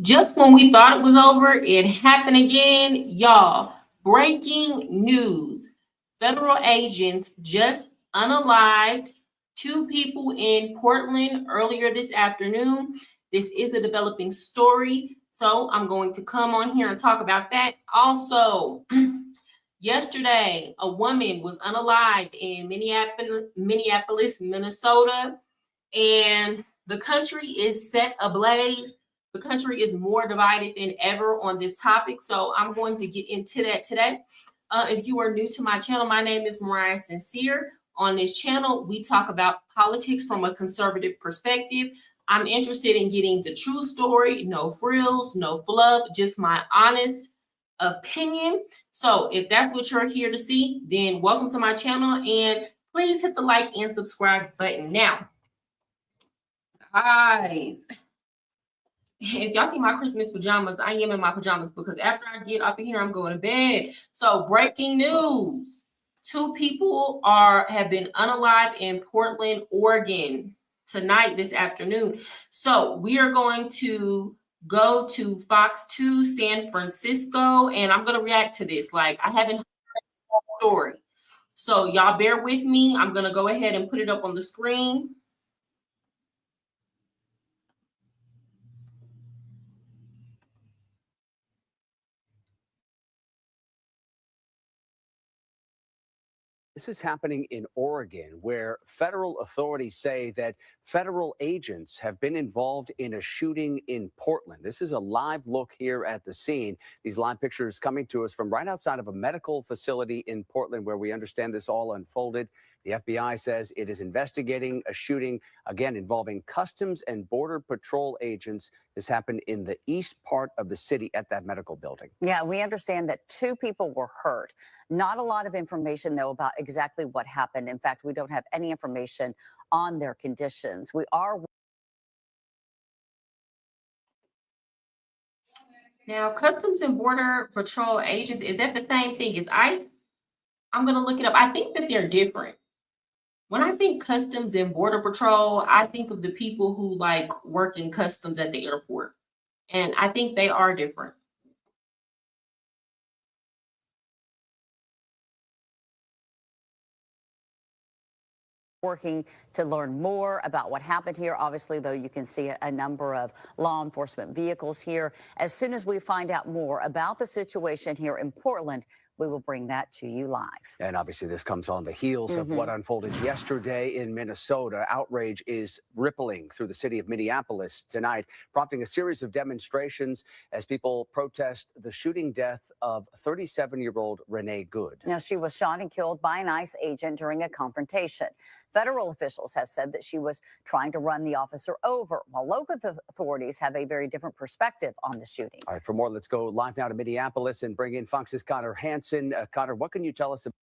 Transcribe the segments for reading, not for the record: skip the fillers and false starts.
Just when we thought it was over, it happened again. Y'all, breaking news. Federal agents just unalived two people in Portland earlier this afternoon. This is a developing story, so I'm going to come on here and talk about that. Also, yesterday, a woman was unalived in Minneapolis, Minnesota, and the country is set ablaze. The country is more divided than ever on this topic. So I'm going to get into that today. If you are new to my channel, my name is Mariah Sincere. On this channel, we talk about politics from a conservative perspective. I'm interested in getting the true story, no frills, no fluff, just my honest opinion. So if that's what you're here to see, then welcome to my channel and please hit the like and subscribe button now. Guys, if y'all see my Christmas pajamas, I am in my pajamas because after I get up in here, I'm going to bed. So breaking news. Two people have been unalived in Portland, Oregon tonight, this afternoon. So we are going to go to Fox 2 San Francisco, and I'm going to react to this. Like, I haven't heard the story. So y'all bear with me. I'm going to go ahead and put it up on the screen. This is happening in Oregon, where federal authorities say that federal agents have been involved in a shooting in Portland. This is a live look here at the scene. These live pictures coming to us from right outside of a medical facility in Portland, where we understand this all unfolded. The FBI says it is investigating a shooting, again, involving Customs and Border Patrol agents. This happened in the east part of the city at that medical building. Yeah, we understand that two people were hurt. Not a lot of information, though, about exactly what happened. In fact, we don't have any information on their conditions. We are. Now, Customs and Border Patrol agents, is that the same thing as ICE? I'm going to look it up. I think that they're different. When I think Customs and Border Patrol, I think of the people who like work in customs at the airport. And I think they are different. Working to learn more about what happened here. Obviously, though, you can see a number of law enforcement vehicles here. As soon as we find out more about the situation here in Portland, we will bring that to you live. And obviously, this comes on the heels of what unfolded yesterday in Minnesota. Outrage is rippling through the city of Minneapolis tonight, prompting a series of demonstrations as people protest the shooting death of 37-year-old Renee Good. Now, she was shot and killed by an ICE agent during a confrontation. Federal officials have said that she was trying to run the officer over, while local authorities have a very different perspective on the shooting. All right, for more, let's go live now to Minneapolis and bring in Fox's Connor Hansen. Connor, what can you tell us about?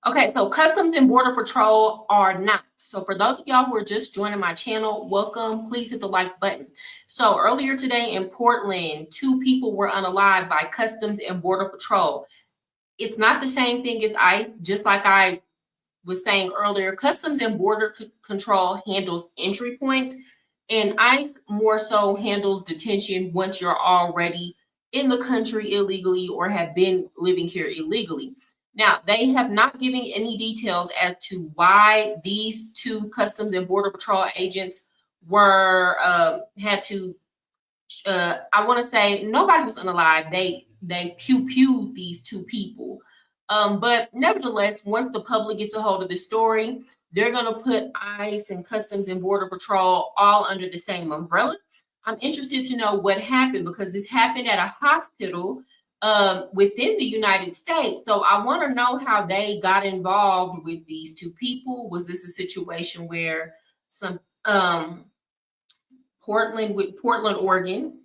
Okay, so Customs and Border Patrol are not. So for those of y'all who are just joining my channel, welcome. Please hit the like button. So earlier today in Portland, two people were unalived by Customs and Border Patrol. It's not the same thing as ICE, just like I was saying earlier. Customs and Border Control handles entry points, and ICE more so handles detention once you're already in the country illegally or have been living here illegally. Now, they have not given any details as to why these two Customs and Border Patrol agents were had to. I want to say nobody was unalive. They pew these two people. But nevertheless, once the public gets a hold of the story, they're going to put ICE and Customs and Border Patrol all under the same umbrella. I'm interested to know what happened because this happened at a hospital within the United States. So I want to know how they got involved with these two people. Was this a situation where some Portland, Oregon?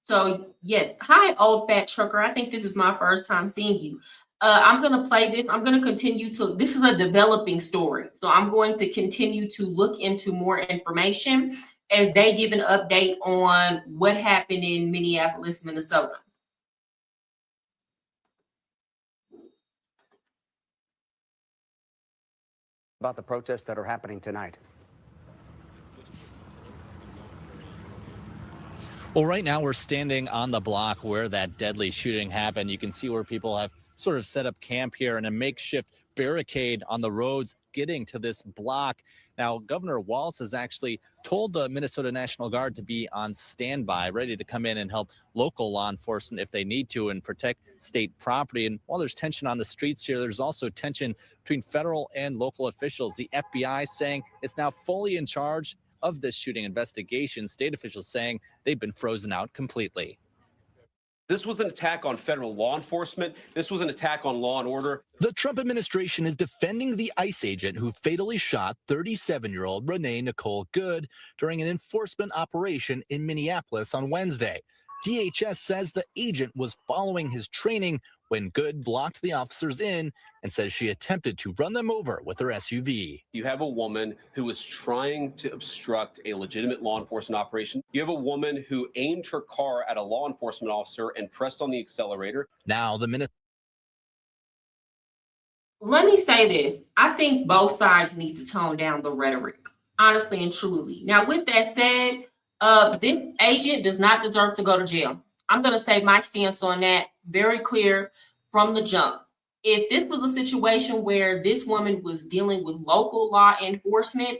So yes, hi, old fat trucker. I think this is my first time seeing you. I'm going to play this. I'm going to continue to, this is a developing story. So I'm going to continue to look into more information as they give an update on what happened in Minneapolis, Minnesota. About the protests that are happening tonight. Well, right now we're standing on the block where that deadly shooting happened. You can see where people have sort of set up camp here in a makeshift barricade on the roads getting to this block. Now, Governor Walz has actually told the Minnesota National Guard to be on standby, ready to come in and help local law enforcement if they need to and protect state property. And while there's tension on the streets here, there's also tension between federal and local officials. The FBI saying it's now fully in charge of this shooting investigation. State officials saying they've been frozen out completely. This was an attack on federal law enforcement. This was an attack on law and order. The Trump administration is defending the ICE agent who fatally shot 37-year-old Renee Nicole Good during an enforcement operation in Minneapolis on Wednesday. DHS says the agent was following his training when Good blocked the officers in and says she attempted to run them over with her SUV. You have a woman who was trying to obstruct a legitimate law enforcement operation. You have a woman who aimed her car at a law enforcement officer and pressed on the accelerator. Now the minute. Let me say this. I think both sides need to tone down the rhetoric, honestly and truly. Now, with that said, this agent does not deserve to go to jail. I'm going to say my stance on that very clear from the jump. If this was a situation where this woman was dealing with local law enforcement,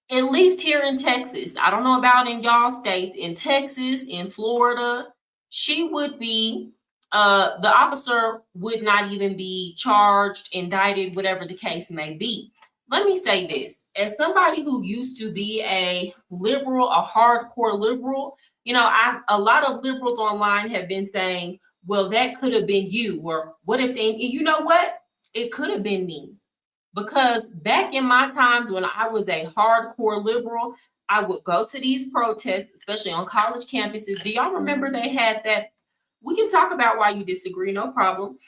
at least here in Texas, I don't know about in y'all states, in Texas, in Florida, she would be, the officer would not even be charged, indicted, whatever the case may be. Let me say this, as somebody who used to be a liberal, a hardcore liberal, you know, a lot of liberals online have been saying, well, that could have been you, or what if they, you know what? It could have been me. Because back in my times when I was a hardcore liberal, I would go to these protests, especially on college campuses. Do y'all remember they had that? We can talk about why you disagree, no problem.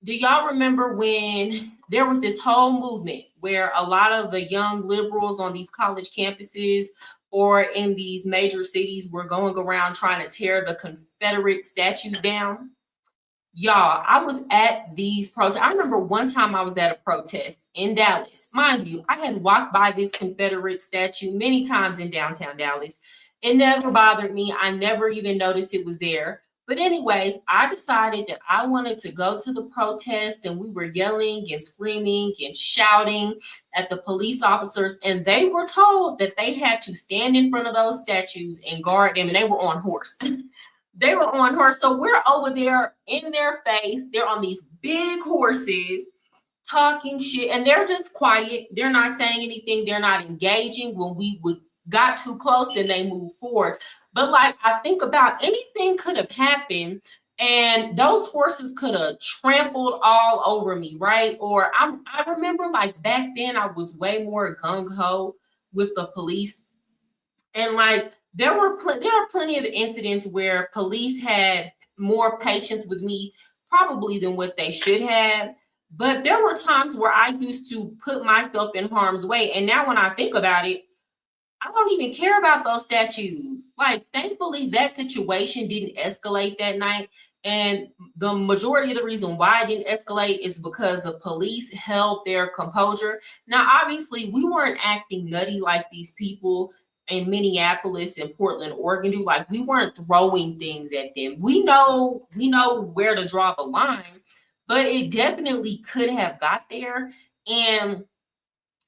Do y'all remember when there was this whole movement where a lot of the young liberals on these college campuses or in these major cities were going around trying to tear the Confederate statues down? Y'all, I was at these protests. I remember one time I was at a protest in Dallas. Mind you, I had walked by this Confederate statue many times in downtown Dallas. It never bothered me. I never even noticed it was there. But anyways, I decided that I wanted to go to the protest, and we were yelling and screaming and shouting at the police officers, and they were told that they had to stand in front of those statues and guard them, and they were on horse. They were on horse. So we're over there in their face. They're on these big horses talking shit, and they're just quiet. They're not saying anything. They're not engaging. When we got too close, then they move forward. But like, I think about anything could have happened, and those horses could have trampled all over me, right? Or I remember like back then I was way more gung-ho with the police, and like there are plenty of incidents where police had more patience with me probably than what they should have. But there were times where I used to put myself in harm's way, and now when I think about it, I don't even care about those statues. Like, thankfully, that situation didn't escalate that night. And the majority of the reason why it didn't escalate is because the police held their composure. Now, obviously, we weren't acting nutty like these people in Minneapolis and Portland, Oregon do. Like, we weren't throwing things at them. We know where to draw the line, but it definitely could have got there. And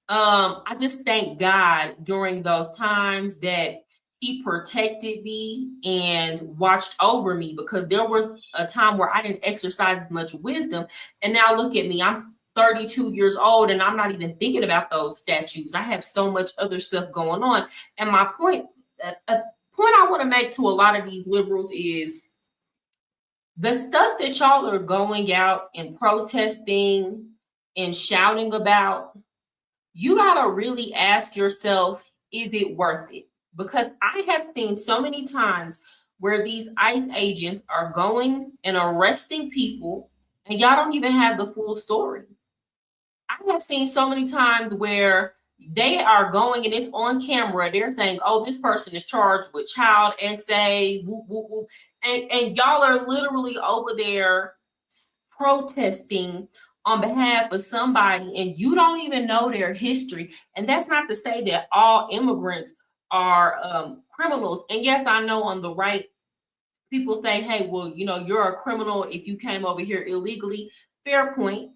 I just thank God during those times that he protected me and watched over me, because there was a time where I didn't exercise as much wisdom. And now look at me, I'm 32 years old and I'm not even thinking about those statues. I have so much other stuff going on. And my point, a point I want to make to a lot of these liberals is the stuff that y'all are going out and protesting and shouting about. You got to really ask yourself, is it worth it? Because I have seen so many times where these ICE agents are going and arresting people, and y'all don't even have the full story. I have seen so many times where they are going and it's on camera. They're saying, oh, this person is charged with child SA, whoop, whoop, whoop. And y'all are literally over there protesting on behalf of somebody, and you don't even know their history. And that's not to say that all immigrants are criminals. And yes, I know on the right, people say, hey, well, you're a criminal if you came over here illegally. Fair point.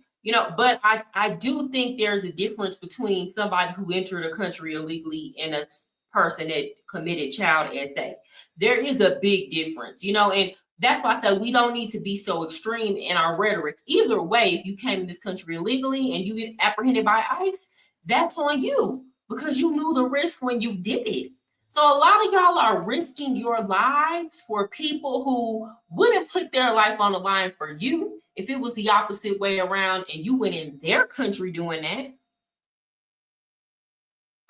But I do think there's a difference between somebody who entered a country illegally and a person that committed child SA. There is a big difference, and that's why I said we don't need to be so extreme in our rhetoric. Either way, if you came in this country illegally and you get apprehended by ICE, that's on you because you knew the risk when you did it. So a lot of y'all are risking your lives for people who wouldn't put their life on the line for you if it was the opposite way around and you went in their country doing that.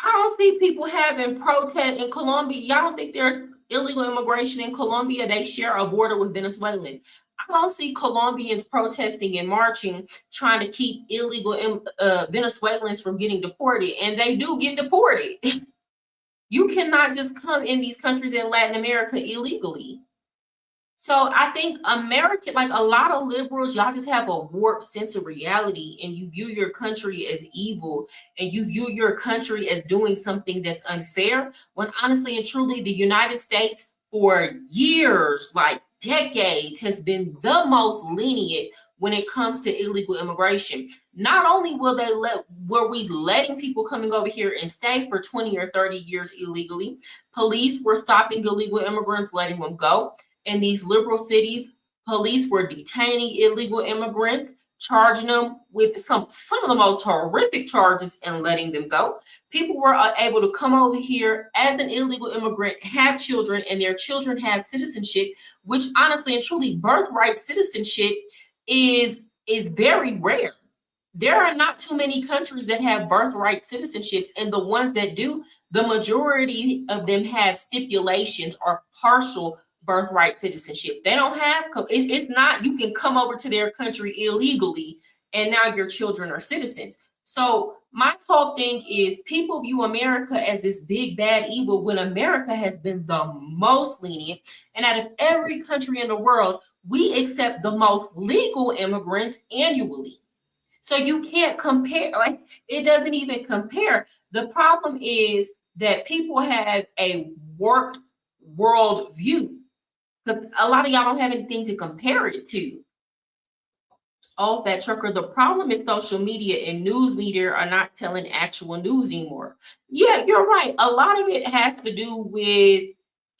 I don't see people having protests in Colombia. Y'all don't think there's illegal immigration in Colombia? They share a border with Venezuela. I don't see Colombians protesting and marching, trying to keep illegal Venezuelans from getting deported, and they do get deported. You cannot just come in these countries in Latin America illegally. So I think America, like a lot of liberals, y'all just have a warped sense of reality and you view your country as evil and you view your country as doing something that's unfair, when honestly and truly the United States for years, like decades, has been the most lenient when it comes to illegal immigration. Not only were we letting people coming over here and stay for 20 or 30 years illegally, police were stopping illegal immigrants, letting them go. In these liberal cities, police were detaining illegal immigrants, charging them with some of the most horrific charges and letting them go. People were able to come over here as an illegal immigrant, have children, and their children have citizenship, which honestly and truly birthright citizenship is very rare. There are not too many countries that have birthright citizenships, and the ones that do, the majority of them have stipulations or partial birthright citizenship. They don't have, it's not, you can come over to their country illegally and now your children are citizens. So my whole thing is people view America as this big bad evil when America has been the most lenient. And out of every country in the world, we accept the most legal immigrants annually. So you can't compare, like it doesn't even compare. The problem is that people have a warped world view because a lot of y'all don't have anything to compare it to. Oh, Fat Trucker, the problem is social media and news media are not telling actual news anymore. Yeah, you're right. A lot of it has to do with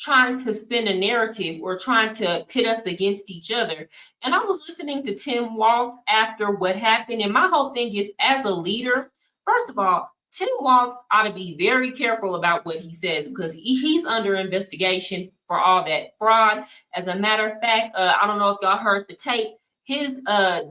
trying to spin a narrative or trying to pit us against each other. And I was listening to Tim Walz after what happened. And my whole thing is, as a leader, first of all, Tim Walz ought to be very careful about what he says because he's under investigation for all that fraud. As a matter of fact, I don't know if y'all heard the tape. His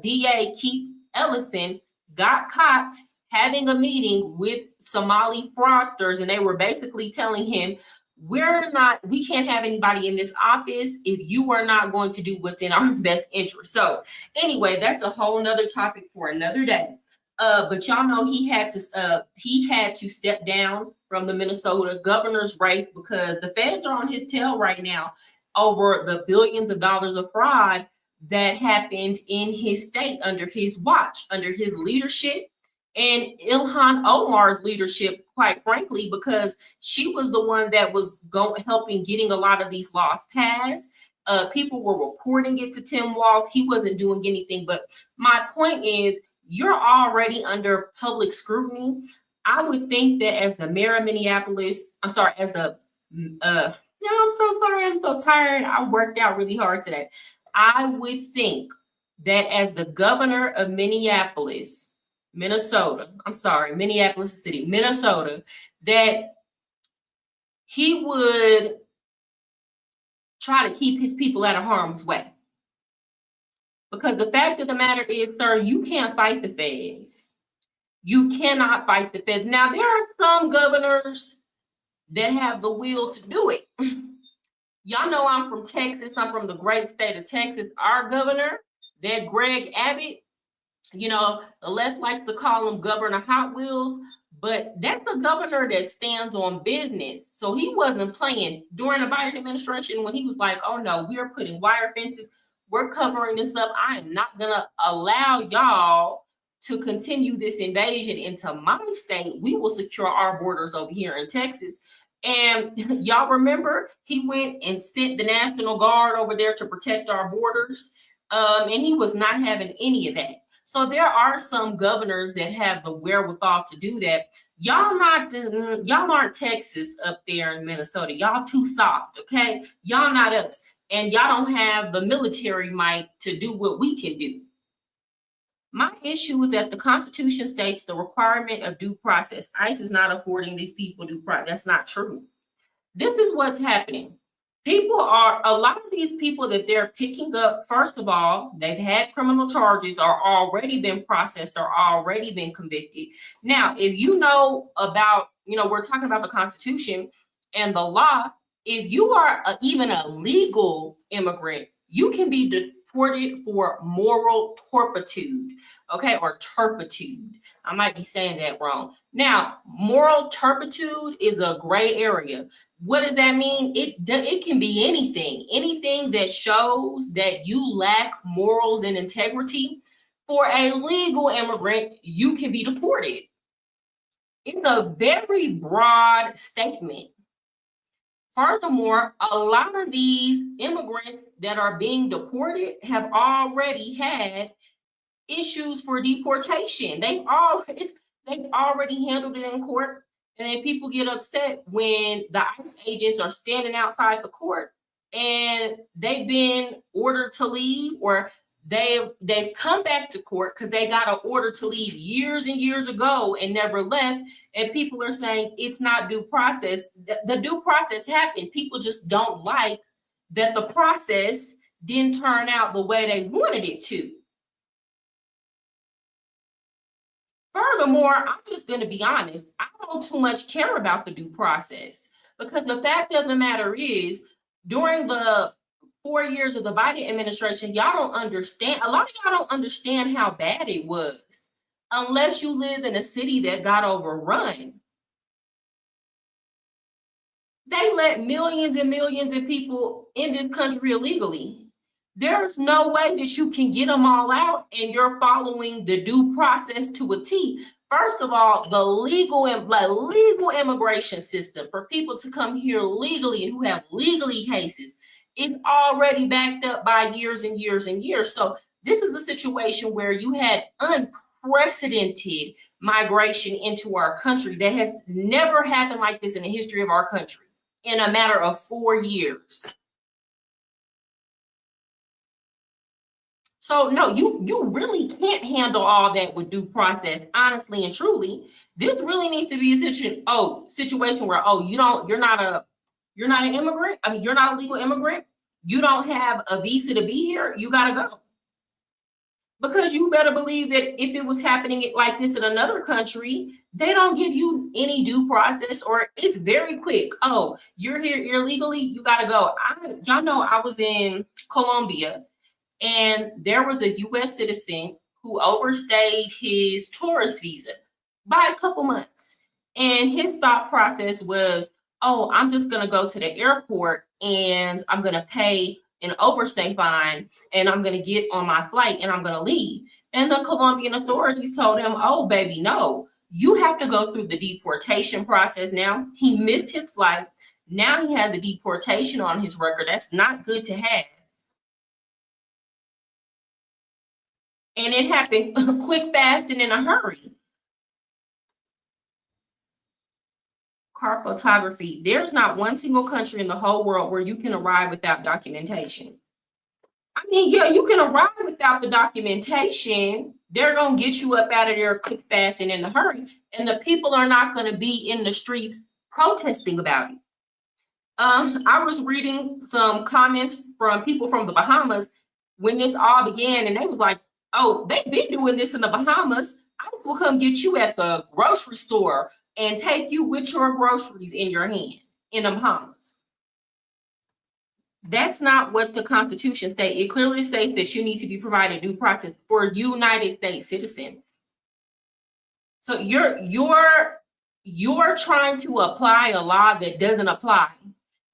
DA, Keith Ellison, got caught having a meeting with Somali fraudsters, and they were basically telling him, we can't have anybody in this office if you are not going to do what's in our best interest. So anyway, that's a whole nother topic for another day. But y'all know he had to step down from the Minnesota governor's race because the feds are on his tail right now over the billions of dollars of fraud that happened in his state under his watch, under his leadership, and Ilhan Omar's leadership, quite frankly, because she was the one that was helping getting a lot of these laws passed. People were reporting it to Tim Walz. He wasn't doing anything. But my point is, you're already under public scrutiny. I would think that as the mayor of Minneapolis, I'm so sorry, I'm so tired. I worked out really hard today. I would think that as the governor of Minneapolis City, Minnesota, that he would try to keep his people out of harm's way. Because the fact of the matter is, sir, you can't fight the feds. You cannot fight the feds. Now, there are some governors that have the will to do it. Y'all know I'm from Texas. I'm from the great state of Texas. Our governor, that Greg Abbott, the left likes to call him Governor Hot Wheels, but that's the governor that stands on business. So he wasn't playing during the Biden administration when he was like, oh no, we are putting wire fences. We're covering this up. I am not going to allow y'all to continue this invasion into my state. We will secure our borders over here in Texas. And y'all remember he went and sent the National Guard over there to protect our borders. And he was not having any of that. So there are some governors that have the wherewithal to do that. Y'all aren't Texas up there in Minnesota. Y'all too soft, okay? Y'all not us. And y'all don't have the military might to do what we can do. My issue is that the Constitution states the requirement of due process. ICE is not affording these people due process. That's not true. This is what's happening. A lot of these people that they're picking up, first of all, they've had criminal charges, are already been processed, or already been convicted. Now, if you know about, we're talking about the Constitution and the law, if you are even a legal immigrant, you can be deported for moral turpitude, okay, or turpitude. I might be saying that wrong. Now, moral turpitude is a gray area. What does that mean? It can be anything that shows that you lack morals and integrity. For a legal immigrant, you can be deported. It's a very broad statement. Furthermore, a lot of these immigrants that are being deported have already had issues for deportation. They've already handled it in court. And then people get upset when the ICE agents are standing outside the court and they've been ordered to leave, or they've come back to court because they got an order to leave years and years ago and never left. And people are saying it's not due process. The due process happened. People just don't like that the process didn't turn out the way they wanted it to. Furthermore, I'm just going to be honest. I don't too much care about the due process, because the fact of the matter is, during the 4 years of the Biden administration, y'all don't understand. A lot of y'all don't understand how bad it was unless you live in a city that got overrun. They let millions and millions of people in this country illegally. There's no way that you can get them all out and you're following the due process to a T. First of all, the legal immigration system for people to come here legally and who have legally cases is already backed up by years and years and years. So this is a situation where you had unprecedented migration into our country that has never happened like this in the history of our country in a matter of 4 years. So no, you really can't handle all that with due process, honestly and truly. This really needs to be a situation where you're not an immigrant. I mean, you're not a legal immigrant. You don't have a visa to be here. You gotta go. Because you better believe that if it was happening like this in another country, they don't give you any due process, or it's very quick. Oh, you're here illegally, you gotta go. Y'all know I was in Colombia, and there was a U.S. citizen who overstayed his tourist visa by a couple months. And his thought process was, oh, I'm just going to go to the airport and I'm going to pay an overstay fine and I'm going to get on my flight and I'm going to leave. And the Colombian authorities told him, oh, baby, no, you have to go through the deportation process now. He missed his flight. Now he has a deportation on his record. That's not good to have. And it happened quick, fast, and in a hurry. Car photography. There's not one single country in the whole world where you can arrive without documentation. I mean, yeah, you can arrive without the documentation. They're going to get you up out of there quick, fast, and in a hurry. And the people are not going to be in the streets protesting about it. I was reading some comments from people from the Bahamas when this all began, and they was like, oh, they've been doing this in the Bahamas. I will come get you at the grocery store and take you with your groceries in your hand in the Bahamas. That's not what the Constitution states. It clearly states that you need to be provided due process for United States citizens. So you're trying to apply a law that doesn't apply.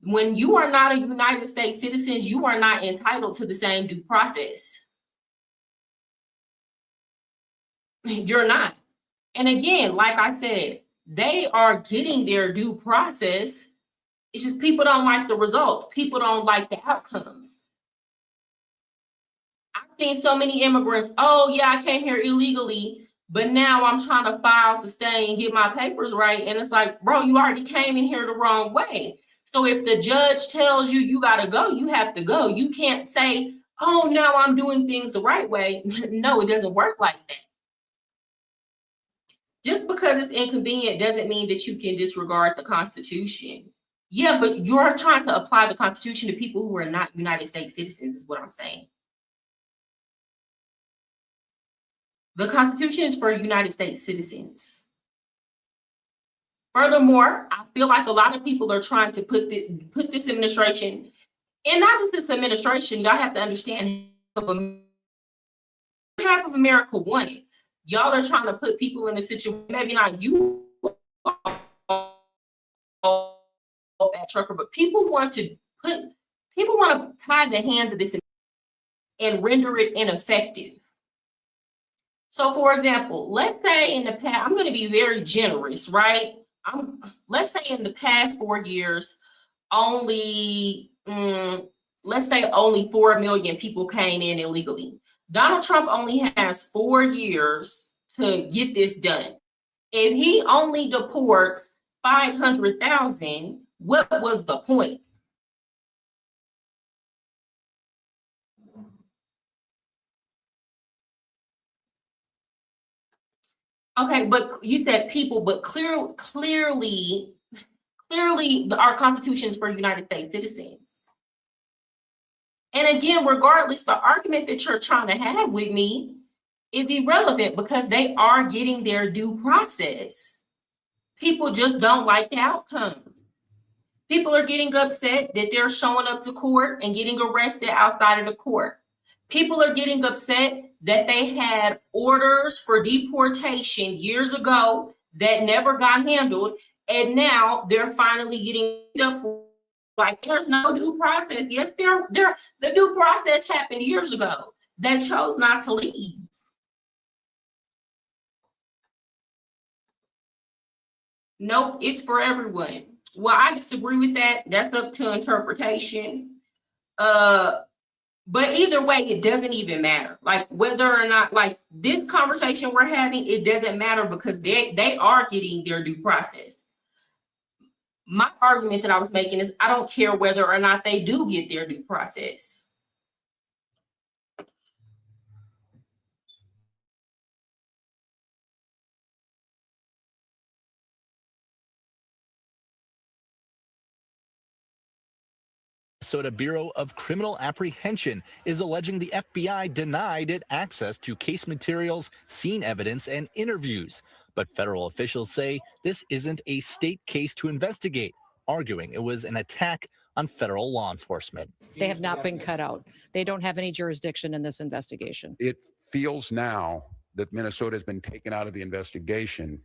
When you are not a United States citizen, you are not entitled to the same due process. You're not. And again, like I said, they are getting their due process It's just people don't like the results. People don't like the outcomes. I've seen so many immigrants, oh yeah, I came here illegally, but now I'm trying to file to stay and get my papers right. And it's like, bro, you already came in here the wrong way. So if the judge tells you you gotta go, you have to go. You can't say, oh, now I'm doing things the right way. No, it doesn't work like that. Just because it's inconvenient doesn't mean that you can disregard the Constitution. Yeah, but you're trying to apply the Constitution to people who are not United States citizens, is what I'm saying. The Constitution is for United States citizens. Furthermore, I feel like a lot of people are trying to put this administration, and not just this administration, y'all have to understand half of America want it. Y'all are trying to put people in a situation, maybe not you, that trucker, but people want to tie the hands of this and render it ineffective. So for example, let's say in the past, I'm going to be very generous, right? Let's say in the past 4 years, let's say only 4 million people came in illegally. Donald Trump only has 4 years to get this done. If he only deports 500,000, what was the point? Okay, but you said people, but clearly, our Constitution is for United States citizens. And again, regardless, the argument that you're trying to have with me is irrelevant because they are getting their due process. People just don't like the outcomes. People are getting upset that they're showing up to court and getting arrested outside of the court. People are getting upset that they had orders for deportation years ago that never got handled, and now they're finally getting up for, like, there's no due process. Yes, the due process happened years ago. They chose not to leave. Nope, it's for everyone. Well, I disagree with that. That's up to interpretation. But either way, it doesn't even matter. Like whether or not, like this conversation we're having, it doesn't matter because they are getting their due process. My argument that I was making is I don't care whether or not they do get their due process. Minnesota Bureau of Criminal Apprehension is alleging the FBI denied it access to case materials, scene evidence, and interviews. But federal officials say this isn't a state case to investigate, arguing it was an attack on federal law enforcement. They have not been cut out. They don't have any jurisdiction in this investigation. It feels now that Minnesota has been taken out of the investigation.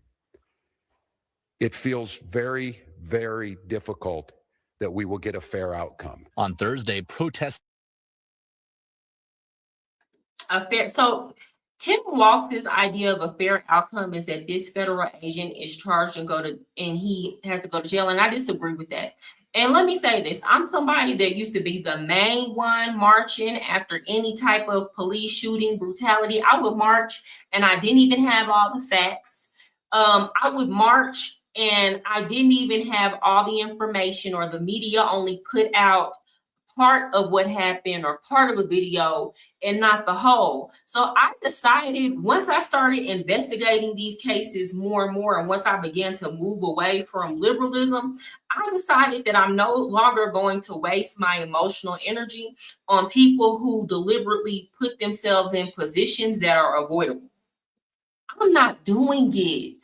It feels very, very difficult that we will get a fair outcome. On Thursday, protests. So Tim Walz's idea of a fair outcome is that this federal agent is charged and he has to go to jail. And I disagree with that. And let me say this, I'm somebody that used to be the main one marching after any type of police shooting, brutality. I would march and I didn't even have all the facts. I would march and I didn't even have all the information, or the media only put out part of what happened or part of a video and not the whole. So I decided, once I started investigating these cases more and more, and once I began to move away from liberalism, I decided that I'm no longer going to waste my emotional energy on people who deliberately put themselves in positions that are avoidable. I'm not doing it.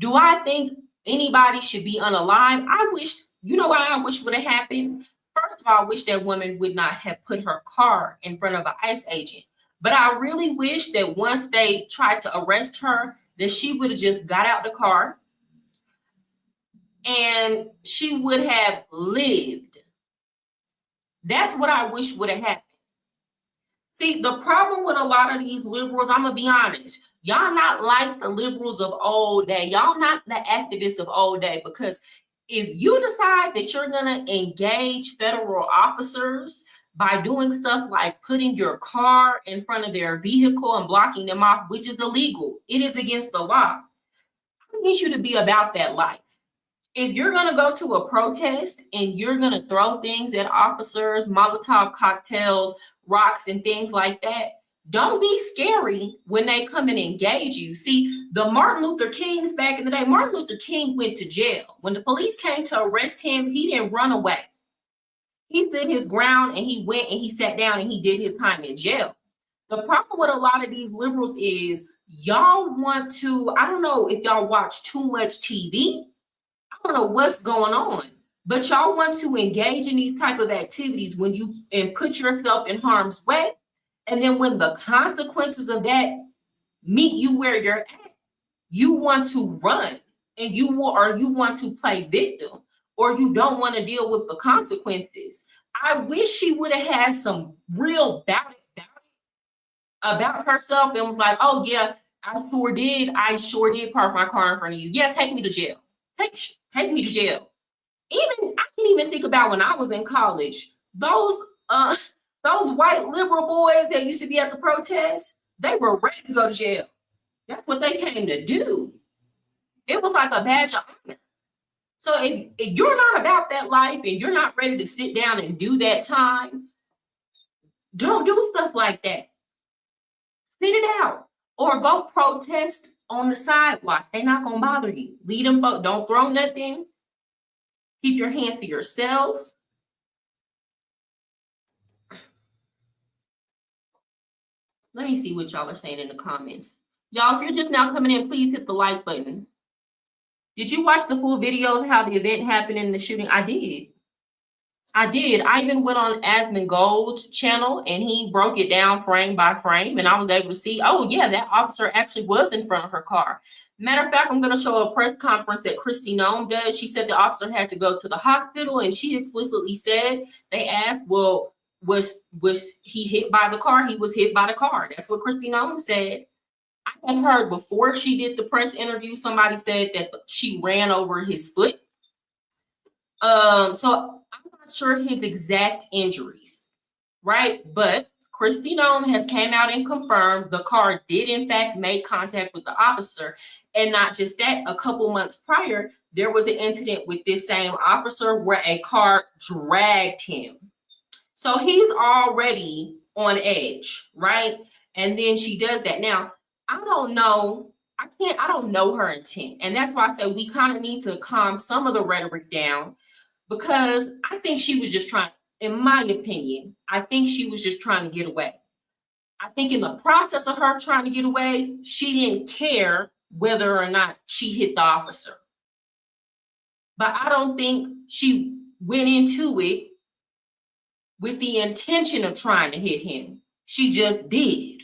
Do I think anybody should be unalive? I wish, you know what I wish would have happened? First of all, I wish that woman would not have put her car in front of an ICE agent. But I really wish that once they tried to arrest her, that she would have just got out the car and she would have lived. That's what I wish would have happened. See, the problem with a lot of these liberals, I'm gonna be honest, y'all not like the liberals of old day. Y'all not the activists of old day, because If you decide that you're going to engage federal officers by doing stuff like putting your car in front of their vehicle and blocking them off, which is illegal, it is against the law. I need you to be about that life. If you're going to go to a protest and you're going to throw things at officers, Molotov cocktails, rocks, and things like that, don't be scary when they come and engage you. See, the Martin Luther Kings back in the day, Martin Luther King went to jail. When the police came to arrest him, he didn't run away. He stood his ground and he went and he sat down and he did his time in jail. The problem with a lot of these liberals is y'all want to, I don't know if y'all watch too much TV. I don't know what's going on, but y'all want to engage in these type of activities when you and put yourself in harm's way. And then when the consequences of that meet you where you're at, you want to run and you want to play victim, or you don't want to deal with the consequences. I wish she would have had some real about herself and was like, oh yeah, I sure did park my car in front of you. Yeah, take me to jail. Take me to jail. Even I can even think about when I was in college, those white liberal boys that used to be at the protests, they were ready to go to jail. That's what they came to do. It was like a badge of honor. So if you're not about that life and you're not ready to sit down and do that time, don't do stuff like that. Sit it out or go protest on the sidewalk. They're not gonna bother you. Lead them, don't throw nothing. Keep your hands to yourself. Let me see what y'all are saying in the comments. Y'all, if you're just now coming in, please hit the like button. Did you watch the full video of how the event happened in the shooting? I did. I even went on Asmund Gold's channel and he broke it down frame by frame, and I was able to see, oh yeah, that officer actually was in front of her car. Matter of fact, I'm going to show a press conference that Kristi Noem does. She said the officer had to go to the hospital, and she explicitly said, they asked, well, was he hit by the car? He was hit by the car. That's what Kristi Noem said. I had heard before she did the press interview, somebody said that she ran over his foot. So I'm not sure his exact injuries, right? But Kristi Noem has came out and confirmed the car did in fact make contact with the officer. And not just that, a couple months prior, there was an incident with this same officer where a car dragged him. So he's already on edge, right? And then she does that. Now, I don't know her intent. And that's why I say we kind of need to calm some of the rhetoric down, because I think she was just trying, in my opinion, I think she was just trying to get away. I think in the process of her trying to get away, she didn't care whether or not she hit the officer. But I don't think she went into it with the intention of trying to hit him. She just did.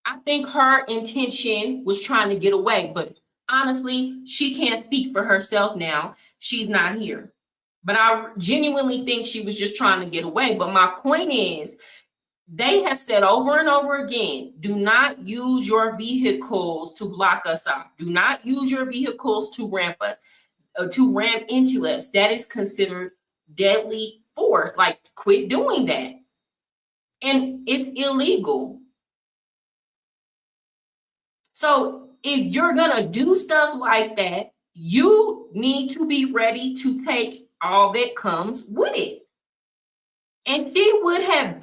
I think her intention was trying to get away, but honestly, she can't speak for herself now. She's not here. But I genuinely think she was just trying to get away. But my point is, they have said over and over again, do not use your vehicles to block us off. Do not use your vehicles to ramp into us. That is considered deadly force. Like, quit doing that. And it's illegal. So if you're gonna do stuff like that, you need to be ready to take all that comes with it. And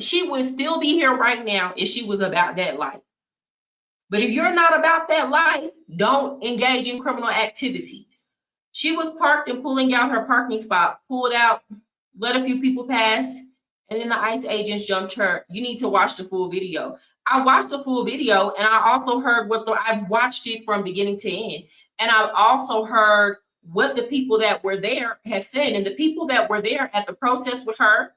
she would still be here right now if she was about that life. But if you're not about that life, don't engage in criminal activities. She was parked and pulling out her parking spot, pulled out, let a few people pass, and then the ICE agents jumped her. You need to watch the full video. I watched the full video, and I also heard I watched it from beginning to end. And I also heard what the people that were there have said. And the people that were there at the protest with her,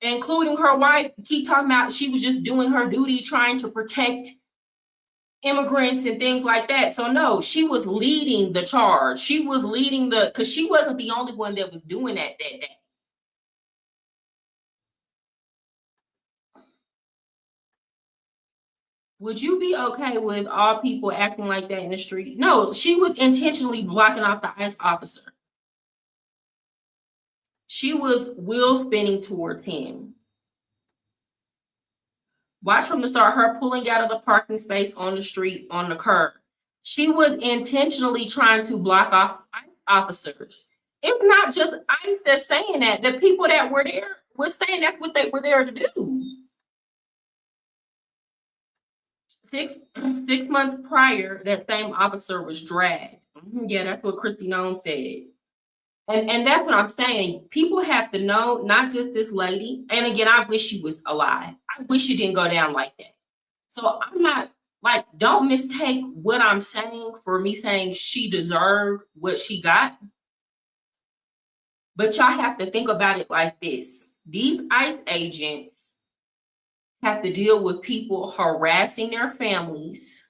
including her wife, keep talking about she was just doing her duty, trying to protect immigrants and things like that. So no, she was leading the charge. She was leading because she wasn't the only one that was doing that day. Would you be okay with all people acting like that in the street? No, she was intentionally blocking off the ICE officer. She was wheel spinning towards him. Watch from the start, her pulling out of the parking space on the street, on the curb. She was intentionally trying to block off ICE officers. It's not just ICE that's saying that. The people that were there were saying that's what they were there to do. Six months prior, that same officer was dragged. Yeah, that's what Christy Nome said. And that's what I'm saying. People have to know, not just this lady. And again, I wish she was alive. I wish she didn't go down like that. So I'm not like, don't mistake what I'm saying for me saying she deserved what she got. But y'all have to think about it like this. These ICE agents have to deal with people harassing their families,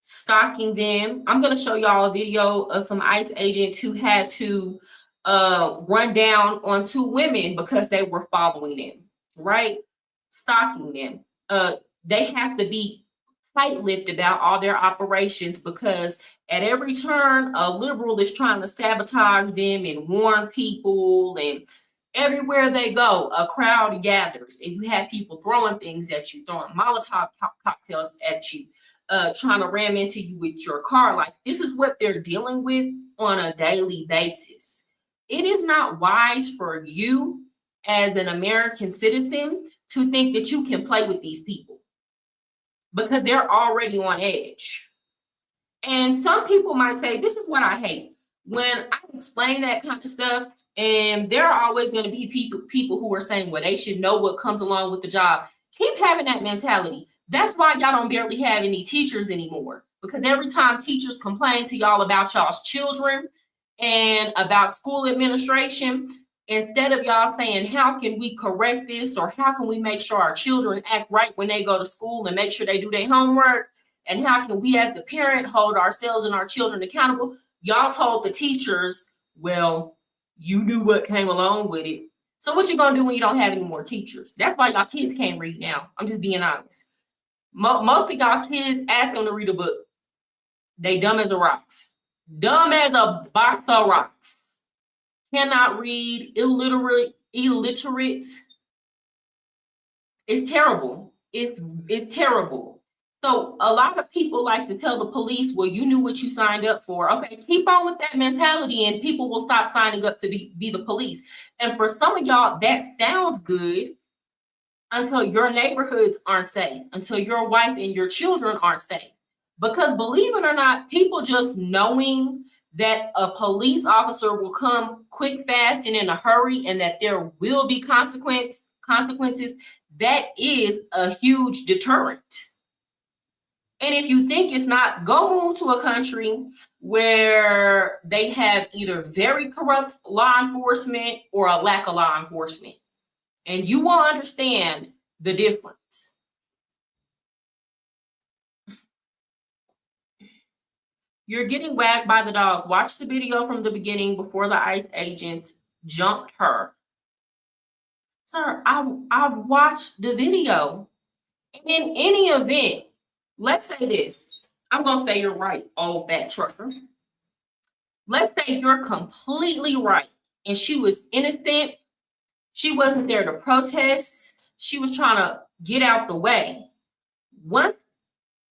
stalking them. I'm going to show y'all a video of some ICE agents who had to run down on 2 women because they were following them, right? Stalking them. They have to be tight-lipped about all their operations because at every turn, a liberal is trying to sabotage them and warn people, and everywhere they go, a crowd gathers, and you have people throwing things at you, throwing Molotov cocktails at you, trying to ram into you with your car. Like, this is what they're dealing with on a daily basis. It is not wise for you as an American citizen to think that you can play with these people because they're already on edge. And some people might say, this is what I hate. When I explain that kind of stuff, and there are always going to be people who are saying, well, they should know what comes along with the job. Keep having that mentality. That's why y'all don't barely have any teachers anymore. Because every time teachers complain to y'all about y'all's children and about school administration, instead of y'all saying, how can we correct this, or how can we make sure our children act right when they go to school and make sure they do their homework, and how can we as the parent hold ourselves and our children accountable, y'all told the teachers, well, you knew what came along with it. So what you gonna do when you don't have any more teachers? That's why y'all kids can't read now. I'm just being honest. Most of y'all kids, ask them to read a book. They dumb as a rocks. Dumb as a box of rocks. Cannot read, illiterate. It's terrible. It's terrible. So a lot of people like to tell the police, well, you knew what you signed up for. Okay, keep on with that mentality and people will stop signing up to be the police. And for some of y'all, that sounds good until your neighborhoods aren't safe, until your wife and your children aren't safe. Because believe it or not, people just knowing that a police officer will come quick, fast, and in a hurry, and that there will be consequences, that is a huge deterrent. And if you think it's not, go move to a country where they have either very corrupt law enforcement or a lack of law enforcement. And you will understand the difference. You're getting wagged by the dog. Watch the video from the beginning before the ICE agents jumped her. Sir, I've watched the video. And in any event, let's say this. I'm going to say you're right, old fat trucker. Let's say you're completely right and she was innocent. She wasn't there to protest. She was trying to get out the way. Once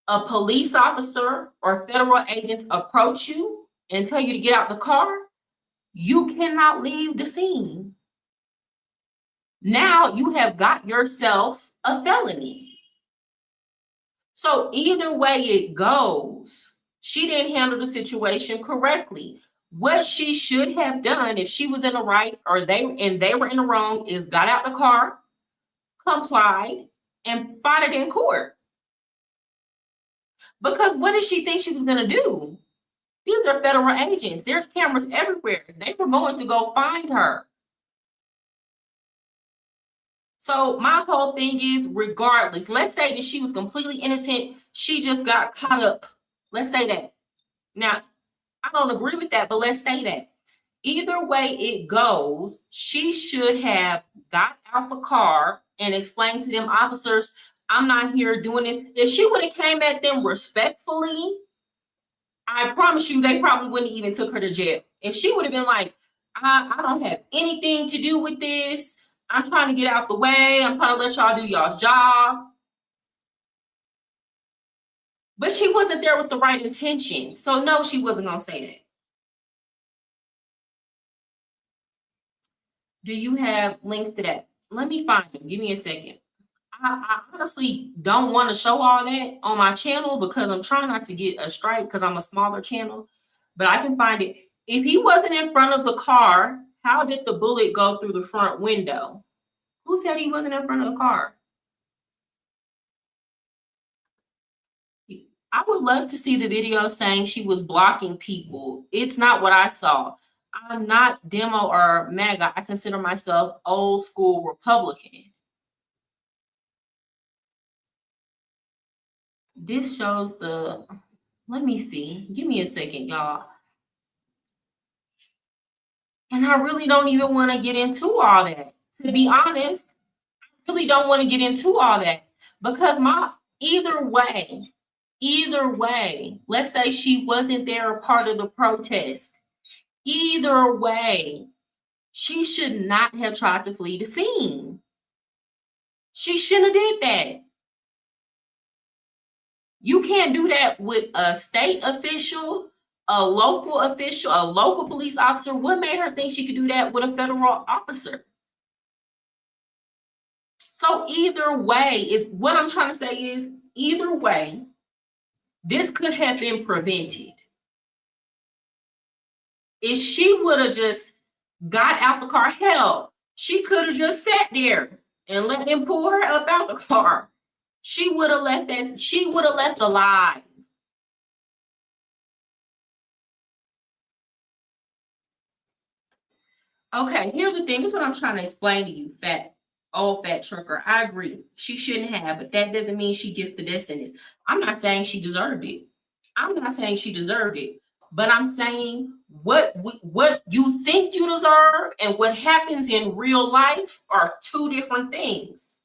a police officer or federal agent approach you and tell you to get out the car, you cannot leave the scene. Now you have got yourself a felony. So either way it goes, she didn't handle the situation correctly. What she should have done if she was in the right or they were in the wrong is got out the car, complied, and fought it in court. Because what did she think she was going to do? These are federal agents. There's cameras everywhere. They were going to go find her. So my whole thing is, regardless, let's say that she was completely innocent. She just got caught up. Let's say that. Now, I don't agree with that, but let's say that. Either way it goes, she should have got out the car and explained to them officers, I'm not here doing this. If she would have came at them respectfully, I promise you, they probably wouldn't even took her to jail. If she would have been like, I don't have anything to do with this. I'm trying to get out the way. I'm trying to let y'all do y'all's job. But she wasn't there with the right intention. So no, she wasn't going to say that. Do you have links to that? Let me find them. Give me a second. I honestly don't want to show all that on my channel because I'm trying not to get a strike because I'm a smaller channel, but I can find it. If he wasn't in front of the car, how did the bullet go through the front window? Who said he wasn't in front of the car? I would love to see the video saying she was blocking people. It's not what I saw. I'm not demo or MAGA. I consider myself old school Republican. This shows the, let me see. Give me a second, y'all. And I really don't even want to get into all that. To be honest, I really don't want to get into all that because either way, let's say she wasn't there a part of the protest. Either way, she should not have tried to flee the scene. She shouldn't have did that. You can't do that with a state official, a local police officer. What made her think she could do that with a federal officer? So either way, is what I'm trying to say is either way, this could have been prevented. If she would have just got out the car, hell, she could have just sat there and let them pull her up out the car. She would have left that, she would have left alive. Okay, here's the thing. This is what I'm trying to explain to you, old fat trucker. I agree. She shouldn't have, but that doesn't mean she gets the death sentence. I'm not saying she deserved it. But I'm saying what you think you deserve and what happens in real life are two different things.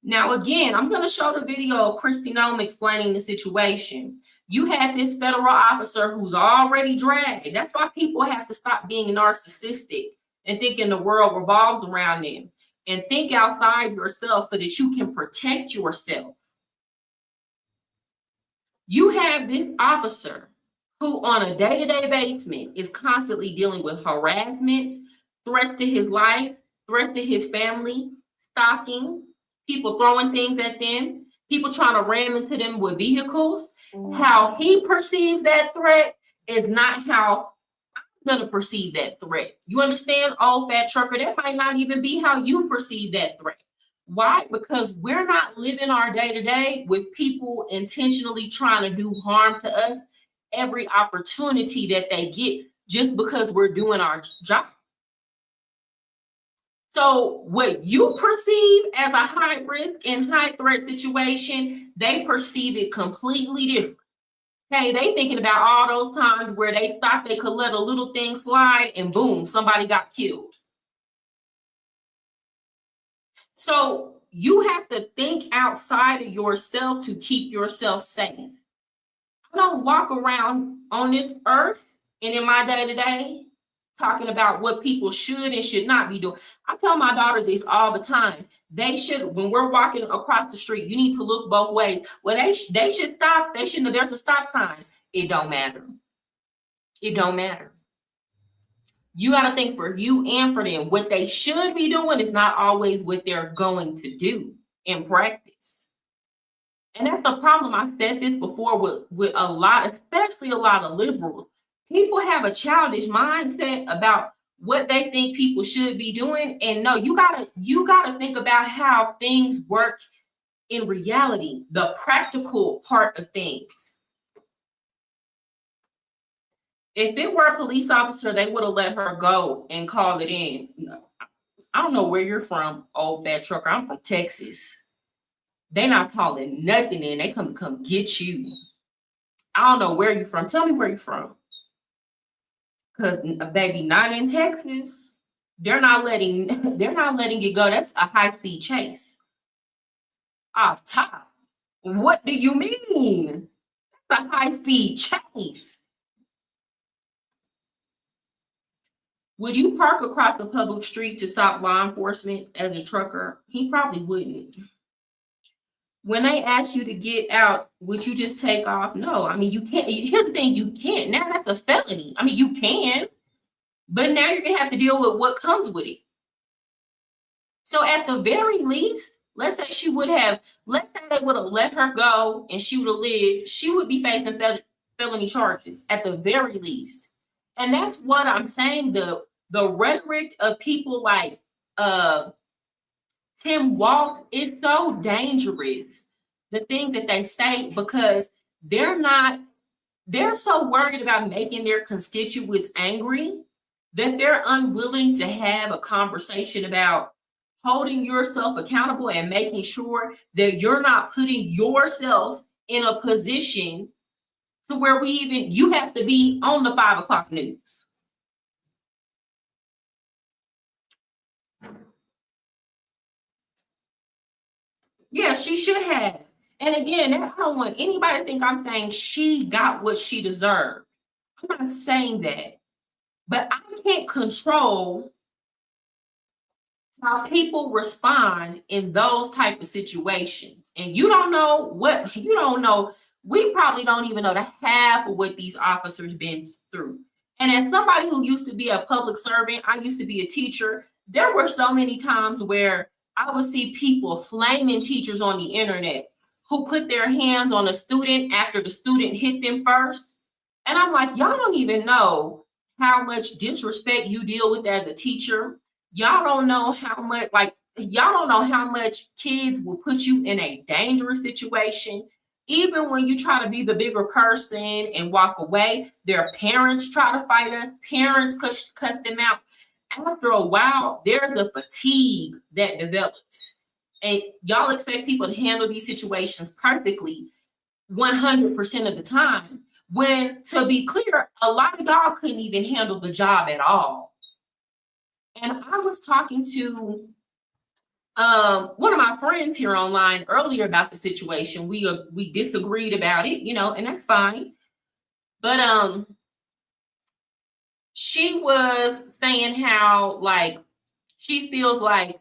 Now, again, I'm going to show the video of Kristi Noem explaining the situation. You had this federal officer who's already dragged. That's why people have to stop being narcissistic and thinking the world revolves around them and think outside yourself so that you can protect yourself. You have this officer who on a day-to-day basis is constantly dealing with harassments, threats to his life, threats to his family, stalking, people throwing things at them, people trying to ram into them with vehicles. How he perceives that threat is not how I'm going to perceive that threat. You understand, old fat trucker? That might not even be how you perceive that threat. Why? Because we're not living our day-to-day with people intentionally trying to do harm to us every opportunity that they get just because we're doing our job. So what you perceive as a high risk and high threat situation, they perceive it completely different. Okay, they thinking about all those times where they thought they could let a little thing slide and boom, somebody got killed. So you have to think outside of yourself to keep yourself safe. I don't walk around on this earth and in my day-to-day talking about what people should and should not be doing. I tell my daughter this all the time. They should, when we're walking across the street, you need to look both ways. Well, they should stop. They shouldn't. There's a stop sign. It don't matter. It don't matter. You got to think for you and for them. What they should be doing is not always what they're going to do in practice. And that's the problem. I said this before with a lot, especially a lot of liberals. People have a childish mindset about what they think people should be doing. And no, you gotta think about how things work in reality, the practical part of things. If it were a police officer, they would have let her go and called it in. No, I don't know where you're from, old fat trucker. I'm from Texas. They're not calling nothing in. They come get you. I don't know where you're from. Tell me where you're from. Because baby, not in Texas. They're not letting it go. That's a high-speed chase. off top. What do you mean? It's a high-speed chase. Would you park across a public street to stop law enforcement as a trucker? He probably wouldn't. When they ask you to get out, would you just take off? No, I mean, you can't. Here's the thing, you can't. Now that's a felony. I mean, you can, but now you're gonna have to deal with what comes with it. So at the very least, let's say they would have let her go and she would have lived, she would be facing felony charges at the very least. And that's what I'm saying. The rhetoric of people like Tim Walz is so dangerous. The things that they say, because they're so worried about making their constituents angry that they're unwilling to have a conversation about holding yourself accountable and making sure that you're not putting yourself in a position to where you have to be on the 5 o'clock news. Yeah, she should have. And again, I don't want anybody to think I'm saying she got what she deserved. I'm not saying that. But I can't control how people respond in those type of situations. And you don't know. We probably don't even know the half of what these officers been through. And as somebody who used to be a public servant, I used to be a teacher, there were so many times where I would see people flaming teachers on the internet who put their hands on a student after the student hit them first. And I'm like, y'all don't even know how much disrespect you deal with as a teacher. Y'all don't know how much kids will put you in a dangerous situation. Even when you try to be the bigger person and walk away, their parents try to fight us. Parents cuss them out. After a while, there's a fatigue that develops. And y'all expect people to handle these situations perfectly 100% of the time. When, to be clear, a lot of y'all couldn't even handle the job at all. And I was talking to one of my friends here online earlier about the situation. We disagreed about it, and that's fine. But she was saying how she feels like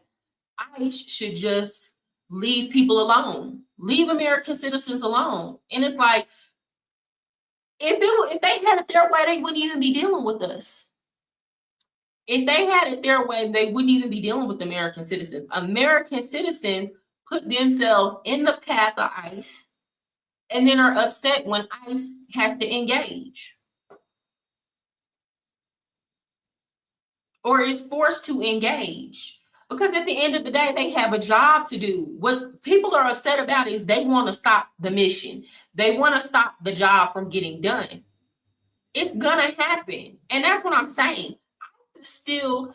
ICE should just leave people alone, leave American citizens alone. And it's like, if they had it their way, they wouldn't even be dealing with us. If they had it their way, they wouldn't even be dealing with American citizens. American citizens put themselves in the path of ICE and then are upset when ICE has to engage or is forced to engage. Because at the end of the day, they have a job to do. What people are upset about is they want to stop the mission. They want to stop the job from getting done. It's gonna happen. And that's what I'm saying. I'm still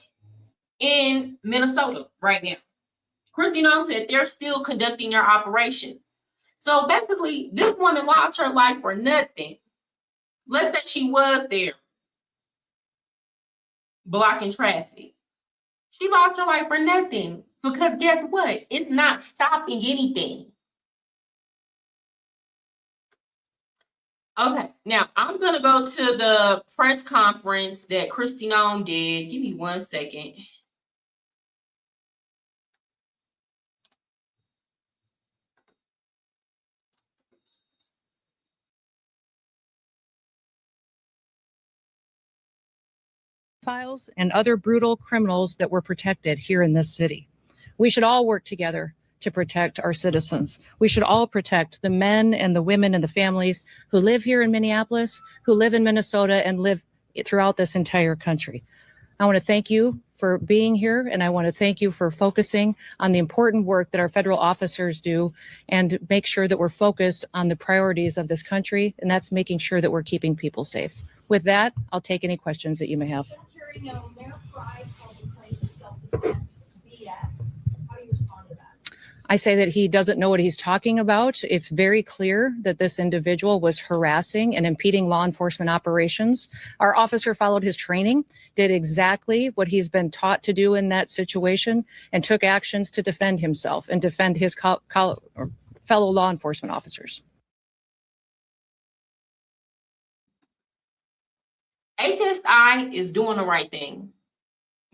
in Minnesota right now. Kristi Noem said they're still conducting their operations. So basically, this woman lost her life for nothing. Less than she was there blocking traffic. She lost her life for nothing because guess what? It's not stopping anything. Okay, now I'm going to go to the press conference that Kristi Noem did. Give me 1 second. Pedophiles and other brutal criminals that were protected here in this city. We should all work together to protect our citizens. We should all protect the men and the women and the families who live here in Minneapolis, who live in Minnesota, and live throughout this entire country. I want to thank you for being here, and I want to thank you for focusing on the important work that our federal officers do and make sure that we're focused on the priorities of this country, and that's making sure that we're keeping people safe. With that, I'll take any questions that you may have. I say that he doesn't know what he's talking about. It's very clear that this individual was harassing and impeding law enforcement operations. Our officer followed his training, did exactly what he's been taught to do in that situation, and took actions to defend himself and defend his fellow law enforcement officers. HSI is doing the right thing.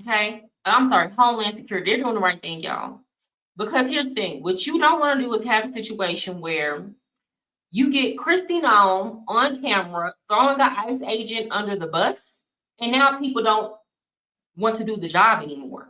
Okay? I'm sorry, Homeland Security, they're doing the right thing, y'all. Because here's the thing, what you don't want to do is have a situation where you get Christine on camera throwing an ICE agent under the bus, and now people don't want to do the job anymore.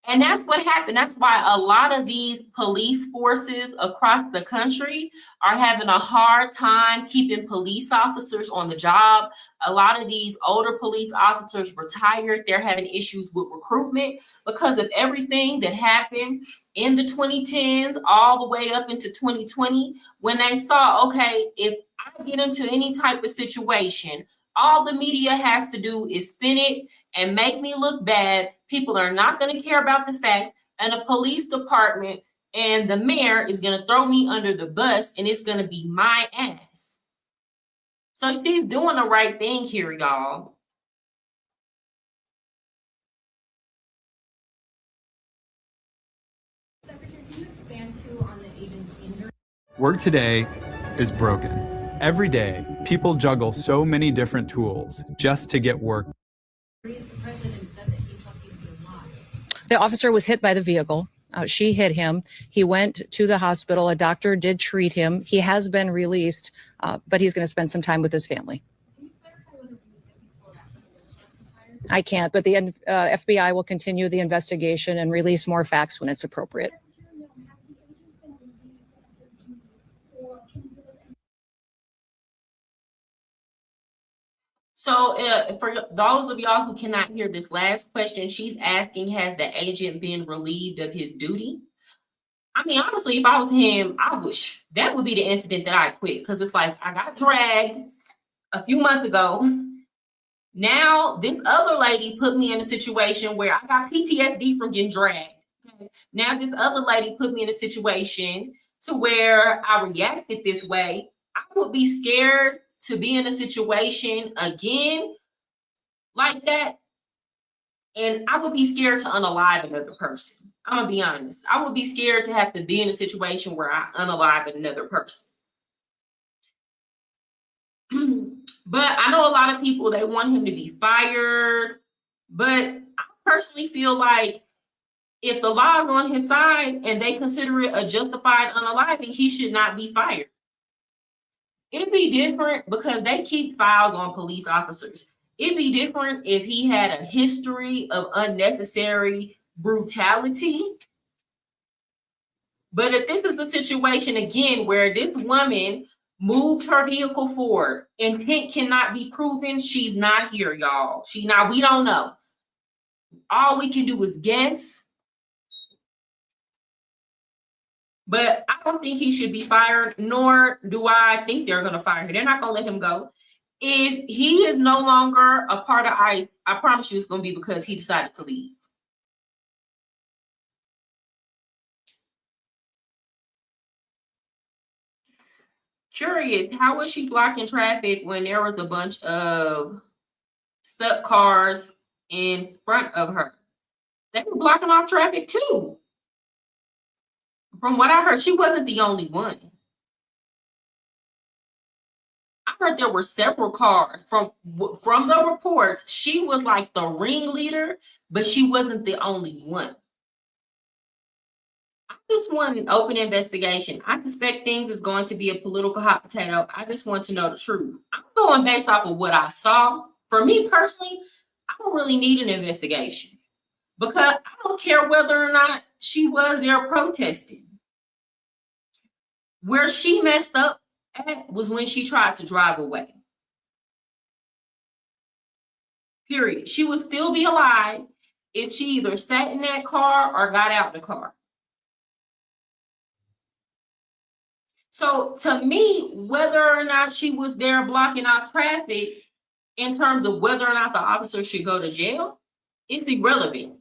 And that's what happened. That's why a lot of these police forces across the country are having a hard time keeping police officers on the job. A lot of these older police officers retired. They're having issues with recruitment because of everything that happened in the 2010s all the way up into 2020, when they saw, okay, if I get into any type of situation, all the media has to do is spin it and make me look bad. People are not going to care about the facts, and the police department and the mayor is going to throw me under the bus, and it's going to be my ass. So she's doing the right thing here, y'all. Secretary, can you expand too on the agent's injury? Work today is broken. Every day, people juggle so many different tools just to get work. The president said that he's lucky to be alive. The officer was hit by the vehicle. She hit him. He went to the hospital. A doctor did treat him. He has been released, but he's going to spend some time with his family. Can you clarify whether he was hit before or after the gunshot was fired? I can't, but the FBI will continue the investigation and release more facts when it's appropriate. So for those of y'all who cannot hear this last question, she's asking, has the agent been relieved of his duty? I mean, honestly, if I was him, I wish that would be the incident that I quit, because it's like I got dragged a few months ago. Now this other lady put me in a situation where I got PTSD from getting dragged. Okay? Now this other lady put me in a situation to where I reacted this way. I would be scared to be in a situation again like that, and I would be scared to unalive another person. I'm gonna be honest. I would be scared to have to be in a situation where I unalive another person. But I know a lot of people, they want him to be fired, but I personally feel like if the law is on his side and they consider it a justified unaliving, he should not be fired. It'd be different because they keep files on police officers. It'd be different if he had a history of unnecessary brutality. But if this is the situation again where this woman moved her vehicle forward, intent cannot be proven, she's not here, y'all. We don't know. All we can do is guess. But I don't think he should be fired, nor do I think they're going to fire him. They're not going to let him go. If he is no longer a part of ICE, I promise you it's going to be because he decided to leave. Curious, how was she blocking traffic when there was a bunch of stuck cars in front of her? They were blocking off traffic too. From what I heard, she wasn't the only one. I heard there were several cars. From the reports, she was like the ringleader, but she wasn't the only one. I just want an open investigation. I suspect things is going to be a political hot potato. I just want to know the truth. I'm going based off of what I saw. For me personally, I don't really need an investigation because I don't care whether or not she was there protesting. Where she messed up at was when she tried to drive away. Period. She would still be alive if she either sat in that car or got out the car. So to me, whether or not she was there blocking off traffic in terms of whether or not the officer should go to jail, it's irrelevant.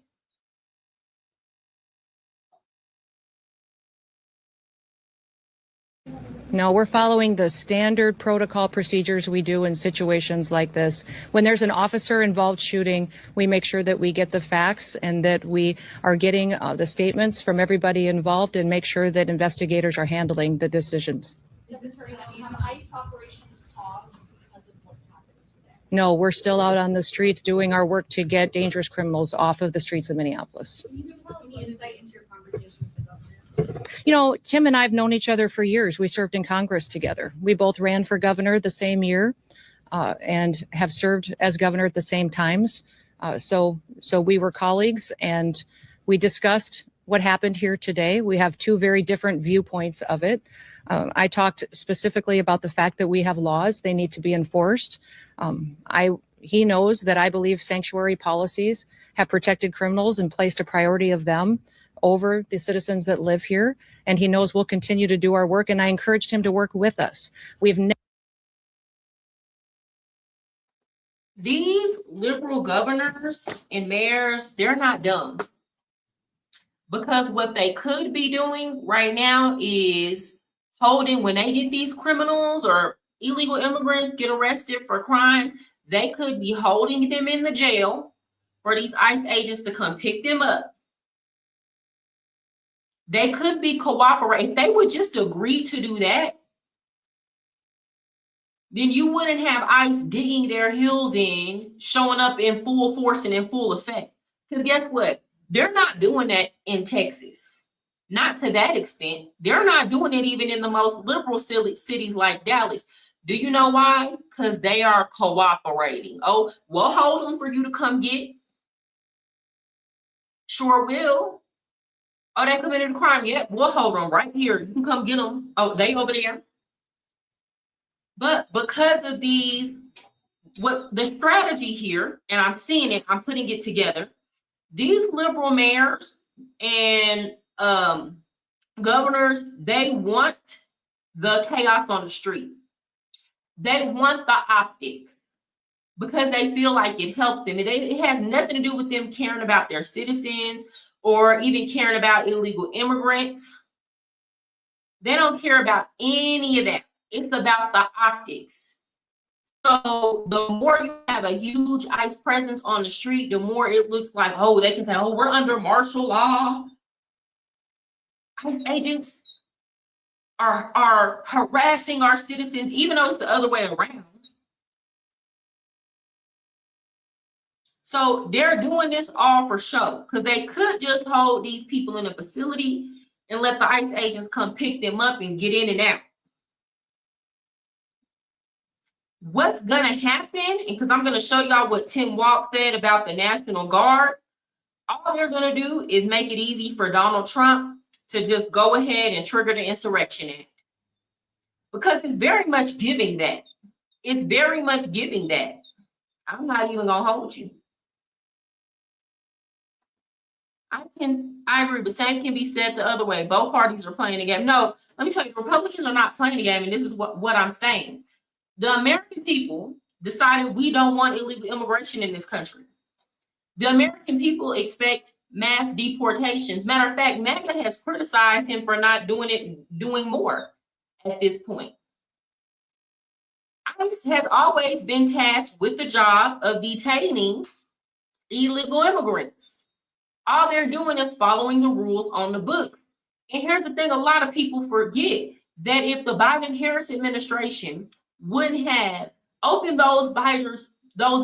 No, we're following the standard protocol procedures we do in situations like this. When there's an officer involved shooting, we make sure that we get the facts and that we are getting the statements from everybody involved and make sure that investigators are handling the decisions. Have ICE operations paused because of what happened today? No, we're still out on the streets doing our work to get dangerous criminals off of the streets of Minneapolis. Can you tell any insight into your conversation with the governor? You know, Tim and I have known each other for years. We served in Congress together. We both ran for governor the same year and have served as governor at the same times. So we were colleagues and we discussed what happened here today. We have two very different viewpoints of it. I talked specifically about the fact that we have laws. They need to be enforced. He knows that I believe sanctuary policies have protected criminals and placed a priority of them over the citizens that live here. And he knows we'll continue to do our work. And I encouraged him to work with us. These liberal governors and mayors, they're not dumb. Because what they could be doing right now is holding, when they get these criminals or illegal immigrants get arrested for crimes, they could be holding them in the jail for these ICE agents to come pick them up. They could be cooperating. If they would just agree to do that, then you wouldn't have ICE digging their heels in, showing up in full force and in full effect. Because guess what? They're not doing that in Texas. Not to that extent. They're not doing it even in the most liberal cities like Dallas. Do you know why? Because they are cooperating. Oh, we'll hold them for you to come get. Sure will. Oh, they committed a crime. Yep, we'll hold them right here. You can come get them. Oh, they over there. But because of these, what the strategy here, and I'm seeing it, I'm putting it together. These liberal mayors and governors, they want the chaos on the street. They want the optics because they feel like it helps them. It has nothing to do with them caring about their citizens or even caring about illegal immigrants. They don't care about any of that. It's about the optics. So the more you have a huge ICE presence on the street, the more it looks like, oh, they can say, oh, we're under martial law. ICE agents are harassing our citizens, even though it's the other way around. So they're doing this all for show because they could just hold these people in a facility and let the ICE agents come pick them up and get in and out. What's gonna happen, because I'm gonna show y'all what Tim Walz said about the National Guard, all they're gonna do is make it easy for Donald Trump to just go ahead and trigger the Insurrection Act. Because it's very much giving that. It's very much giving that. I'm not even gonna hold you. I agree, but same can be said the other way. Both parties are playing the game. No, let me tell you, Republicans are not playing the game, and this is what I'm saying. The American people decided we don't want illegal immigration in this country. The American people expect mass deportations. Matter of fact, MAGA has criticized him for not doing more at this point. ICE has always been tasked with the job of detaining illegal immigrants. All they're doing is following the rules on the books. And here's the thing, a lot of people forget that if the Biden-Harris administration wouldn't have opened those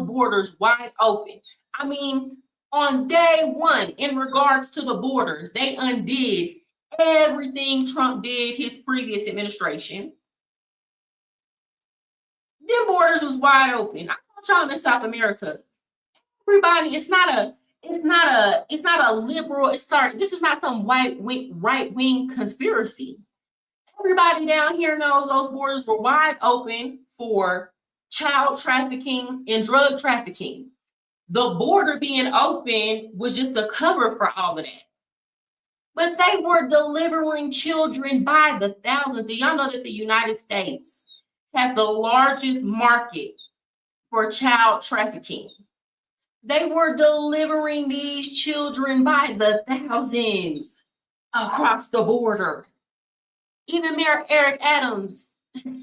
borders wide open. I mean, on day one, in regards to the borders, they undid everything Trump did his previous administration. Them borders was wide open. I want y'all in South America. Everybody, it's not a liberal. This is not some right-wing conspiracy. Everybody down here knows those borders were wide open for child trafficking and drug trafficking. The border being open was just a cover for all of that. But they were delivering children by the thousands. Do y'all know that the United States has the largest market for child trafficking? They were delivering these children by the thousands across the border. Even Mayor Eric Adams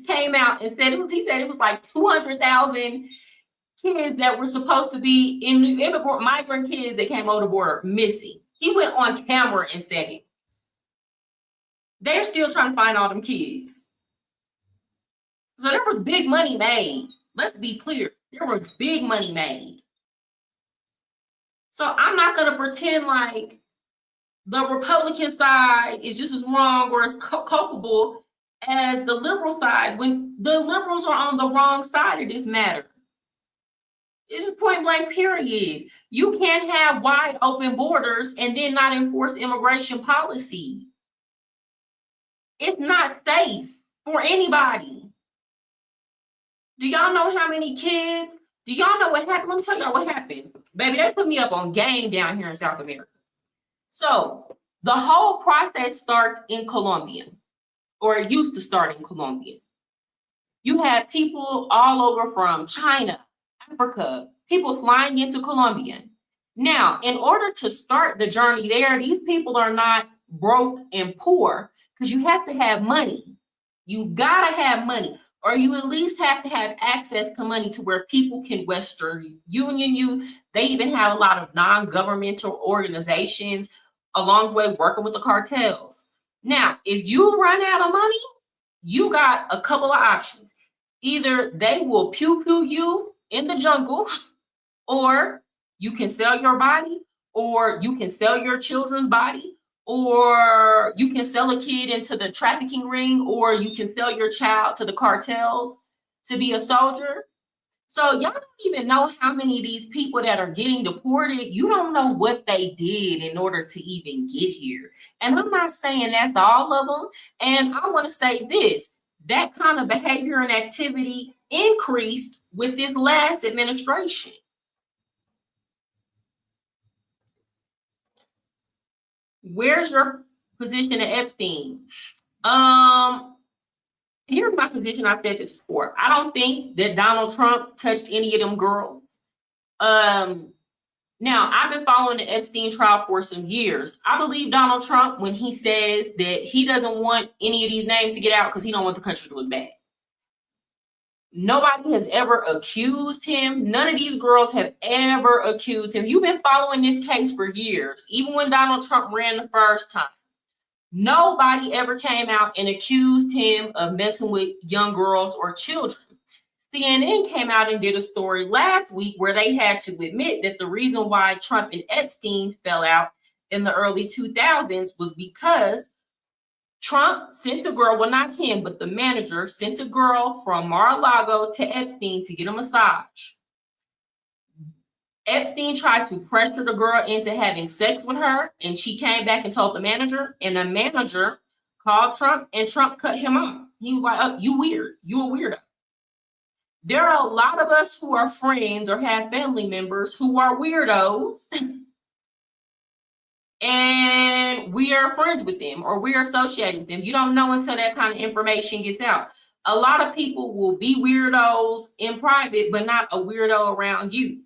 came out and said he said it was like 200,000 kids that were supposed to be migrant kids that came over the border missing. He went on camera and said it. They're still trying to find all them kids. So there was big money made. Let's be clear. There was big money made. So I'm not going to pretend like the Republican side is just as wrong or as culpable as the liberal side when the liberals are on the wrong side of this matter. It's just point blank, period. You can't have wide open borders and then not enforce immigration policy. It's not safe for anybody. Do y'all know how many kids? Do y'all know what happened? Let me tell y'all what happened. Baby, they put me up on game down here in South America. So the whole process starts in Colombia, or it used to start in Colombia. You had people all over from China, Africa, people flying into Colombia. Now, in order to start the journey there, these people are not broke and poor because you have to have money. You gotta have money, or you at least have to have access to money to where people can Western Union you. They even have a lot of non-governmental organizations along the way working with the cartels. Now, if you run out of money, you got a couple of options. Either they will pew-pew you in the jungle, or you can sell your body, or you can sell your children's body, or you can sell a kid into the trafficking ring, or you can sell your child to the cartels to be a soldier. So y'all don't even know how many of these people that are getting deported, you don't know what they did in order to even get here. And I'm not saying that's all of them. And I want to say this, that kind of behavior and activity increased with this last administration. Where's your position at Epstein? Here's my position. I've said this before. I don't think that Donald Trump touched any of them girls. Now, I've been following the Epstein trial for some years. I believe Donald Trump when he says that he doesn't want any of these names to get out because he don't want the country to look bad. Nobody has ever accused him. None of these girls have ever accused him. You've been following this case for years, even when Donald Trump ran the first time. Nobody ever came out and accused him of messing with young girls or children. CNN came out and did a story last week where they had to admit that the reason why Trump and Epstein fell out in the early 2000s was because Trump sent a girl, well, not him, but the manager sent a girl from Mar-a-Lago to Epstein to get a massage. Epstein tried to pressure the girl into having sex with her, and she came back and told the manager, and the manager called Trump, and Trump cut him off. He was like, oh, you weird. You a weirdo. There are a lot of us who are friends or have family members who are weirdos, and we are friends with them or we are associated with them. You don't know until that kind of information gets out. A lot of people will be weirdos in private, but not a weirdo around you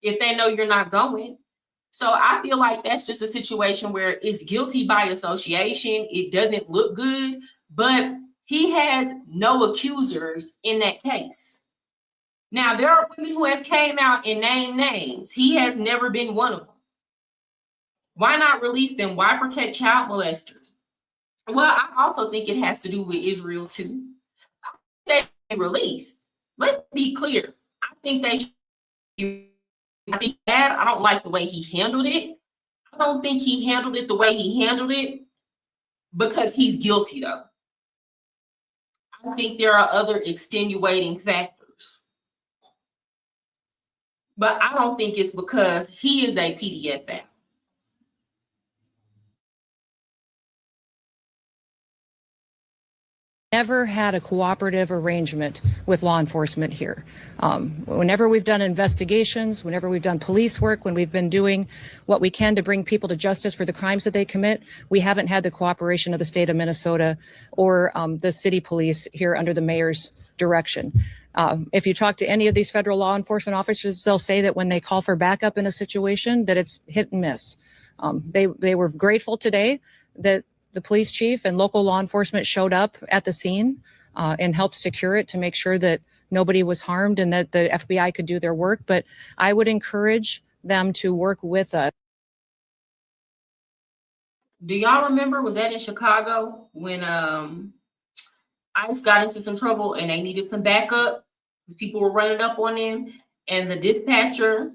if they know you're not going. So I feel like that's just a situation where it's guilty by association. It doesn't look good, but he has no accusers in that case. Now, there are women who have came out and named names. He has never been one of them. Why not release them? Why protect child molesters? Well, I also think it has to do with Israel too. They should be released. Let's be clear. I think they should be. I think that I don't like the way he handled it. I don't think he handled it the way he handled it because he's guilty, though. I think there are other extenuating factors. But I don't think it's because he is a PDF app. Never had a cooperative arrangement with law enforcement here. Whenever we've done investigations, whenever we've done police work, when we've been doing what we can to bring people to justice for the crimes that they commit, we haven't had the cooperation of the state of Minnesota or the city police here under the mayor's direction. If you talk to any of these federal law enforcement officers, they'll say that when they call for backup in a situation, that it's hit and miss. They were grateful today that the police chief and local law enforcement showed up at the scene and helped secure it to make sure that nobody was harmed and that the FBI could do their work. But I would encourage them to work with us. Do y'all remember, was that in Chicago when ICE got into some trouble and they needed some backup? People were running up on them and the dispatcher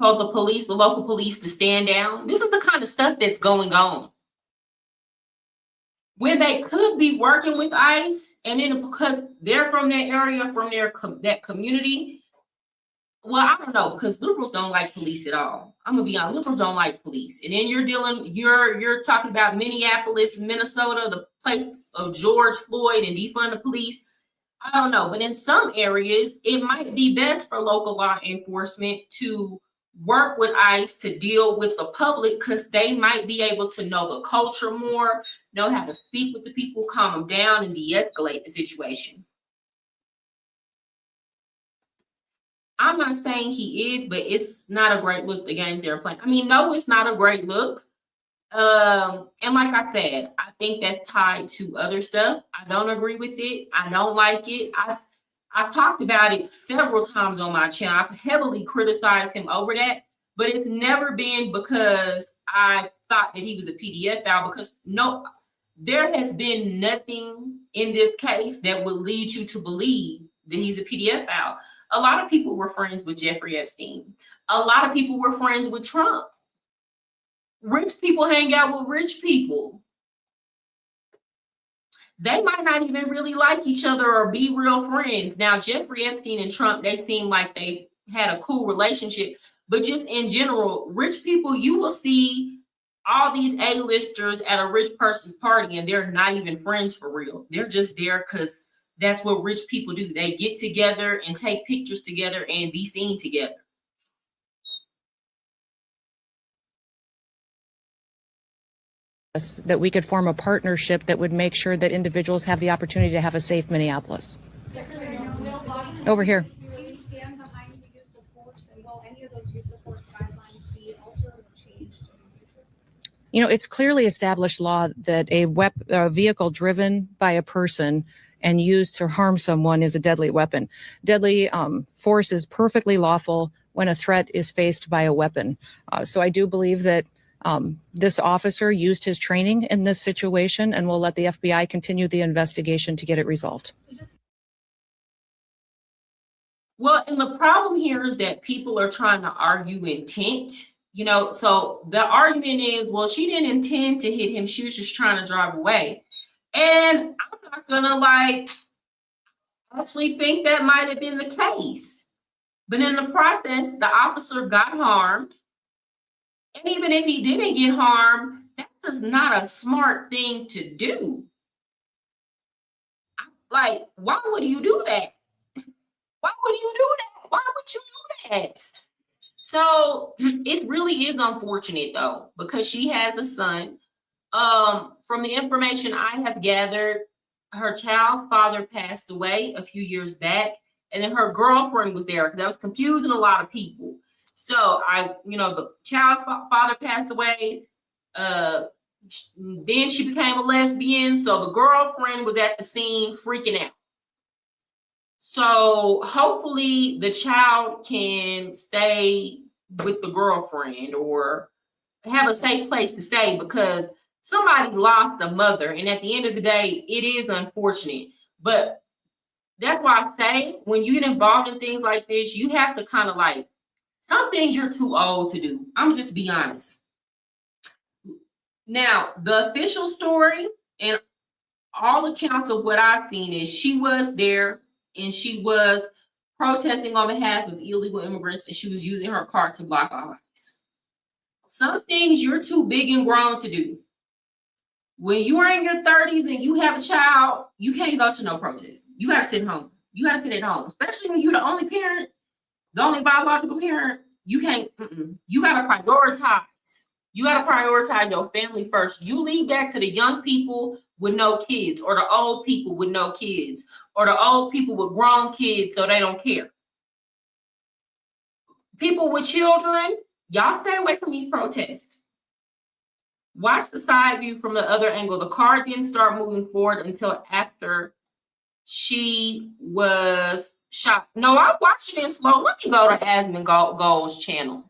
told the police, the local police, to stand down. This is the kind of stuff that's going on. When they could be working with ICE, and then because they're from that area, from that community, well, I don't know, because liberals don't like police at all. I'm gonna be honest, liberals don't like police. And then you're talking about Minneapolis, Minnesota, the place of George Floyd, and defund the police. I don't know, but in some areas, it might be best for local law enforcement to work with ICE to deal with the public, because they might be able to know the culture more, know how to speak with the people, calm them down, and de-escalate the situation. I'm not saying he is, but it's not a great look, the games they're playing. I mean, no, it's not a great look. And like I said, I think that's tied to other stuff. I don't agree with it. I don't like it. I've talked about it several times on my channel. I've heavily criticized him over that, but it's never been because I thought that he was a PDF file, because no, there has been nothing in this case that would lead you to believe that he's a PDF file. A lot of people were friends with Jeffrey Epstein. A lot of people were friends with Trump. Rich people hang out with rich people. They might not even really like each other or be real friends. Now, Jeffrey Epstein and Trump, they seem like they had a cool relationship, but just in general, rich people, you will see all these A-listers at a rich person's party and they're not even friends for real. They're just there because that's what rich people do. They get together and take pictures together and be seen together. That we could form a partnership that would make sure that individuals have the opportunity to have a safe Minneapolis. Over here. Stand behind the use of force, and will any of those use of force guidelines be altered or changed in the future? You know, it's clearly established law that a vehicle driven by a person and used to harm someone is a deadly weapon. Deadly force is perfectly lawful when a threat is faced by a weapon. So I do believe that this officer used his training in this situation, and we'll let the FBI continue the investigation to get it resolved. Well, and the problem here is that people are trying to argue intent. You know, so the argument is, well, she didn't intend to hit him. She was just trying to drive away. And I'm not gonna actually think that might have been the case. But in the process, the officer got harmed. And even if he didn't get harmed, that's just not a smart thing to do. Like, why would you do that? Why would you do that? Why would you do that? So it really is unfortunate though, because she has a son. From the information I have gathered, her child's father passed away a few years back, and then her girlfriend was there, because that was confusing a lot of people. So the child's father passed away. Then she became a lesbian. So the girlfriend was at the scene freaking out. So hopefully the child can stay with the girlfriend or have a safe place to stay, because somebody lost a mother. And at the end of the day, it is unfortunate. But that's why I say, when you get involved in things like this, you have to kind of some things you're too old to do. I'm just be honest. Now, the official story and all accounts of what I've seen is she was there and she was protesting on behalf of illegal immigrants, and she was using her car to block all ICE. Some things you're too big and grown to do. When you are in your 30s and you have a child, you can't go to no protest. You gotta sit home. You gotta sit at home, especially when you're the only parent. The only biological parent, you can't, you gotta prioritize. You gotta prioritize your family first. You leave that to the young people with no kids, or the old people with no kids, or the old people with grown kids so they don't care. People with children, y'all stay away from these protests. Watch the side view from the other angle. The car didn't start moving forward until after she was shot. No, I watched it in slow. Let me go to Asmund Gold's channel.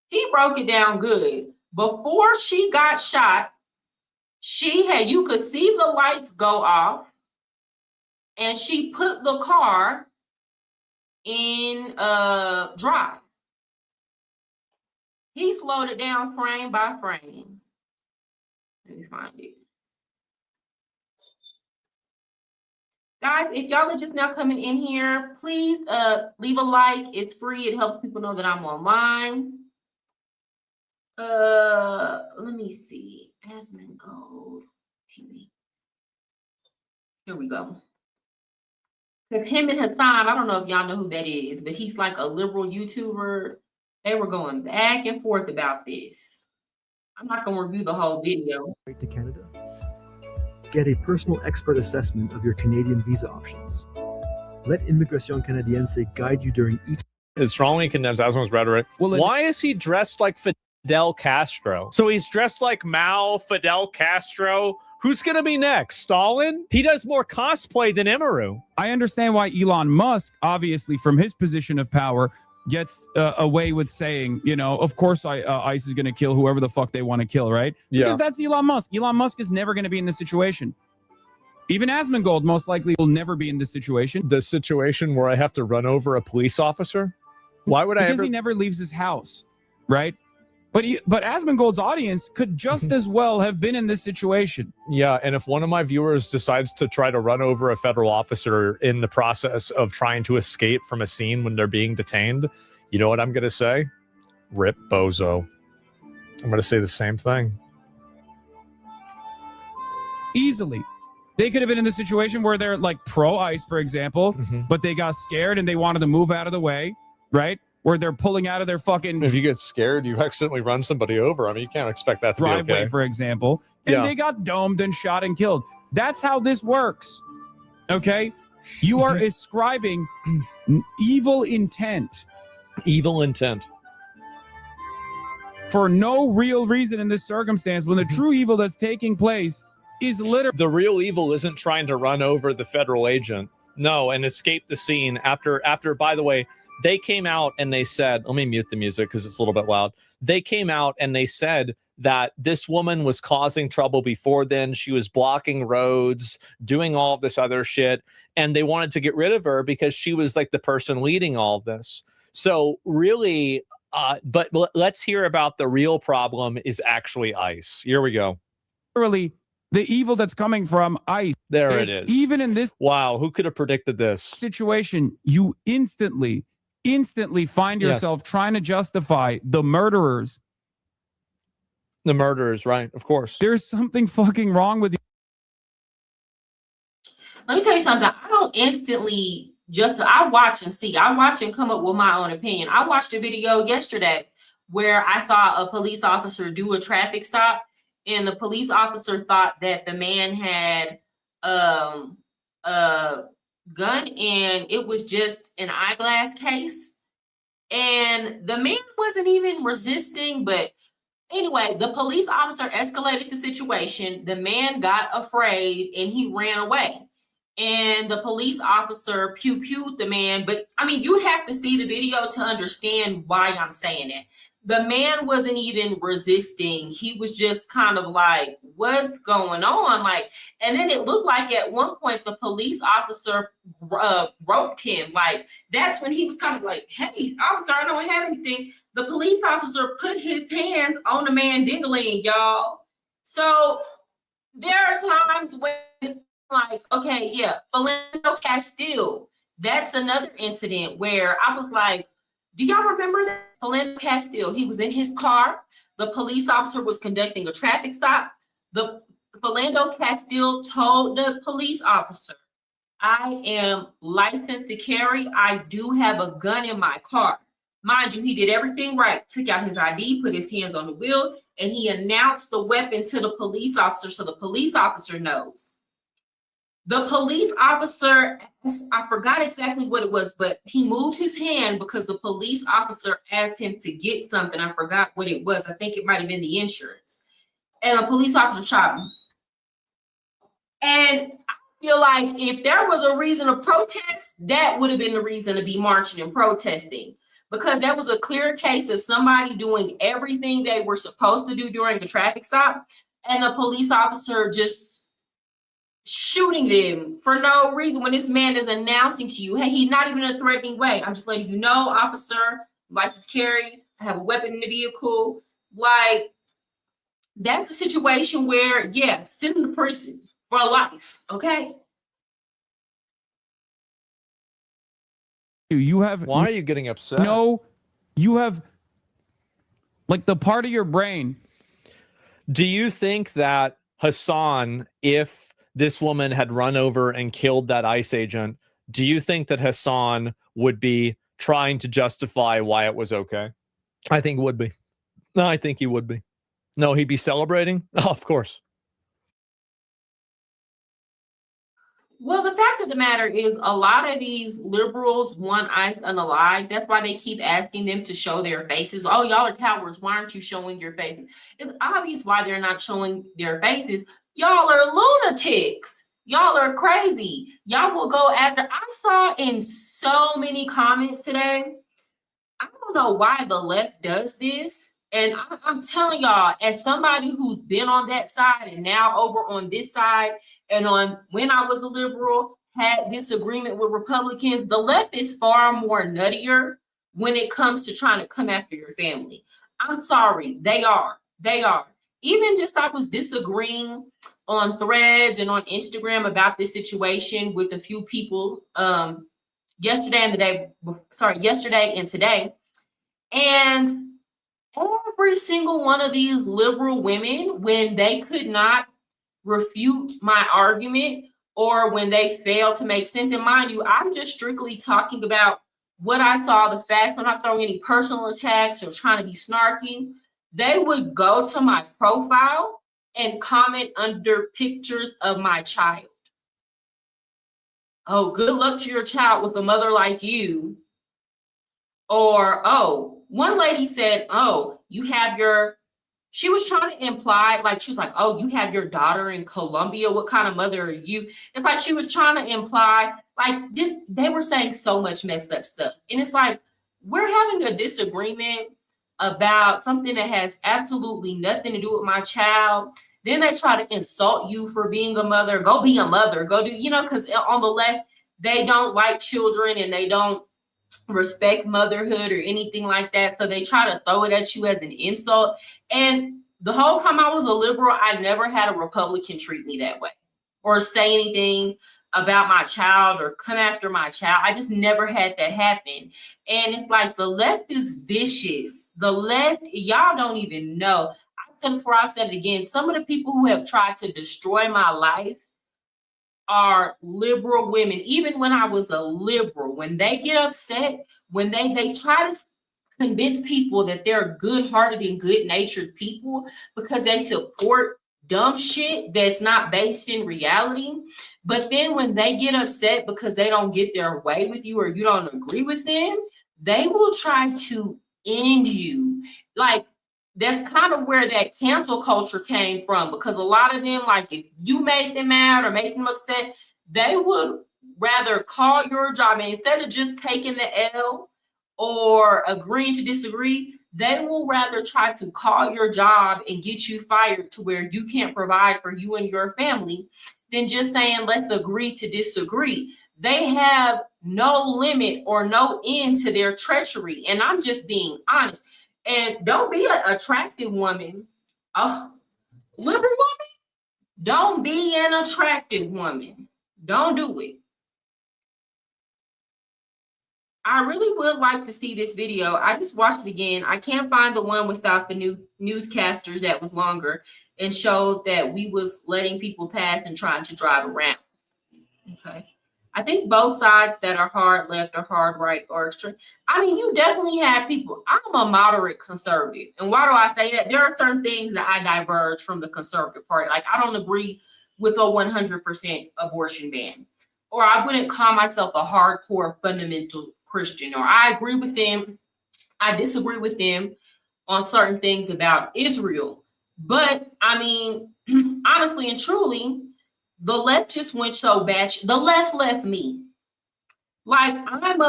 He broke it down good. Before she got shot, you could see the lights go off, and she put the car in drive. He slowed it down frame by frame. Let me find it. Guys, if y'all are just now coming in here, please leave a like. It's free. It helps people know that I'm online. Let me see. Asmund Gold TV. Here we go. Because him and Hassan, I don't know if y'all know who that is, but he's like a liberal YouTuber. They were going back and forth about this. I'm not going to review the whole video. To Canada. Get a personal expert assessment of your Canadian visa options. Let Immigration Canadiense guide you during each. It strongly condemns Asmund's rhetoric. Well, why is he dressed like Fidel Castro? So he's dressed like Mao, Fidel Castro. Who's going to be next? Stalin? He does more cosplay than Emaru. I understand why Elon Musk, obviously from his position of power, gets away with saying, you know, of course ICE is going to kill whoever the fuck they want to kill, right? Yeah. Because that's Elon Musk. Elon Musk is never going to be in this situation. Even Asmund Gold most likely will never be in this situation. The situation where I have to run over a police officer? Why would I Because ever... he never leaves his house, right? But Asmund Gold's audience could just as well have been in this situation. Yeah, and if one of my viewers decides to try to run over a federal officer in the process of trying to escape from a scene when they're being detained, you know what I'm going to say? Rip bozo. I'm going to say the same thing. Easily. They could have been in the situation where they're like pro-ICE, for example, but they got scared and they wanted to move out of the way, right? Where they're pulling out of their fucking... If you get scared, you accidentally run somebody over. I mean, you can't expect that to driveway, be okay. for example, and they got domed and shot and killed. That's how this works, okay? You are ascribing evil intent. Evil intent. For no real reason in this circumstance, when the true evil that's taking place is literally... The real evil isn't trying to run over the federal agent. No, and escape the scene after, by the way... They came out and they said, let me mute the music because it's a little bit loud. They came out and they said that this woman was causing trouble before then. She was blocking roads, doing all of this other shit. And they wanted to get rid of her because she was like the person leading all of this. So really, but let's hear about the real problem is actually ICE. Here we go. Literally, the evil that's coming from ICE. There it is. Even in this... Wow, who could have predicted this? ...situation, you instantly find yourself trying to justify the murderers. The murderers, right? Of course. There's something fucking wrong with you. Let me tell you something. I don't instantly I watch and see. I watch and come up with my own opinion. I watched a video yesterday where I saw a police officer do a traffic stop, and the police officer thought that the man had gun, and it was just an eyeglass case, and the man wasn't even resisting. But anyway, the police officer escalated the situation. The man got afraid and he ran away, and the police officer pew-pewed the man. But I mean, you have to see the video to understand why I'm saying it. The man wasn't even resisting. He was just kind of like, what's going on? Like, and then it looked like at one point the police officer groped him. Like, that's when he was kind of like, hey, officer, I don't have anything. The police officer put his hands on the man dingling, y'all. So there are times when, like, okay, yeah, Philando Castile, that's another incident where I was like, do y'all remember that? Philando Castile, he was in his car. The police officer was conducting a traffic stop. The Philando Castile told the police officer, I am licensed to carry. I do have a gun in my car. Mind you, he did everything right. Took out his ID, put his hands on the wheel, and he announced the weapon to the police officer so the police officer knows. The police officer, I forgot exactly what it was, but he moved his hand because the police officer asked him to get something. I forgot what it was. I think it might have been the insurance. and a police officer shot him. And I feel like if there was a reason to protest, that would have been the reason to be marching and protesting, because that was a clear case of somebody doing everything they were supposed to do during a traffic stop, and a police officer just shooting them for no reason when this man is announcing to you, hey, he's not even in a threatening way. I'm just letting you know, officer, license carry, I have a weapon in the vehicle. Like, that's a situation where, yeah, sit in the prison for life, okay? You have Why are you getting upset? no, you have like the part of your brain. Do you think that Hassan, if this woman had run over and killed that ICE agent, do you think that Hassan would be trying to justify why it was okay? I think would be. No, I think he would be. No, he'd be celebrating? Oh, of course. Well, the fact of the matter is, a lot of these liberals want ICE unalive. That's why they keep asking them to show their faces. Oh, y'all are cowards. Why aren't you showing your faces? It's obvious why they're not showing their faces. Y'all are lunatics. Y'all are crazy. Y'all will go after. I saw in so many comments today. I don't know why the left does this. And I'm telling y'all, as somebody who's been on that side and now over on this side, and on when I was a liberal, had disagreement with Republicans, the left is far more nuttier when it comes to trying to come after your family. I'm sorry, they are. They are. Even just I was disagreeing on Threads and on Instagram about this situation with a few people yesterday and today. And every single one of these liberal women, when they could not refute my argument or when they failed to make sense, and mind you, I'm just strictly talking about what I saw, the facts. I'm not throwing any personal attacks or trying to be snarky. They would go to my profile and comment under pictures of my child. Oh, good luck to your child with a mother like you. Or, oh, one lady said, oh, you have your, she was trying to imply, like, she was like, oh, you have your daughter in Colombia. What kind of mother are you? It's like she was trying to imply, like, this, they were saying so much messed up stuff. And it's like, we're having a disagreement about something that has absolutely nothing to do with my child. Then they try to insult you for being a mother. Go be a mother. Go do, because on the left, they don't like children and they don't respect motherhood or anything like that. So they try to throw it at you as an insult. And the whole time I was a liberal, I never had a Republican treat me that way or say anything about my child or come after my child. I just never had that happen. And it's like the left is vicious. The left, y'all don't even know. I said it before, I said it again. Some of the people who have tried to destroy my life are liberal women. Even when I was a liberal, when they get upset, when they try to convince people that they're good-hearted and good-natured people because they support dumb shit that's not based in reality. But then when they get upset because they don't get their way with you or you don't agree with them, they will try to end you. Like, that's kind of where that cancel culture came from, because a lot of them, like, if you made them mad or made them upset, they would rather call your job, and instead of just taking the L or agreeing to disagree, they will rather try to call your job and get you fired to where you can't provide for you and your family than just saying, let's agree to disagree. They have no limit or no end to their treachery. And I'm just being honest. And don't be an attractive woman. Oh, liberal woman, don't be an attractive woman. Don't do it. I really would like to see this video. I just watched it again. I can't find the one without the new newscasters that was longer and showed that we was letting people pass and trying to drive around. Okay. I think both sides that are hard left or hard right or extreme. I mean, you definitely have people. I'm a moderate conservative. And why do I say that? There are certain things that I diverge from the conservative party. Like, I don't agree with a 100% abortion ban. Or I wouldn't call myself a hardcore fundamental Christian. Or I agree with them. I disagree with them on certain things about Israel. But I mean, honestly and truly, the left just went so bad. The left left me. Like I'm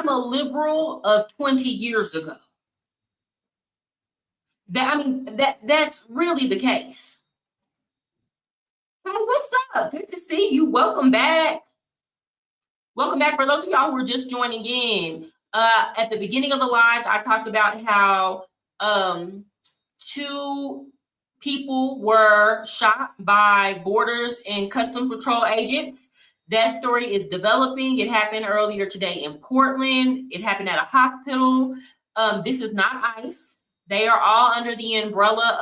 a liberal of 20 years ago. That's really the case. Hey, what's up? Good to see you. Welcome back. Welcome back. For those of y'all who are just joining in, at the beginning of the live, I talked about how 2 people were shot by borders and customs patrol agents. That story is developing. It happened earlier today in Portland. It happened at a hospital. This is not ICE. They are all under the umbrella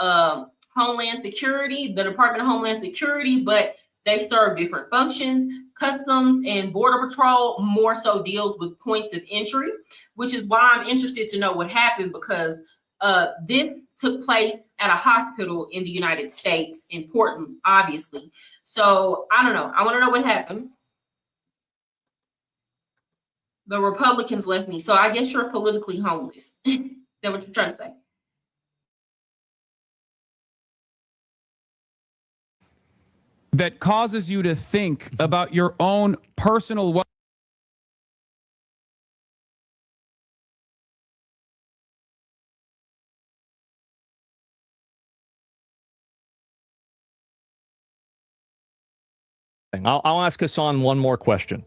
of Homeland Security, the Department of Homeland Security, but they serve different functions. Customs and Border Patrol more so deals with points of entry, which is why I'm interested to know what happened, because this took place at a hospital in the United States, in Portland, obviously. So I don't know. I want to know what happened. The Republicans left me. So I guess you're politically homeless. Is that what you're trying to say? That causes you to think about your own personal well. I'll ask Hassan one more question.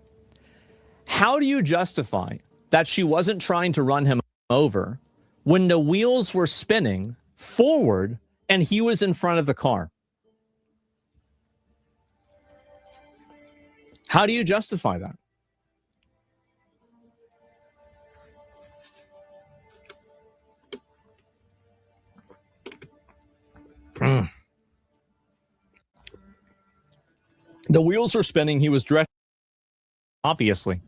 How do you justify that she wasn't trying to run him over when the wheels were spinning forward and he was in front of the car? How do you justify that? The wheels were spinning. He was dressed, obviously.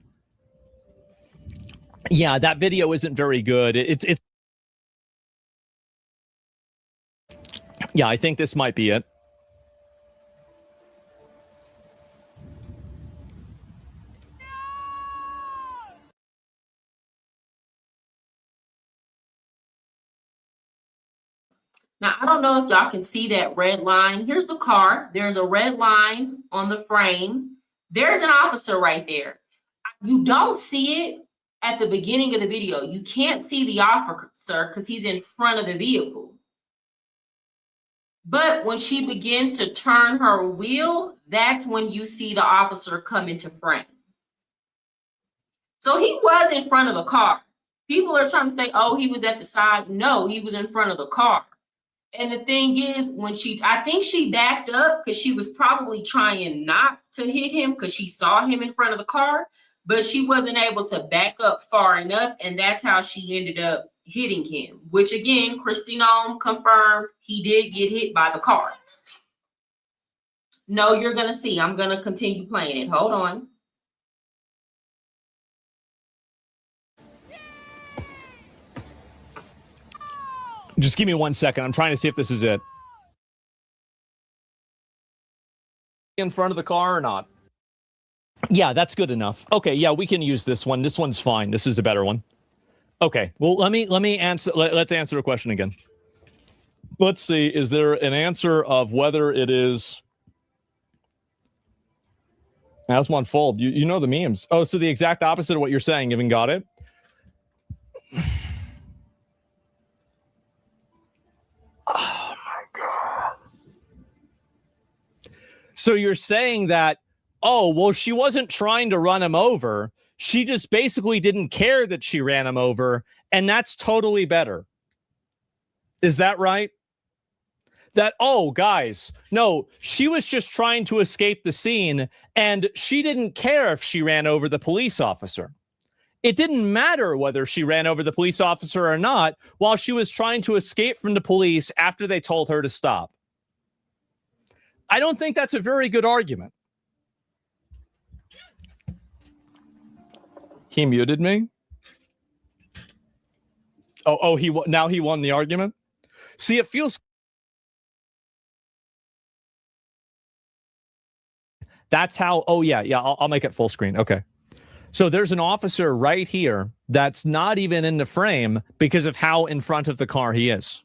Yeah, that video isn't very good. It's yeah, I think this might be it. Now, I don't know if y'all can see that red line. Here's the car. There's a red line on the frame. There's an officer right there. You don't see it at the beginning of the video. You can't see the officer because he's in front of the vehicle. But when she begins to turn her wheel, that's when you see the officer come into frame. So he was in front of the car. People are trying to say, oh, he was at the side. No, he was in front of the car. And the thing is, I think she backed up because she was probably trying not to hit him because she saw him in front of the car, but she wasn't able to back up far enough. And that's how she ended up hitting him, which again, Christy Nome confirmed he did get hit by the car. No, you're going to see. I'm going to continue playing it. Hold on. Just give me 1 second. I'm trying to see if this is it. In front of the car or not? Yeah, that's good enough. Okay, yeah, we can use this one. This one's fine. This is a better one. Okay, well, let me answer. Let's answer the question again. Let's see. Is there an answer of whether it is? Aswan Fold. You know the memes. Oh, so the exact opposite of what you're saying. Even got it. Oh my God. So you're saying that, oh, well, she wasn't trying to run him over. She just basically didn't care that she ran him over, and that's totally better. Is that right? That, oh, guys, no, she was just trying to escape the scene, and she didn't care if she ran over the police officer. It didn't matter whether she ran over the police officer or not while she was trying to escape from the police after they told her to stop. I don't think that's a very good argument. He muted me? Oh, now he won the argument? See, it feels... That's how... Oh, yeah, I'll make it full screen. Okay. So there's an officer right here that's not even in the frame because of how in front of the car he is.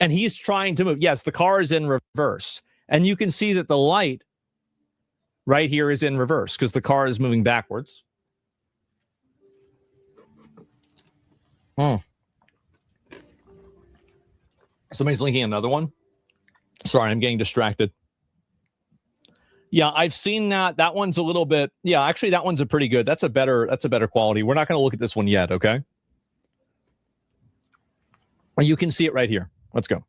and he's trying to move. Yes, the car is in reverse, and you can see that the light right here is in reverse because the car is moving backwards. Somebody's linking another one. Sorry, I'm getting distracted. Yeah, I've seen that. That one's a little bit. Yeah, actually, that one's a pretty good. That's a better quality. We're not going to look at this one yet, okay? You can see it right here. Let's go.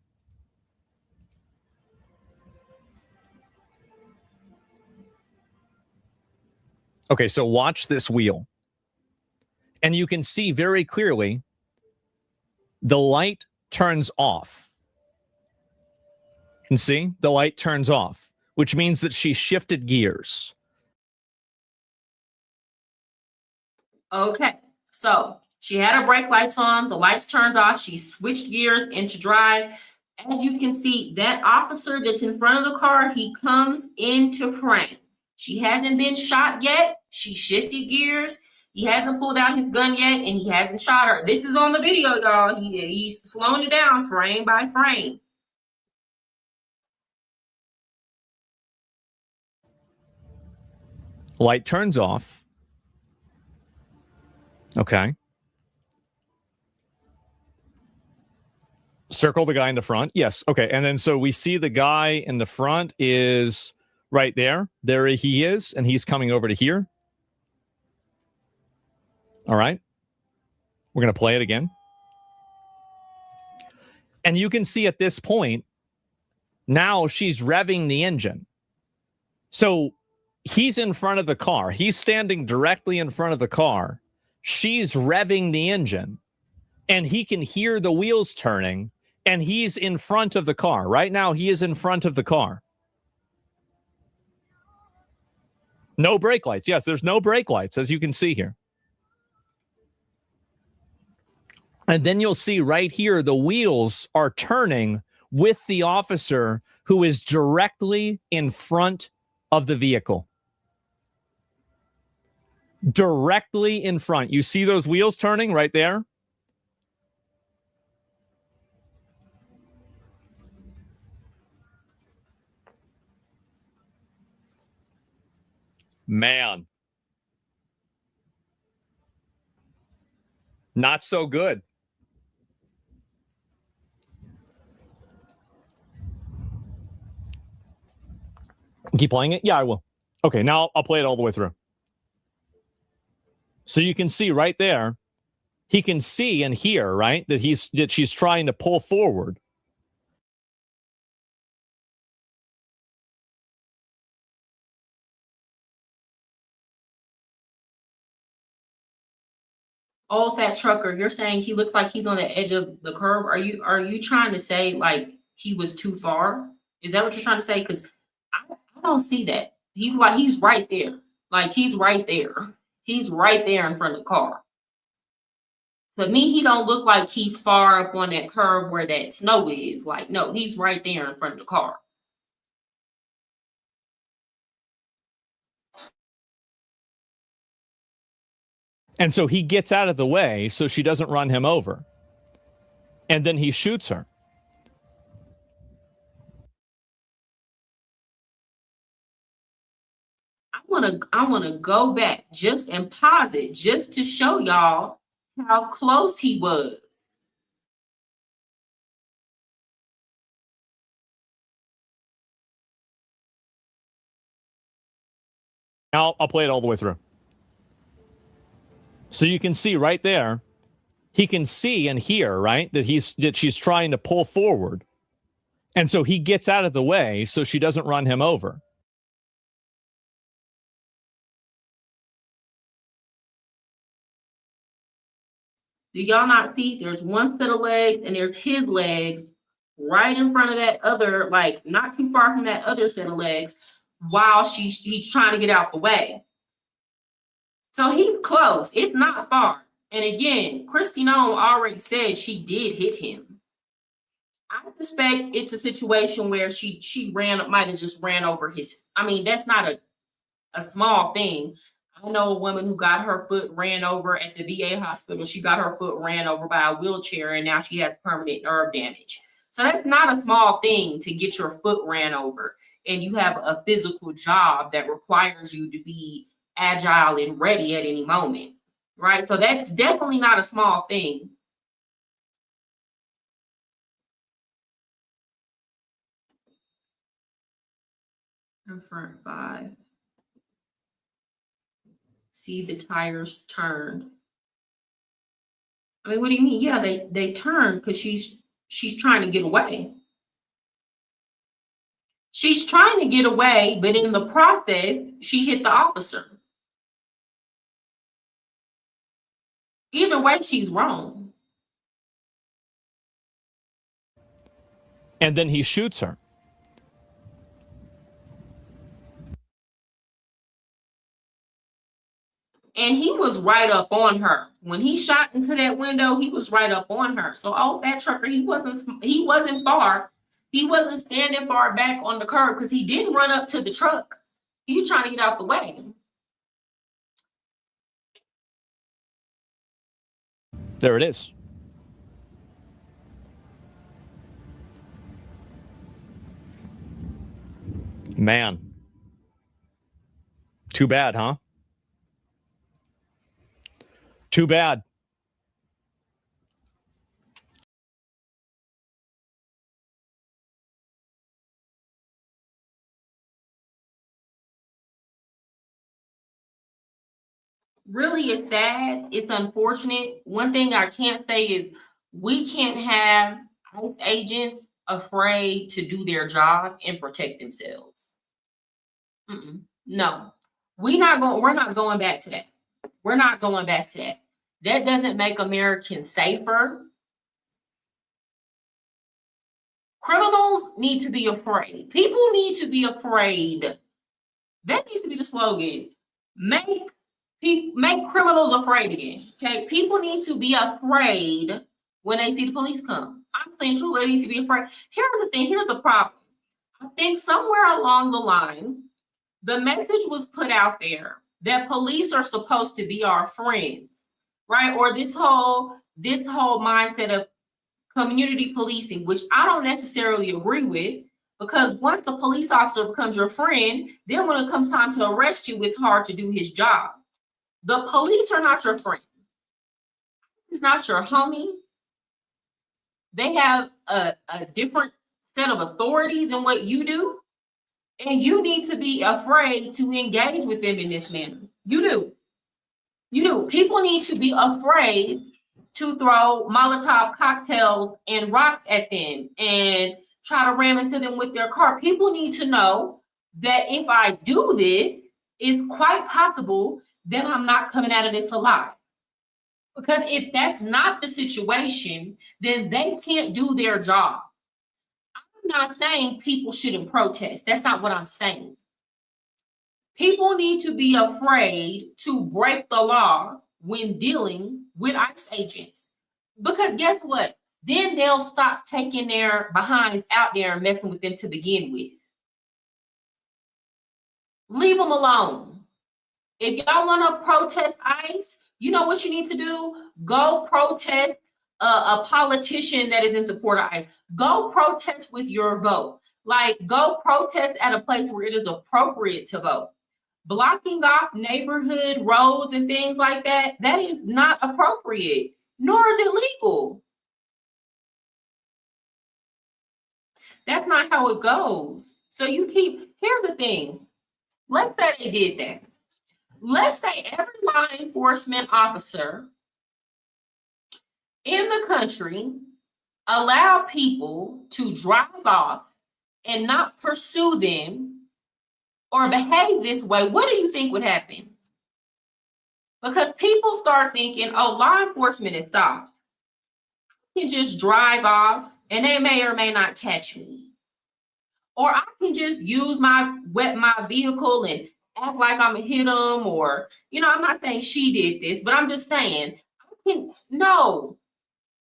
Okay, so watch this wheel. And you can see very clearly the light turns off. You can see the light turns off, which means that she shifted gears. Okay, so she had her brake lights on, the lights turned off, she switched gears into drive. As you can see, that officer that's in front of the car, he comes into frame. She hasn't been shot yet. She shifted gears. He hasn't pulled out his gun yet, and he hasn't shot her. This is on the video, y'all. He's slowing it down frame by frame. Light turns off. Okay. Circle the guy in the front. Yes. Okay. And then so we see the guy in the front is right there. There he is, and he's coming over to here. All right. We're going to play it again. And you can see at this point, now she's revving the engine. So he's in front of the car. He's standing directly in front of the car. She's revving the engine, and he can hear the wheels turning, and he's in front of the car. Right now, he is in front of the car. No brake lights. Yes, there's no brake lights, as you can see here. And then you'll see right here, the wheels are turning with the officer who is directly in front of the vehicle. Directly in front. You see those wheels turning right there? Man. Not so good. Keep playing it? Yeah, I will. Okay, now I'll play it all the way through. So you can see right there, he can see and hear, right, that she's trying to pull forward. Old fat trucker, you're saying he looks like he's on the edge of the curb. Are you trying to say like he was too far? Is that what you're trying to say? Because I don't see that. He's right there. Like he's right there. He's right there in front of the car. To me, he don't look like he's far up on that curb where that snow is. Like, no, he's right there in front of the car. And so he gets out of the way so she doesn't run him over. And then he shoots her. I wanna go back just and pause it just to show y'all how close he was. Now I'll play it all the way through. So you can see right there, he can see and hear, right, that she's trying to pull forward. And so he gets out of the way so she doesn't run him over. Do y'all not see? There's one set of legs and there's his legs right in front of that other, like not too far from that other set of legs, while he's trying to get out the way. So he's close. It's not far. And again, Christy Nome already said she did hit him. I suspect it's a situation where she might have just ran over his. I mean, that's not a small thing. I know a woman who got her foot ran over at the VA hospital. She got her foot ran over by a wheelchair, and now she has permanent nerve damage. So that's not a small thing to get your foot ran over, and you have a physical job that requires you to be agile and ready at any moment, right? So that's definitely not a small thing. Front 5. See the tires turned. I mean, what do you mean? Yeah, they turned because she's trying to get away. She's trying to get away, but in the process, she hit the officer. Either way, she's wrong. And then he shoots her. And he was right up on her. When he shot into that window, he was right up on her. So, that trucker, he wasn't far. He wasn't standing far back on the curb because he didn't run up to the truck. He was trying to get out the way. There it is. Man. Too bad, huh? Too bad. Really, it's sad. It's unfortunate. One thing I can't say is we can't have ICE agents afraid to do their job and protect themselves. No, we're not going back to that. We're not going back to that. That doesn't make Americans safer. Criminals need to be afraid. People need to be afraid. That needs to be the slogan. Make criminals afraid again. Okay, people need to be afraid when they see the police come. I'm saying truly, they need to be afraid. Here's the thing. Here's the problem. I think somewhere along the line, the message was put out there that police are supposed to be our friends, right? Or this whole mindset of community policing, which I don't necessarily agree with, because once the police officer becomes your friend, then when it comes time to arrest you, it's hard to do his job. The police are not your friend. It's not your homie. They have a different set of authority than what you do. And you need to be afraid to engage with them in this manner. You do. You do. People need to be afraid to throw Molotov cocktails and rocks at them and try to ram into them with their car. People need to know that if I do this, it's quite possible that I'm not coming out of this alive. Because if that's not the situation, then they can't do their job. I'm not saying people shouldn't protest. That's not what I'm saying. People need to be afraid to break the law when dealing with ICE agents. Because guess what? Then they'll stop taking their behinds out there and messing with them to begin with. Leave them alone. If y'all want to protest ICE, you know what you need to do? Go protest a politician that is in support of ICE. Go protest with your vote. Like, go protest at a place where it is appropriate to vote. Blocking off neighborhood roads and things like that, that is not appropriate, nor is it legal. That's not how it goes. So here's the thing. Let's say they did that. Let's say every law enforcement officer in the country allow people to drive off and not pursue them or behave this way. What do you think would happen? Because people start thinking, oh, law enforcement is soft. I can just drive off and they may or may not catch me. Or I can just use my vehicle and act like I'm gonna hit them, or, I'm not saying she did this, but I'm just saying, no.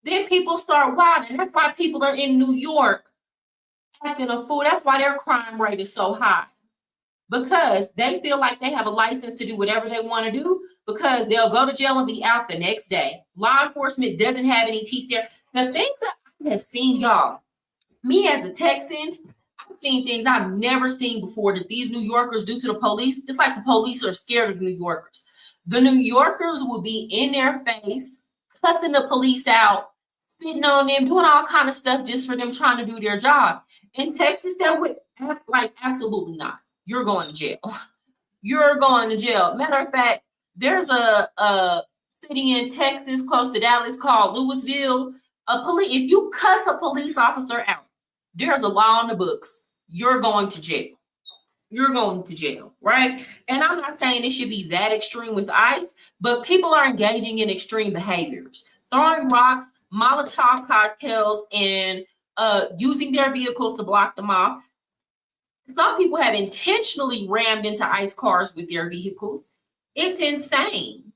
Then people start wilding. That's why people are in New York acting a fool. That's why their crime rate is so high. Because they feel like they have a license to do whatever they want to do, because they'll go to jail and be out the next day. Law enforcement doesn't have any teeth there. The things that I have seen, y'all, Me as a Texan, I've seen things I've never seen before that these New Yorkers do to the police. It's like the police are scared of New Yorkers. The New Yorkers will be in their face, cussing the police out, spitting on them, doing all kind of stuff just for them trying to do their job. In Texas, that would like absolutely not. You're going to jail. You're going to jail. Matter of fact, there's a city in Texas close to Dallas called Louisville. If you cuss a police officer out, there's a law on the books. You're going to jail. You're going to jail, right? And I'm not saying it should be that extreme with ICE, but people are engaging in extreme behaviors, throwing rocks, Molotov cocktails, and using their vehicles to block them off. Some people have intentionally rammed into ICE cars with their vehicles. It's insane.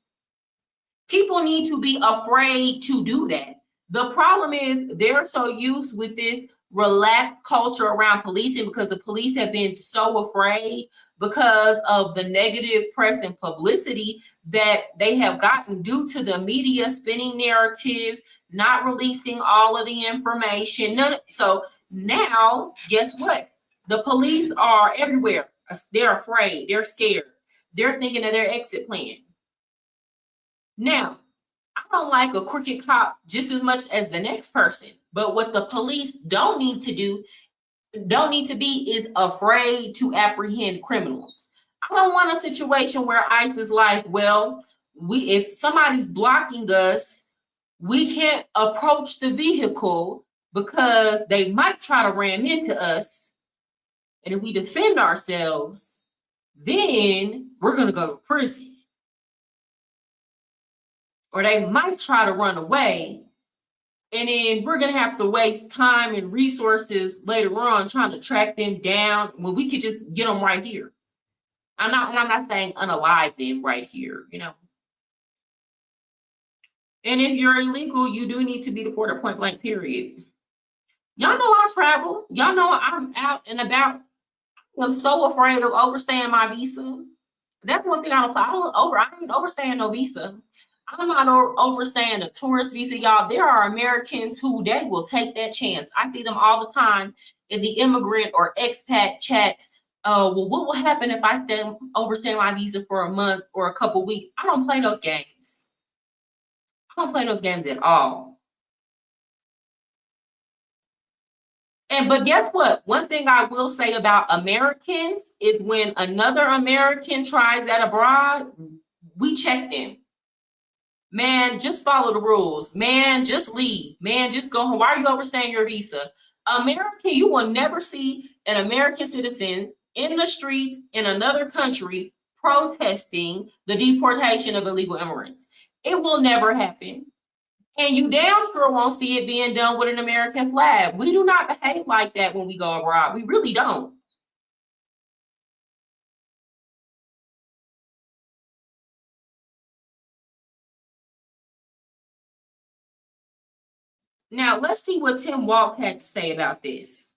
People need to be afraid to do that. The problem is they're so used with this relaxed culture around policing because the police have been so afraid because of the negative press and publicity that they have gotten due to the media spinning narratives, not releasing all of the information. So now, guess what? The police are everywhere. They're afraid. They're scared. They're thinking of their exit plan. Now, I don't like a crooked cop just as much as the next person. But what the police don't need to be is afraid to apprehend criminals. I don't want a situation where ICE is like, well, if somebody's blocking us, we can't approach the vehicle because they might try to ram into us. And if we defend ourselves, then we're going to go to prison. Or they might try to run away. And then we're going to have to waste time and resources later on trying to track them down when we could just get them right here. I'm not saying unalive them right here, you know. And if you're illegal, you do need to be deported point blank, period. Y'all know I travel. Y'all know I'm out and about. I'm so afraid of overstaying my visa. That's one thing I don't. I ain't overstaying no visa. I'm not overstaying a tourist visa, y'all. There are Americans who they will take that chance. I see them all the time in the immigrant or expat chats. Well, what will happen if I overstay my visa for a month or a couple weeks? I don't play those games. I don't play those games at all. But guess what? One thing I will say about Americans is when another American tries that abroad, we check them. Man, just follow the rules. Man, just leave. Man, just go home. Why are you overstaying your visa? American, you will never see an American citizen in the streets in another country protesting the deportation of illegal immigrants. It will never happen. And you damn sure won't see it being done with an American flag. We do not behave like that when we go abroad. We really don't. Now, let's see what Tim Walz had to say about this.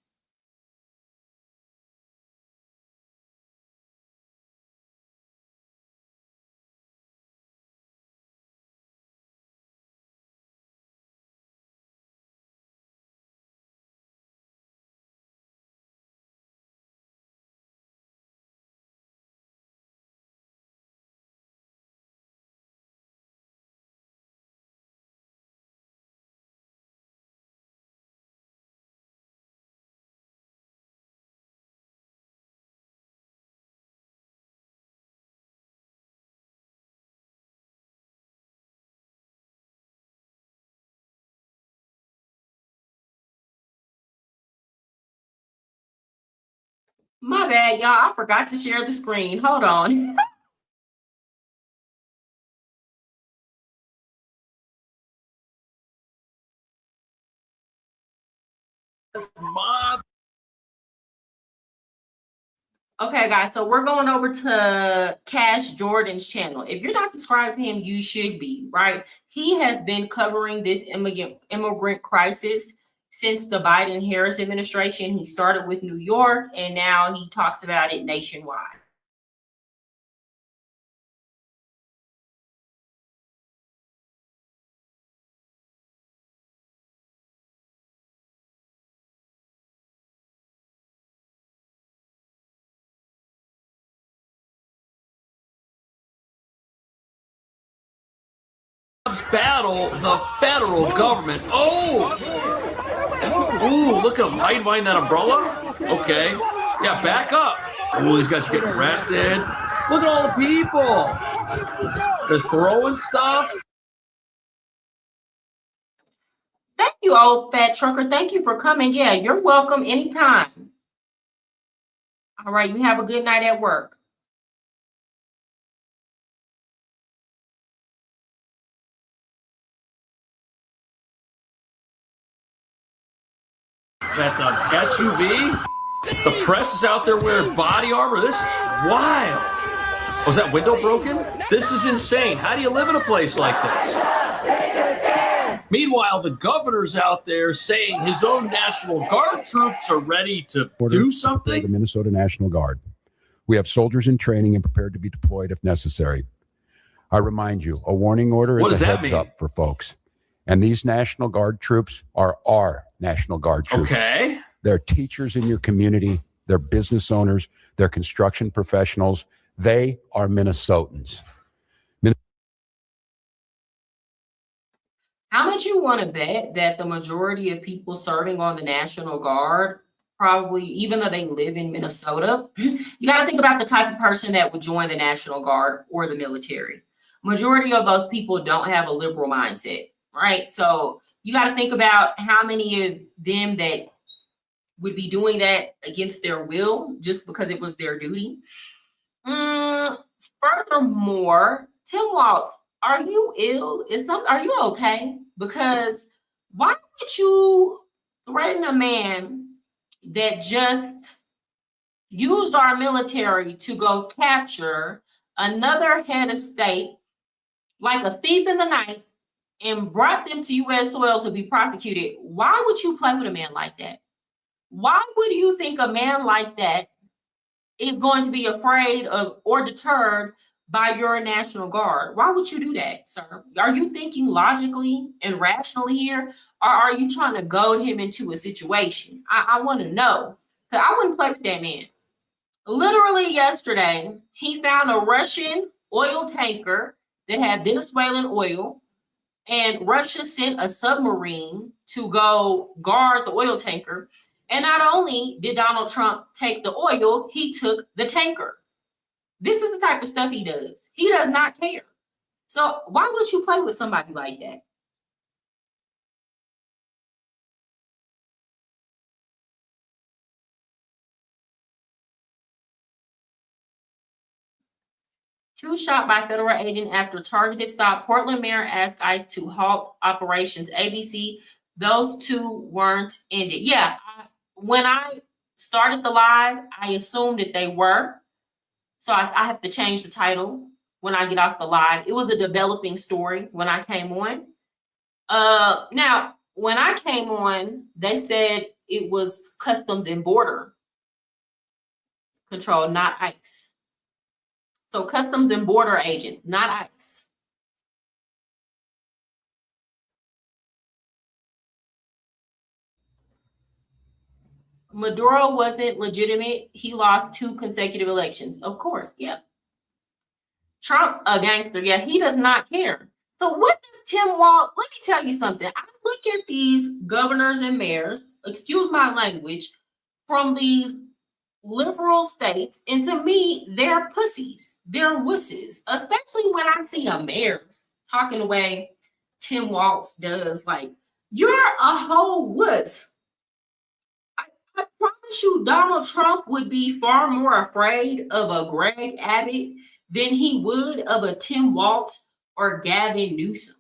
My bad, y'all. I forgot to share the screen. Hold on. Okay, guys, so we're going over to Cash Jordan's channel. If you're not subscribed to him, you should be, right? He has been covering this immigrant crisis since the Biden-Harris administration. He started with New York, and now he talks about it nationwide. battle the federal government. Oh! Ooh, look at him hiding behind that umbrella. Okay. Yeah, back up. Oh, these guys are getting arrested. Look at all the people. They're throwing stuff. Thank you, old fat trucker. Thank you for coming. Yeah, you're welcome anytime. All right, you have a good night at work. At the SUV, the press is out there wearing body armor. This is wild. Was that window broken? This is insane. How do you live in a place like this? Meanwhile, the governor's out there saying his own National Guard troops are ready to do something. The Minnesota National Guard. We have soldiers in training and prepared to be deployed if necessary. I remind you, a warning order What is does a that heads mean? up for folks. And these National Guard troops are our National Guard troops. Okay. They're teachers in your community. They're business owners. They're construction professionals. They are Minnesotans. How much you want to bet that the majority of people serving on the National Guard, probably, even though they live in Minnesota, you got to think about the type of person that would join the National Guard or the military. Majority of those people don't have a liberal mindset, right? So you got to think about how many of them that would be doing that against their will just because it was their duty. Furthermore, Tim Walz, are you ill? Are you okay? Because why would you threaten a man that just used our military to go capture another head of state like a thief in the night and brought them to U.S. soil to be prosecuted? Why would you play with a man like that? Why would you think a man like that is going to be afraid of or deterred by your National Guard? Why would you do that, sir? Are you thinking logically and rationally here? Or are you trying to goad him into a situation? I want to know, because I wouldn't play with that man. Literally yesterday, he found a Russian oil tanker that had Venezuelan oil, and Russia sent a submarine to go guard the oil tanker. And not only did Donald Trump take the oil, he took the tanker. This is the type of stuff he does. He does not care. So why would you play with somebody like that? Two shot by federal agent after targeted stop. Portland mayor asked ICE to halt operations. ABC, those two weren't ended. Yeah, when I started the live, I assumed that they were. So I have to change the title when I get off the live. It was a developing story when I came on. Now, when I came on, they said it was Customs and Border Control, not ICE. So Customs and Border agents, not ICE. Maduro wasn't legitimate. He lost 2 consecutive elections. Of course, yeah. Trump, a gangster, yeah, he does not care. So what does Tim Walz, let me tell you something. I look at these governors and mayors, excuse my language, from these liberal states, and to me, they're pussies. They're wusses, especially when I see a mayor talking the way Tim Walz does. Like, you're a whole wuss. I promise you, Donald Trump would be far more afraid of a Greg Abbott than he would of a Tim Walz or Gavin Newsom.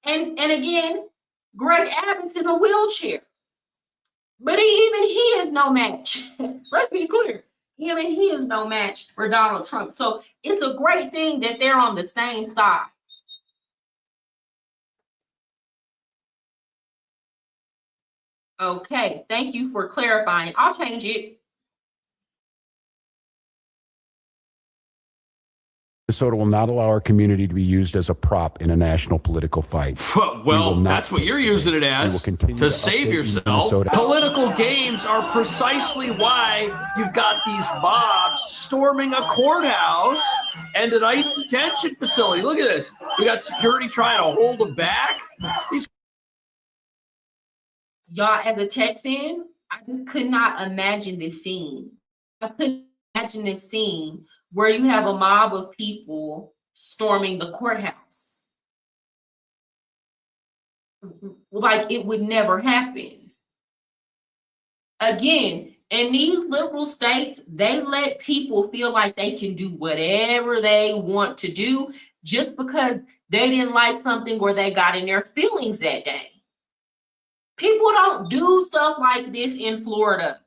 And again, Greg Abbott's in a wheelchair. But even he is no match. Let's be clear. Even he is no match for Donald Trump. So it's a great thing that they're on the same side. Okay, thank you for clarifying. I'll change it. Minnesota will not allow our community to be used as a prop in a national political fight. Well, that's what you're using it as, to save yourself. Minnesota. Political games are precisely why you've got these mobs storming a courthouse and an ICE detention facility. Look at this. We got security trying to hold them back. Y'all, as a Texan, I just could not imagine this scene. I couldn't imagine this scene where you have a mob of people storming the courthouse. Like it would never happen. Again, in these liberal states, they let people feel like they can do whatever they want to do just because they didn't like something or they got in their feelings that day. People don't do stuff like this in Florida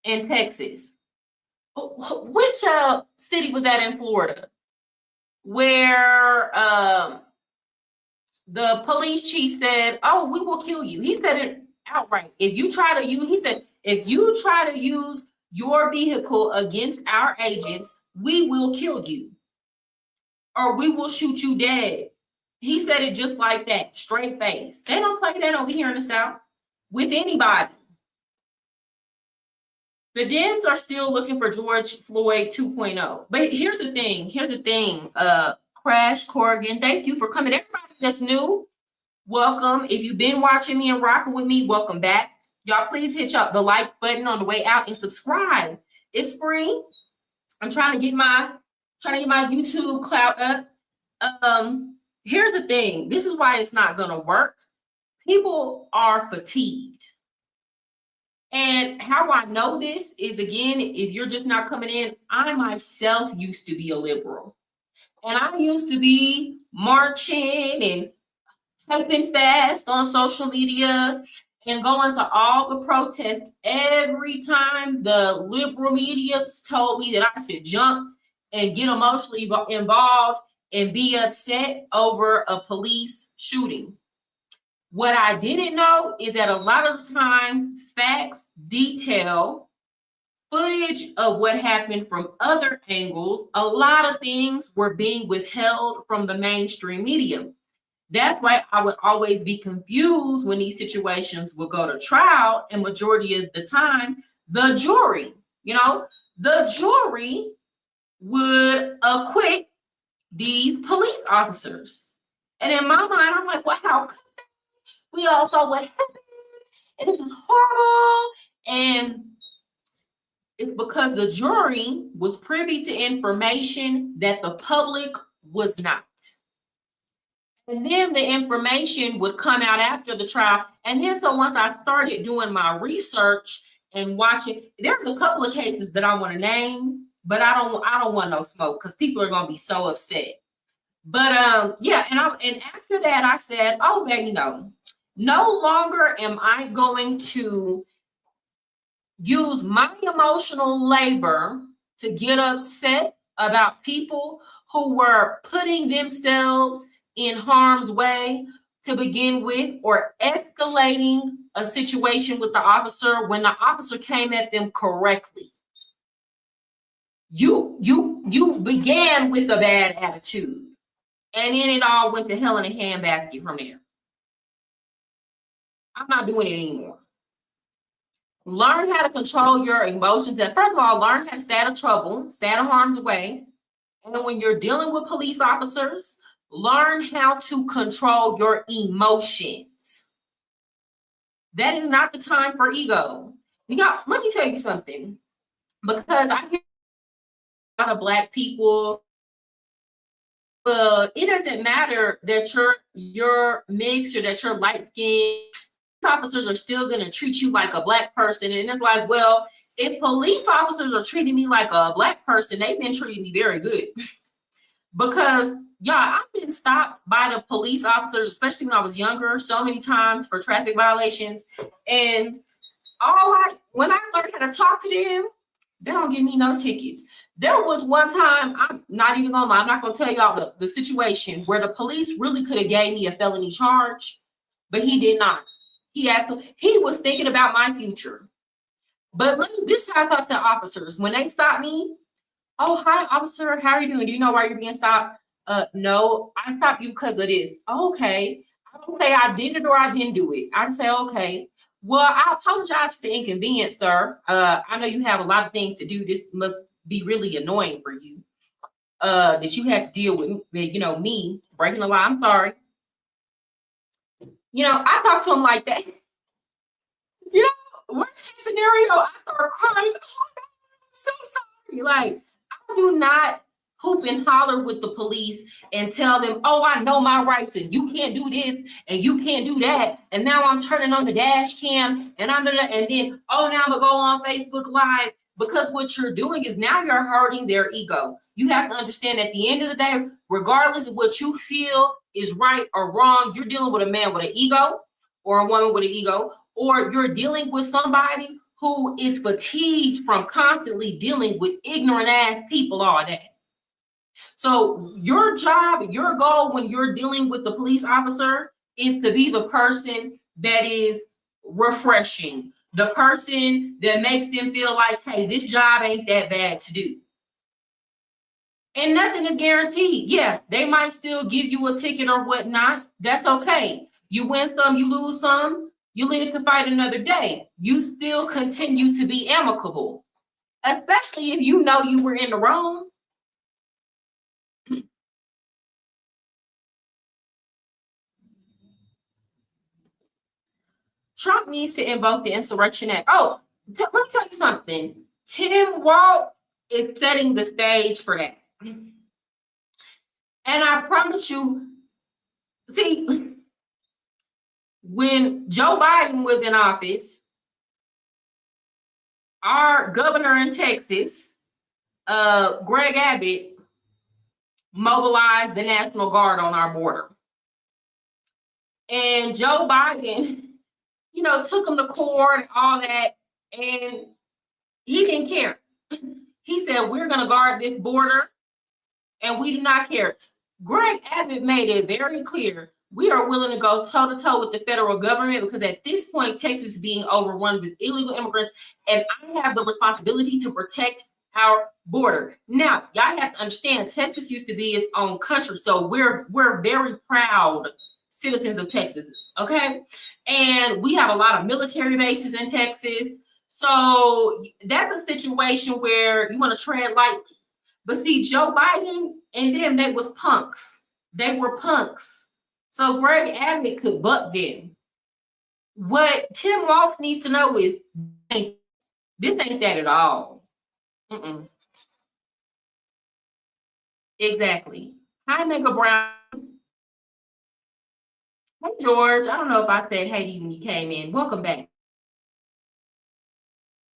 and Texas. Which city was that in Florida where the police chief said, "Oh, we will kill you"? He said it outright. He said, if you try to use your vehicle against our agents, we will kill you or we will shoot you dead. He said it just like that, straight face. They don't play that over here in the South with anybody. The Dems are still looking for George Floyd 2.0. But here's the thing. Crash Corrigan, thank you for coming. Everybody that's new, welcome. If you've been watching me and rocking with me, welcome back. Y'all please hit the like button on the way out and subscribe. It's free. I'm trying to get my YouTube clout up. Here's the thing. This is why it's not gonna work. People are fatigued. And how I know this is, again, if you're just not coming in, I myself used to be a liberal. And I used to be marching and typing fast on social media and going to all the protests every time the liberal media told me that I should jump and get emotionally involved and be upset over a police shooting. What I didn't know is that a lot of times facts detail footage of what happened from other angles. A lot of things were being withheld from the mainstream media. That's why I would always be confused when these situations would go to trial, and majority of the time, the jury would acquit these police officers. And in my mind, I'm like, well, how come? We all saw what happened, and this is horrible. And it's because the jury was privy to information that the public was not. And then the information would come out after the trial. And then so once I started doing my research and watching, there's a couple of cases that I want to name, but I don't want no smoke because people are gonna be so upset. But yeah, and after that I said, oh baby, no longer am I going to use my emotional labor to get upset about people who were putting themselves in harm's way to begin with, or escalating a situation with the officer when the officer came at them correctly. You began with a bad attitude, and then it all went to hell in a handbasket from there. I'm not doing it anymore. Learn how to control your emotions. And first of all, learn how to stay out of trouble, stay out of harm's way. And then when you're dealing with police officers, learn how to control your emotions. That is not the time for ego. Let me tell you something. Because I hear a lot of Black people, it doesn't matter that you're mixed or that you're light skinned. Officers are still going to treat you like a Black person. And it's like, well, if police officers are treating me like a Black person, they've been treating me very good. Because I've been stopped by the police officers, especially when I was younger, so many times for traffic violations. And when I learned how to talk to them, they don't give me no tickets. There was one time, I'm not even gonna lie, I'm not gonna tell y'all the situation where the police really could have gave me a felony charge, but he did not. He was thinking about my future. But this is how I talk to officers. When they stop me, Oh, hi, officer. How are you doing? Do you know why you're being stopped? No, I stopped you because of this. Okay. I don't say I did it or I didn't do it. I just say, okay. Well, I apologize for the inconvenience, sir. I know you have a lot of things to do. This must be really annoying for you. That you had to deal with, me breaking the law. I'm sorry. I talk to him like that. Worst case scenario, I start crying. Oh, God, I'm so sorry. Like, I do not hoop and holler with the police and tell them, oh, I know my rights and you can't do this and you can't do that. And now I'm turning on the dash cam and I'm gonna, and then, oh, now I'm gonna go on Facebook Live, because what you're doing is now you're hurting their ego. You have to understand at the end of the day, regardless of what you feel is right or wrong, you're dealing with a man with an ego or a woman with an ego, or you're dealing with somebody who is fatigued from constantly dealing with ignorant ass people all day. So your job, your goal when you're dealing with the police officer is to be the person that is refreshing, the person that makes them feel like, hey, this job ain't that bad to do. And nothing is guaranteed. Yeah, they might still give you a ticket or whatnot. That's okay. You win some, you lose some, you live to fight another day. You still continue to be amicable, especially if you know you were in the wrong. Trump needs to invoke the Insurrection Act. Oh, let me tell you something. Tim Walz is setting the stage for that. And I promise you, see, when Joe Biden was in office, our governor in Texas, Greg Abbott, mobilized the National Guard on our border. And Joe Biden, took him to court and all that, and he didn't care. He said, we're going to guard this border, and we do not care. Greg Abbott made it very clear, we are willing to go toe-to-toe with the federal government, because at this point, Texas is being overrun with illegal immigrants, and I have the responsibility to protect our border. Now, y'all have to understand, Texas used to be its own country, so we're very proud citizens of Texas, okay? And we have a lot of military bases in Texas, so that's a situation where you want to tread lightly. But see, Joe Biden and them, they was punks. They were punks. So Greg Abbott could buck them. What Tim Walz needs to know is this ain't that at all. Exactly. Hi, Mega Brown. Hey, George. I don't know if I said hey to you when you came in. Welcome back.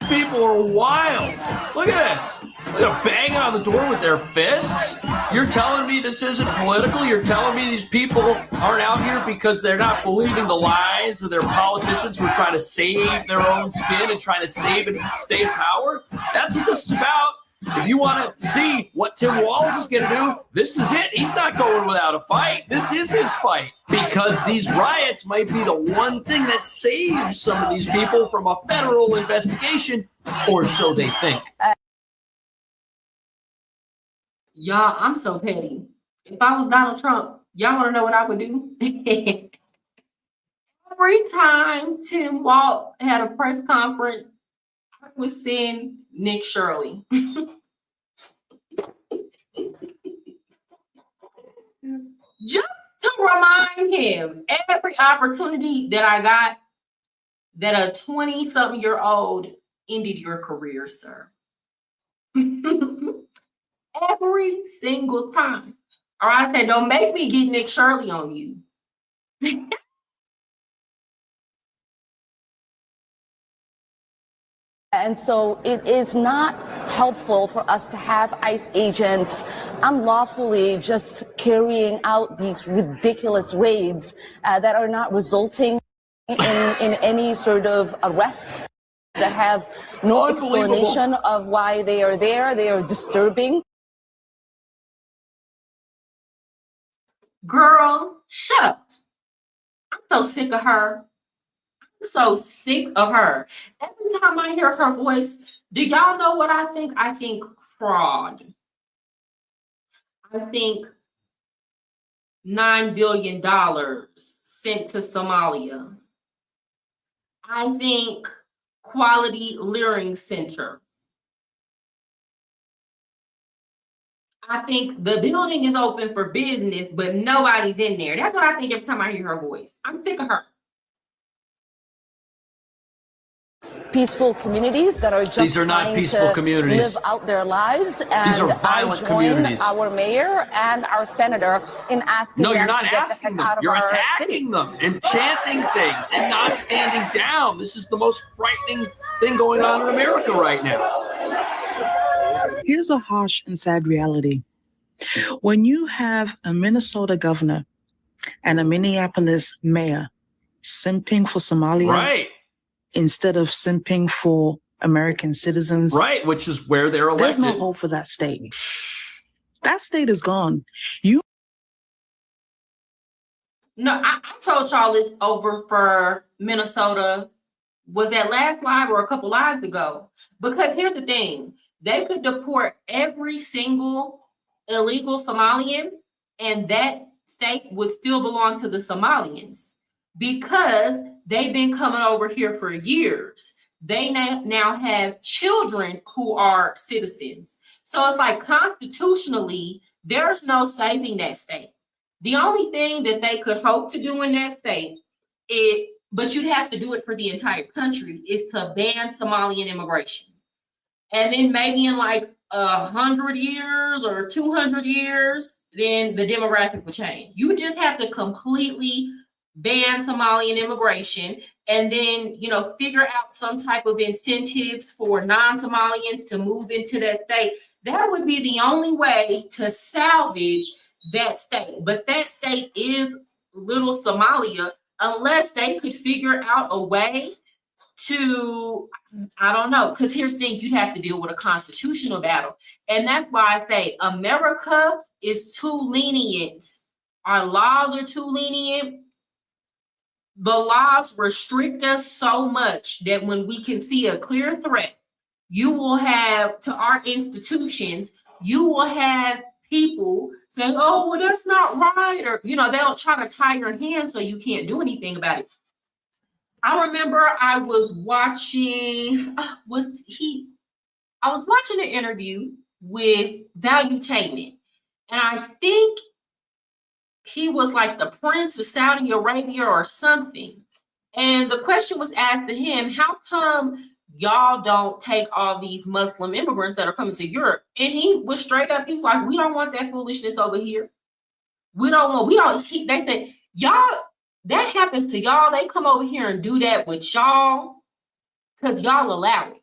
People are wild. Look at this. They're banging on the door with their fists. You're telling me this isn't political? You're telling me these people aren't out here because they're not believing the lies of their politicians who are trying to save their own skin and trying to save and stay in power? That's what this is about. If you want to see what Tim Walz is going to do, this is it. He's not going without a fight. This is his fight, because these riots might be the one thing that saves some of these people from a federal investigation, or so they think. Y'all, I'm so petty. If I was Donald Trump, y'all want to know what I would do? Every time Tim Walz had a press conference, I would send Nick Shirley. Just to remind him, every opportunity that I got, that a 20-something-year-old ended your career, sir. Every single time. Or I said, don't make me get Nick Shirley on you. And so it is not helpful for us to have ICE agents unlawfully just carrying out these ridiculous raids that are not resulting in any sort of arrests, that have no explanation of why they are there. They are disturbing. Girl, shut up. I'm so sick of her. So sick of her. Every time I hear her voice, do y'all know what I think? I think fraud. I think $9 billion sent to Somalia. I think Quality Learning Center. I think the building is open for business, but nobody's in there. That's what I think every time I hear her voice. I'm sick of her. Peaceful communities that are just These are not trying peaceful to communities. live out their lives. And These are violent I join communities. our mayor and our senator in asking No, them you're not to get the asking heck them. out of You're our attacking city. them and chanting things and not standing down. This is the most frightening thing going on in America right now. Here's a harsh and sad reality. When you have a Minnesota governor and a Minneapolis mayor simping for Somalia Right. instead of simping for American citizens, Right, which is where they're elected. there's no hope for that state. That state is gone. No, I told y'all it's over for Minnesota. Was that last live or a couple lives ago? Because here's the thing. They could deport every single illegal Somalian and that state would still belong to the Somalians because they've been coming over here for years. They now have children who are citizens. So it's like constitutionally, there's no saving that state. The only thing that they could hope to do in that state, but you'd have to do it for the entire country, is to ban Somalian immigration. And then maybe in like 100 years or 200 years, then the demographic will change. You just have to completely ban Somalian immigration and then, figure out some type of incentives for non-Somalians to move into that state. That would be the only way to salvage that state. But that state is little Somalia, unless they could figure out a way to, I don't know, because here's the thing, you'd have to deal with a constitutional battle. And that's why I say America is too lenient. Our laws are too lenient. The laws restrict us so much that when we can see a clear threat, you will have, to our institutions, you will have people saying, oh, well, that's not right. Or, they'll try to tie your hands so you can't do anything about it. I remember I was watching, I was watching an interview with Valuetainment. And I think he was like the Prince of Saudi Arabia or something. And the question was asked to him, how come y'all don't take all these Muslim immigrants that are coming to Europe? And he was straight up, he was like, we don't want that foolishness over here. They said, y'all, that happens to y'all. They come over here and do that with y'all because y'all allow it.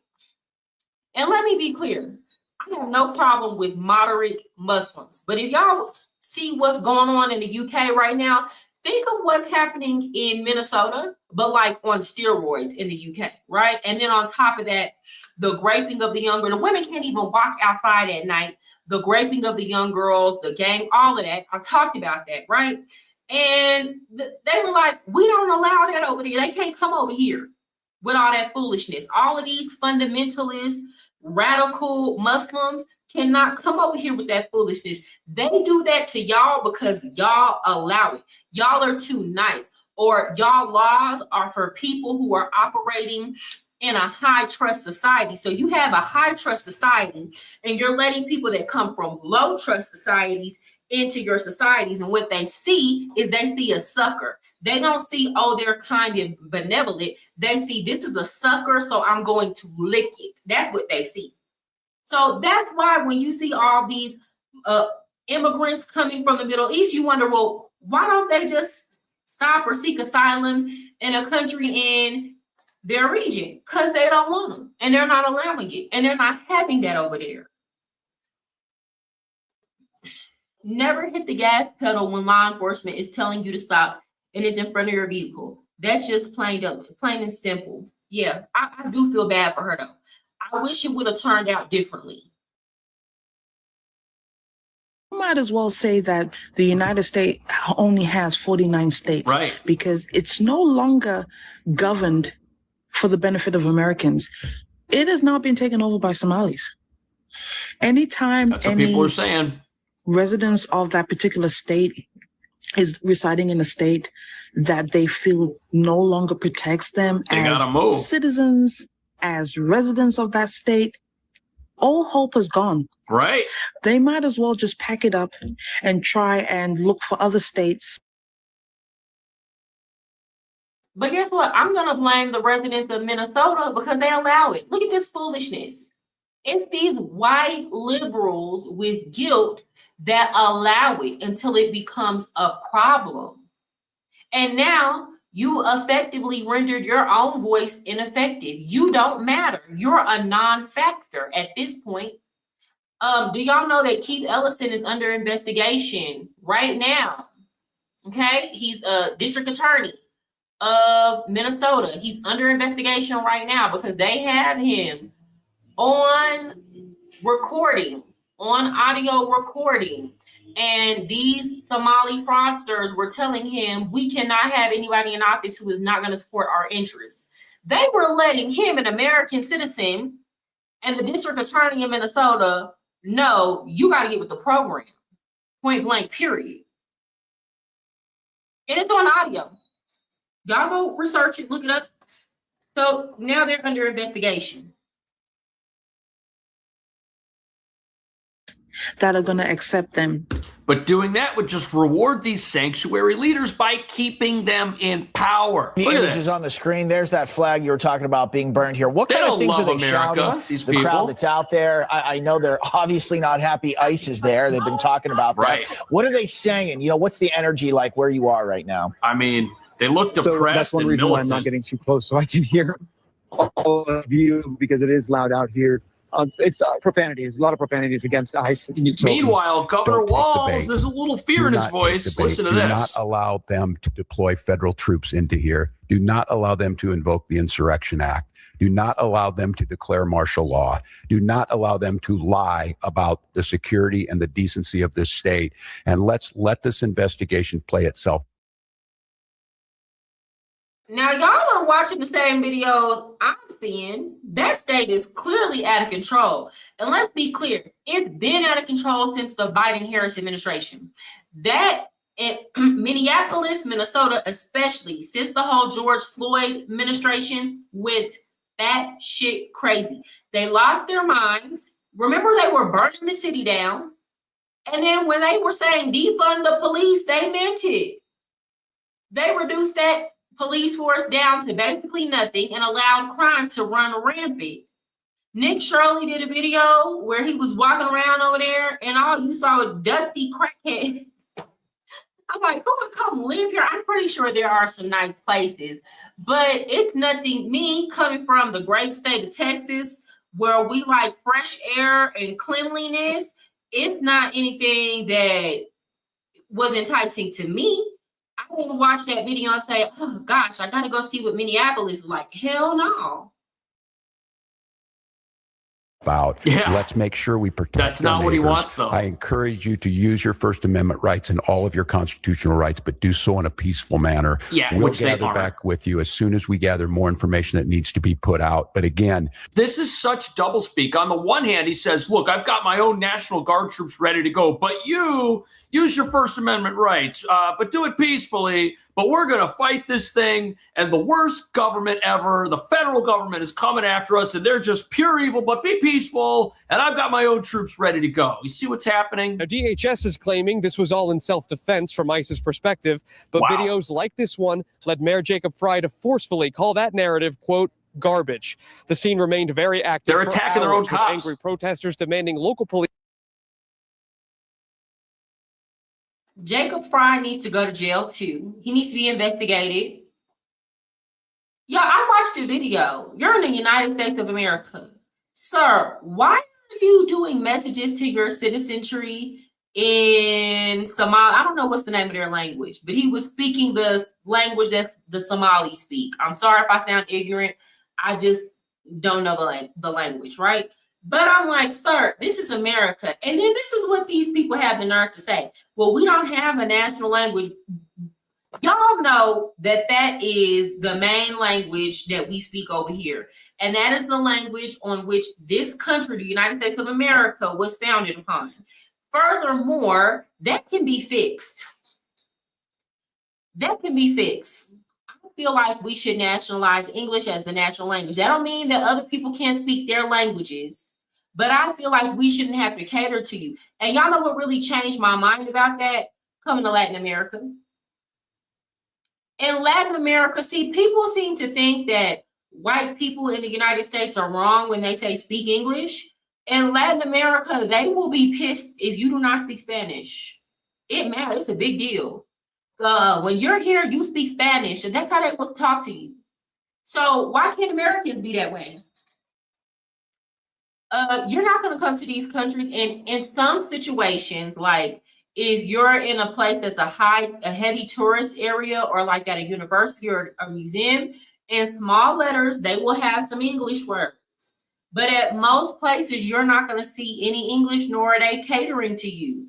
And let me be clear, I have no problem with moderate Muslims. But if y'all see what's going on in the UK right now, think of what's happening in Minnesota, but like on steroids in the UK, right? And then on top of that, the raping of the young girls. The women can't even walk outside at night. The raping of the young girls, the gang, all of that. I talked about that, right? And they were like, we don't allow that over there. They can't come over here with all that foolishness. All of these fundamentalist, radical Muslims cannot come over here with that foolishness. They do that to y'all because y'all allow it. Y'all are too nice, or y'all laws are for people who are operating in a high trust society. So you have a high trust society and you're letting people that come from low trust societies into your societies. And what they see is they see a sucker. They don't see, oh, they're kind and benevolent. They see this is a sucker, so I'm going to lick it. That's what they see. So that's why when you see all these immigrants coming from the Middle East, you wonder, well, why don't they just stop or seek asylum in a country in their region? Because they don't want them and they're not allowing it and they're not having that over there. Never hit the gas pedal when law enforcement is telling you to stop and it's in front of your vehicle. That's just plain and simple. Yeah, I do feel bad for her though. I wish it would have turned out differently. You might as well say that the United States only has 49 states. Right. Because it's no longer governed for the benefit of Americans. It has now been taken over by Somalis. Anytime That's what any people are saying. residents of that particular state is residing in a state that they feel no longer protects them They as gotta move. citizens, as residents of that state, all hope is gone. Right. They might as well just pack it up and try and look for other states. But guess what? I'm going to blame the residents of Minnesota because they allow it. Look at this foolishness. It's these white liberals with guilt that allow it until it becomes a problem. And now you effectively rendered your own voice ineffective. You don't matter. You're a non-factor at this point. Do y'all know that Keith Ellison is under investigation right now? Okay, he's a district attorney of Minnesota. He's under investigation right now because they have him on recording, on audio recording. And these Somali fraudsters were telling him, we cannot have anybody in office who is not going to support our interests. They were letting him, an American citizen, and the district attorney in Minnesota know you got to get with the program. Point blank, period. And it's on audio. Y'all go research it, look it up. So now they're under investigation. That are going to accept them. But doing that would just reward these sanctuary leaders by keeping them in power. The Look at images this. on the screen. There's that flag you were talking about being burned here. What They kind of don't things are love they America, shouting? these The people. crowd that's out there. I know they're obviously not happy ICE is there. They've been talking about that. Right. What are they saying? You know, what's the energy like where you are right now? I mean, they look depressed So that's one and reason why I'm militant. not getting too close, so I can hear all of you because it is loud out here. It's profanity. There's a lot of profanities against ICE. Meanwhile, Governor Don't take the Walz, bait. there's a little fear Do in his not take voice. the bait. Listen to Do this. not allow them to deploy federal troops into here. Do not allow them to invoke the Insurrection Act. Do not allow them to declare martial law. Do not allow them to lie about the security and the decency of this state. And let's let this investigation play itself. Now, y'all are watching the same videos I'm seeing. That state is clearly out of control. And let's be clear, it's been out of control since the Biden-Harris administration. That in Minneapolis, Minnesota, especially since the whole George Floyd administration went batshit crazy. They lost their minds. Remember, they were burning the city down. And then when they were saying defund the police, they meant it. They reduced that police force down to basically nothing and allowed crime to run rampant. Nick Shirley did a video where he was walking around over there and all you saw was dusty crackhead. I'm like, who would come live here? I'm pretty sure there are some nice places, but it's nothing. Me coming from the great state of Texas, where we like fresh air and cleanliness, it's not anything that was enticing to me. I didn't watch that video and say, oh gosh, I gotta go see what Minneapolis is like. Hell no. Out. Yeah. Let's make sure we protect. That's our not what he neighbors. wants, though. I encourage you to use your First Amendment rights and all of your constitutional rights, but do so in a peaceful manner. Yeah, we'll which they gather aren't. back with you as soon as we gather more information that needs to be put out. But again, This is such doublespeak. On the one hand, he says, look, I've got my own National Guard troops ready to go, but you use your First Amendment rights, but do it peacefully. But we're going to fight this thing. And the worst government ever, the federal government, is coming after us, and they're just pure evil, but be peaceful. And I've got my own troops ready to go. You see what's happening? Now, DHS is claiming this was all in self-defense from ICE's perspective, but Wow. videos like this one led Mayor Jacob Fry to forcefully call that narrative, quote, garbage. The scene remained very active. They're for attacking their own hours with cops. angry protesters demanding local police. Jacob Fry needs to go to jail too. He needs to be investigated. Y'all, I watched a video. You're in the United States of America. Sir, why are you doing messages to your citizenry in Somali? I don't know what's the name of their language, but he was speaking the language that the Somalis speak. I'm sorry if I sound ignorant. I just don't know the language, right? But I'm like, sir, this is America. And then this is what these people have the nerve to say. Well, we don't have a national language. Y'all know that that is the main language that we speak over here. And that is the language on which this country, the United States of America, was founded upon. Furthermore, that can be fixed. That can be fixed. I feel like we should nationalize English as the national language. That don't mean that other people can't speak their languages, but I feel like we shouldn't have to cater to you. And y'all know what really changed my mind about that? Coming to Latin America. In Latin America, see, people seem to think that white people in the United States are wrong when they say speak English. In Latin America, they will be pissed if you do not speak Spanish. It matters. It's a big deal. When you're here, you speak Spanish, and that's how they will talk to you. So why can't Americans be that way? You're not going to come to these countries, and in some situations, like if you're in a place that's a heavy tourist area, or like at a university or a museum, in small letters, they will have some English words. But at most places, you're not going to see any English, nor are they catering to you.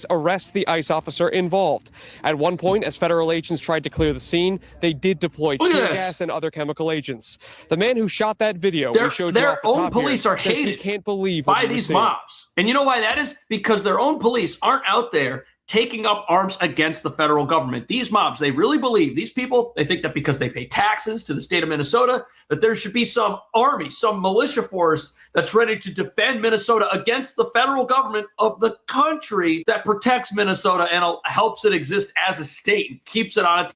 Arrest the ICE officer involved. At one point, as federal agents tried to clear the scene, they did deploy tear gas and other chemical agents. The man who shot that video, we showed you off the own top police here, are says he hated can't believe what by he was these seeing. mobs. And you know why that is? Because their own police aren't out there taking up arms against the federal government. These mobs, they really believe, these people, they think that because they pay taxes to the state of Minnesota, that there should be some army, some militia force that's ready to defend Minnesota against the federal government of the country that protects Minnesota and helps it exist as a state and keeps it on its.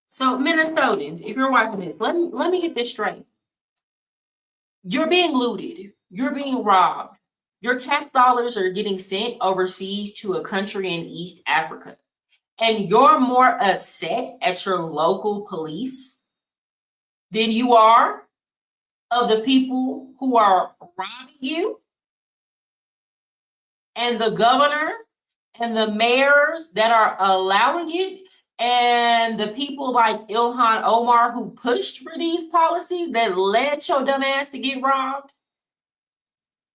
So Minnesotans, if you're watching this, let me get this straight. You're being looted. You're being robbed. Your tax dollars are getting sent overseas to a country in East Africa. And you're more upset at your local police than you are of the people who are robbing you, and the governor and the mayors that are allowing it, and the people like Ilhan Omar who pushed for these policies that led your dumb ass to get robbed.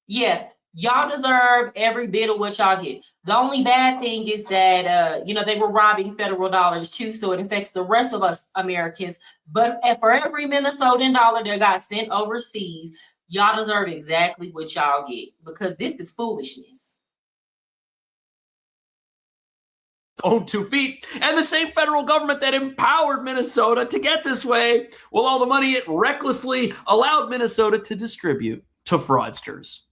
Yeah, y'all deserve every bit of what y'all get. The only bad thing is that, they were robbing federal dollars too, so it affects the rest of us Americans. But for every Minnesotan dollar that got sent overseas, y'all deserve exactly what y'all get, because this is foolishness. Own 2 feet, and the same federal government that empowered Minnesota to get this way, well, all the money it recklessly allowed Minnesota to distribute to fraudsters.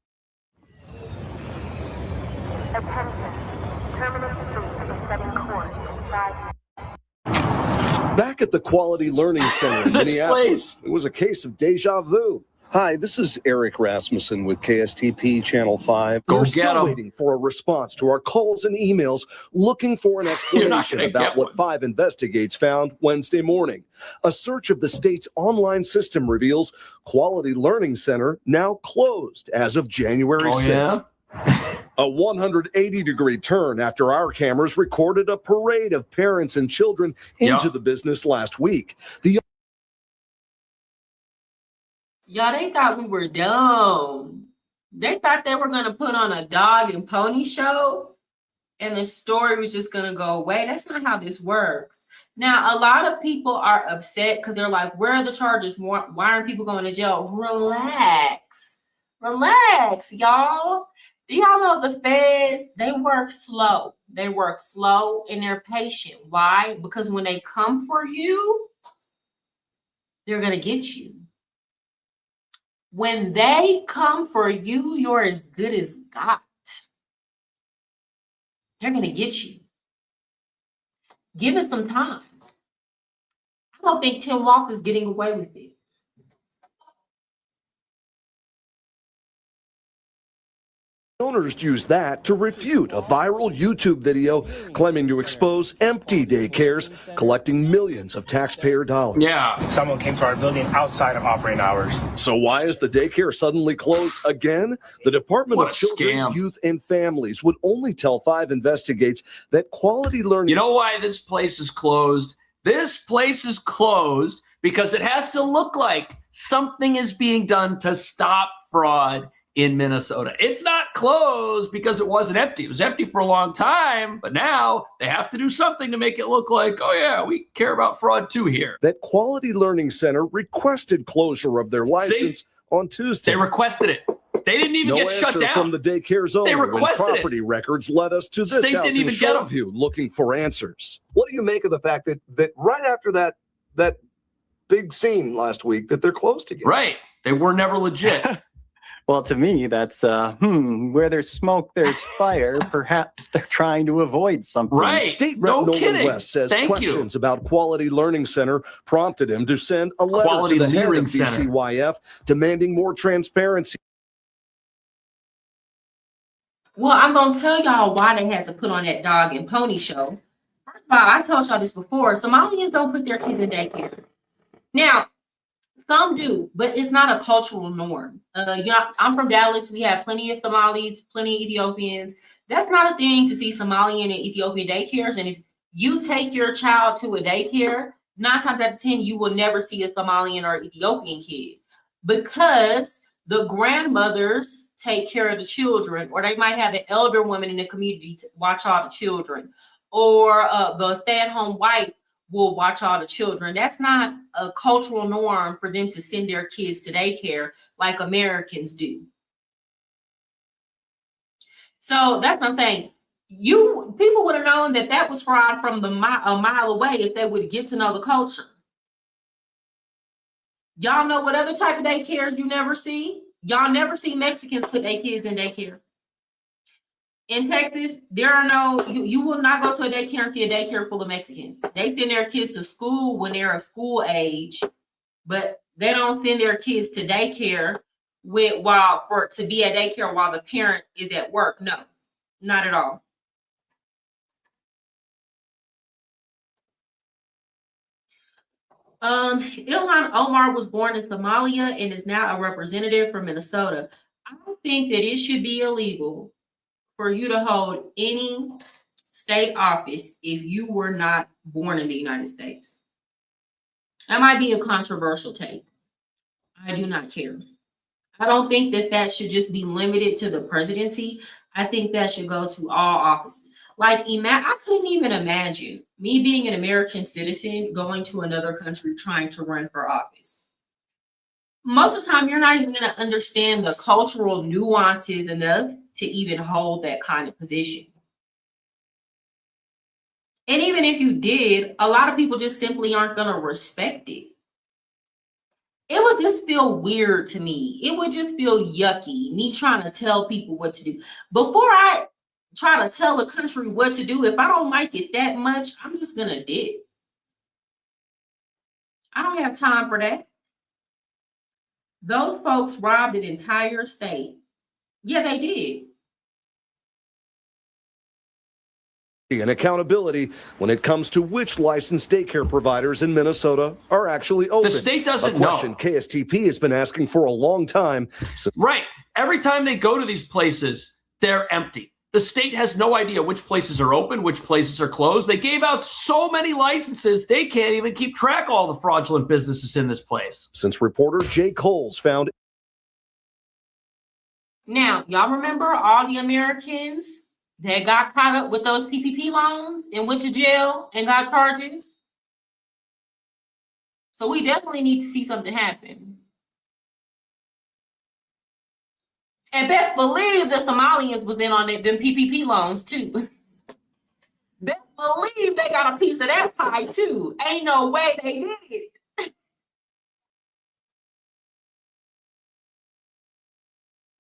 Back at the Quality Learning Center in Minneapolis, it was a case of deja vu. Hi, this is Eric Rasmussen with KSTP Channel 5. We're still waiting for a response to our calls and emails looking for an explanation about what 5 Investigates found Wednesday morning. A search of the state's online system reveals Quality Learning Center now closed as of January 6th. A 180-degree turn after our cameras recorded a parade of parents and children into the business last week. Y'all, they thought we were dumb. They thought they were going to put on a dog and pony show and the story was just going to go away. That's not how this works. Now, a lot of people are upset because they're like, where are the charges? Why aren't people going to jail? Relax. Relax, y'all. Do y'all know the Fed, they work slow. They work slow and they're patient. Why? Because when they come for you, they're going to get you. When they come for you, you're as good as got. They're going to get you. Give us some time. I don't think Tim Walz is getting away with it. Owners used that to refute a viral YouTube video claiming to expose empty daycares collecting millions of taxpayer dollars. Yeah. Someone came to our building outside of operating hours. So why is the daycare suddenly closed again? The Department of Children, Youth, and Families would only tell 5 Investigates that Quality Learning... You know why this place is closed? This place is closed because it has to look like something is being done to stop fraud in Minnesota. It's not closed because it wasn't empty. It was empty for a long time, but now they have to do something to make it look like, oh yeah, we care about fraud too here. That Quality Learning Center requested closure of their license on Tuesday. They requested it. They didn't even get shut answer down. From the daycare's owner. They requested when property records led us to this State house didn't in even get 'em. Shoreview looking for answers. What do you make of the fact that right after that big scene last week that they're closed again? Right. They were never legit. Well, to me, that's where there's smoke, there's fire. Perhaps they're trying to avoid something. Right. State No Rep Nolan kidding. West says Thank questions about Quality Learning Center prompted him to send a letter Quality to the head of Learning Center. BCYF demanding more transparency. Well, I'm going to tell y'all why they had to put on that dog and pony show. First of all, I told y'all this before. Somalians don't put their kids in daycare. Now, some do, but it's not a cultural norm. I'm from Dallas. We have plenty of Somalis, plenty of Ethiopians. That's not a thing to see Somalian and Ethiopian daycares. And if you take your child to a daycare, 9 times out of 10, you will never see a Somalian or Ethiopian kid because the grandmothers take care of the children, or they might have an elder woman in the community to watch all the children, or the stay-at-home wife will watch all the children. That's not a cultural norm for them to send their kids to daycare like Americans do. So that's what I'm saying. People would have known that was fraud from a mile away if they would get to know the culture. Y'all know what other type of daycares you never see? Y'all never see Mexicans put their kids in daycare. In Texas, there are you will not go to a daycare and see a daycare full of Mexicans. They send their kids to school when they're of school age, but they don't send their kids to daycare to be at daycare while the parent is at work. No, not at all. Ilhan Omar was born in Somalia and is now a representative from Minnesota. I don't think that it should be illegal for you to hold any state office if you were not born in the United States. That might be a controversial take. I do not care. I don't think that should just be limited to the presidency. I think that should go to all offices. Like, I couldn't even imagine me being an American citizen going to another country trying to run for office. Most of the time, you're not even going to understand the cultural nuances enough to even hold that kind of position. And even if you did, a lot of people just simply aren't going to respect it. It would just feel weird to me. It would just feel yucky, me trying to tell people what to do. Before I try to tell a country what to do, if I don't like it that much, I'm just going to dip. I don't have time for that. Those folks robbed an entire state. Yeah, they did. And accountability when it comes to which licensed daycare providers in Minnesota are actually open. The state doesn't a question know. KSTP has been asking for a long time. Right. Every time they go to these places, they're empty. The state has no idea which places are open, which places are closed. They gave out so many licenses, they can't even keep track of all the fraudulent businesses in this place. Since reporter Jay Coles found. Now, y'all remember all the Americans that got caught up with those PPP loans and went to jail and got charges? So we definitely need to see something happen. And best believe the Somalians was in on them PPP loans too. Best believe they got a piece of that pie too. Ain't no way they did it.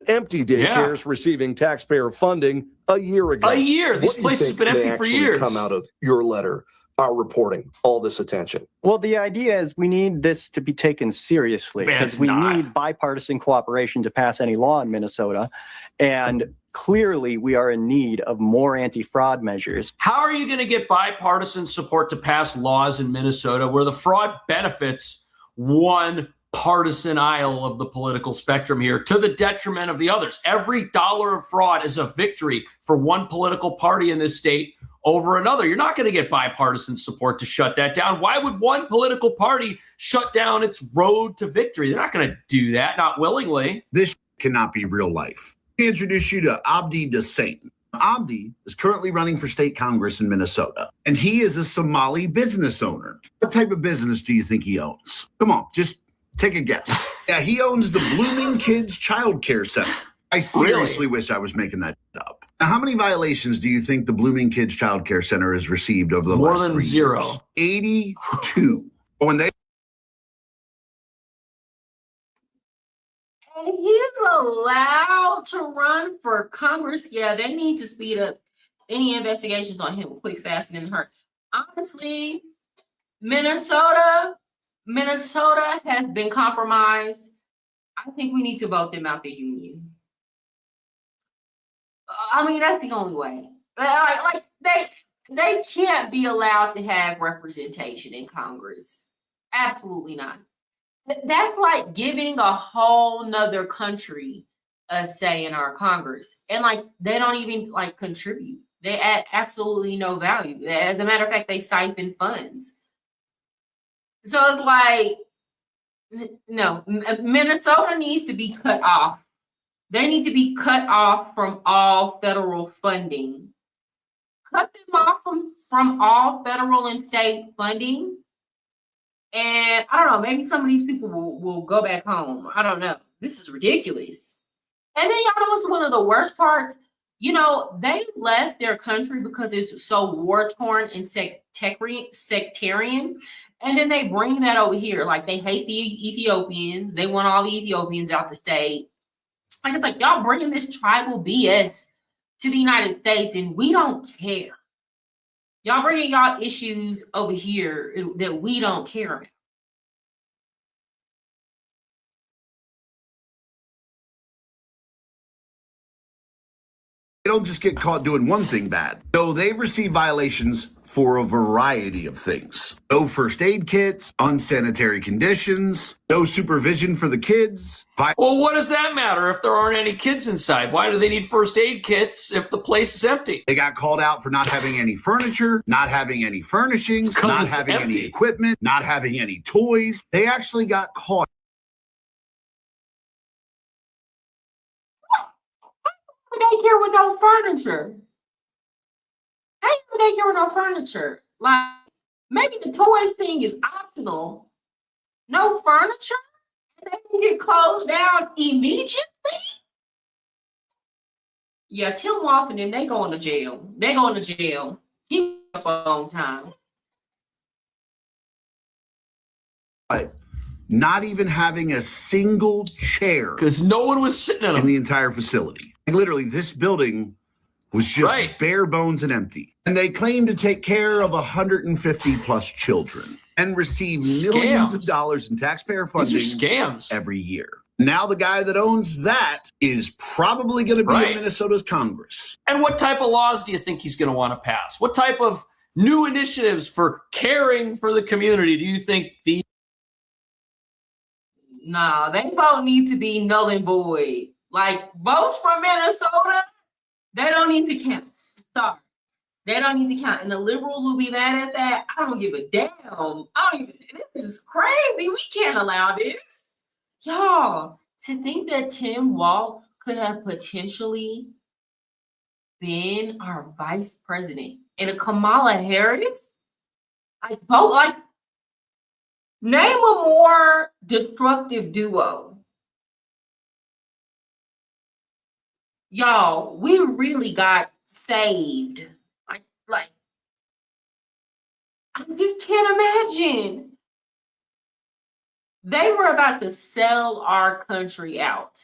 Empty daycares receiving taxpayer funding a year ago. A year. This place has been empty for years. Come out of your letter, our reporting, all this attention. Well, the idea is we need this to be taken seriously because we need bipartisan cooperation to pass any law in Minnesota. And clearly, we are in need of more anti-fraud measures. How are you going to get bipartisan support to pass laws in Minnesota where the fraud benefits one partisan aisle of the political spectrum here to the detriment of the others? Every dollar of fraud is a victory for one political party in this state over another. You're not going to get bipartisan support to shut that down. Why would one political party shut down its road to victory? They're not going to do that, not willingly. cannot be real life. Let me introduce you to Abdi Desain. Abdi is currently running for state Congress in Minnesota, and he is a Somali business owner. What type of business do you think he owns? Come on, just take a guess. Yeah, he owns the Blooming Kids Child Care Center. I seriously wish I was making that up. Now, how many violations do you think the Blooming Kids Child Care Center has received over the last 3 years? More than 0. 82. When they And he's allowed to run for Congress. Yeah, they need to speed up any investigations on him quick, fast, and in a hurry. Honestly, Minnesota has been compromised. I think we need to vote them out the union. I mean, that's the only way. Like they can't be allowed to have representation in Congress. Absolutely not. That's like giving a whole nother country a say in our Congress. And like they don't even like contribute. They add absolutely no value. As a matter of fact, they siphon funds. So it's like, no, Minnesota needs to be cut off. They need to be cut off from all federal funding. Cut them off from all federal and state funding. And I don't know, maybe some of these people will go back home. I don't know. This is ridiculous. And then y'all know what's one of the worst parts? You know, they left their country because it's so war-torn and sectarian. And then they bring that over here. Like they hate the Ethiopians. They want all the Ethiopians out the state. Like it's like y'all bringing this tribal BS to the United States and we don't care. Y'all bringing y'all issues over here that we don't care about. They don't just get caught doing one thing bad. No, they receive violations for a variety of things. No first aid kits, unsanitary conditions, no supervision for the kids. Well, what does that matter if there aren't any kids inside? Why do they need first aid kits if the place is empty? They got called out for not having any furniture, not having any furnishings, not having any equipment, not having any toys. They actually got caught. Daycare with no furniture. I ain't daycare with no furniture. Like maybe the toys thing is optional. No furniture? And they can get closed down immediately? Yeah, Tim Wolf and them, they going to jail. They going to jail. He for a long time. Not even having a single chair. Because no one was sitting in them. In the entire facility. Like, literally, this building was just bare bones and empty. And they claim to take care of 150 plus children and receive millions of dollars in taxpayer funding scams every year. Now the guy that owns that is probably going to be in Minnesota's Congress. And what type of laws do you think he's going to want to pass? What type of new initiatives for caring for the community do you think the Nah, they vote need to be null and void. Like votes from Minnesota, they don't need to count. Sorry. They don't need to count. And the liberals will be mad at that. I don't give a damn. This is crazy. We can't allow this. Y'all, to think that Tim Wolf could have potentially been our vice president and a Kamala Harris, name a more destructive duo. Y'all, we really got saved. Like, I just can't imagine. They were about to sell our country out.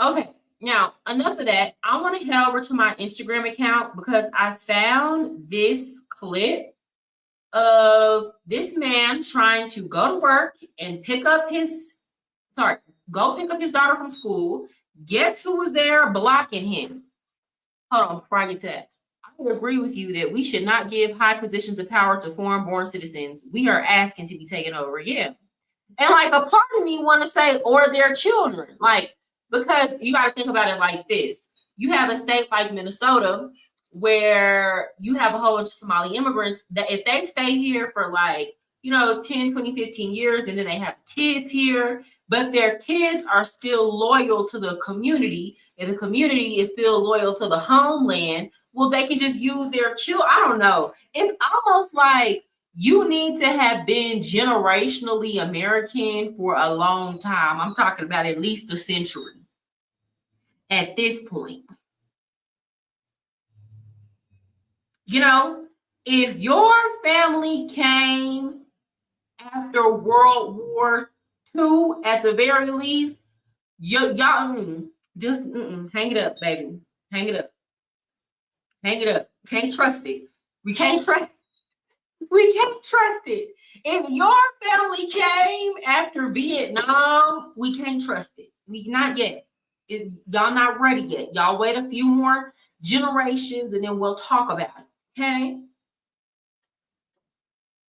Okay, now enough of that. I want to head over to my Instagram account because I found this clip of this man trying to go to work and pick up his daughter from school. Guess who was there blocking him? Hold on, before I get to that. I would agree with you that we should not give high positions of power to foreign-born citizens. We are asking to be taken over, yeah. And like a part of me want to say, or their children, like, because you got to think about it like this. You have a state like Minnesota where you have a whole bunch of Somali immigrants that if they stay here for 10, 20, 15 years, and then they have kids here, but their kids are still loyal to the community, and the community is still loyal to the homeland, well, they can just use their children. I don't know. It's almost like you need to have been generationally American for a long time. I'm talking about at least a century at this point. You know, if your family came after World War II, at the very least, y'all just hang it up, baby. Hang it up. Hang it up. Can't trust it. We can't trust it. If your family came after Vietnam, we can't trust it. We not yet. Y'all not ready yet. Y'all wait a few more generations and then we'll talk about it. Okay?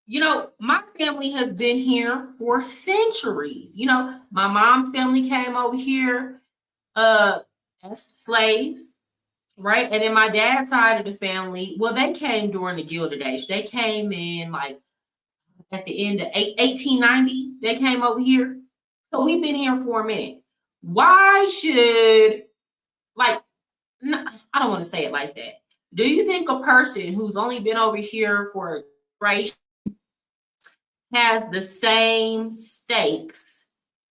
You know, my family has been here for centuries. You know, my mom's family came over here as slaves, right? And then my dad's side of the family, well, they came during the Gilded Age. They came in like at the end of 1890, they came over here. So we've been here for a minute. Why should, like, no, I don't want to say it like that. Do you think a person who's only been over here for a generation has the same stakes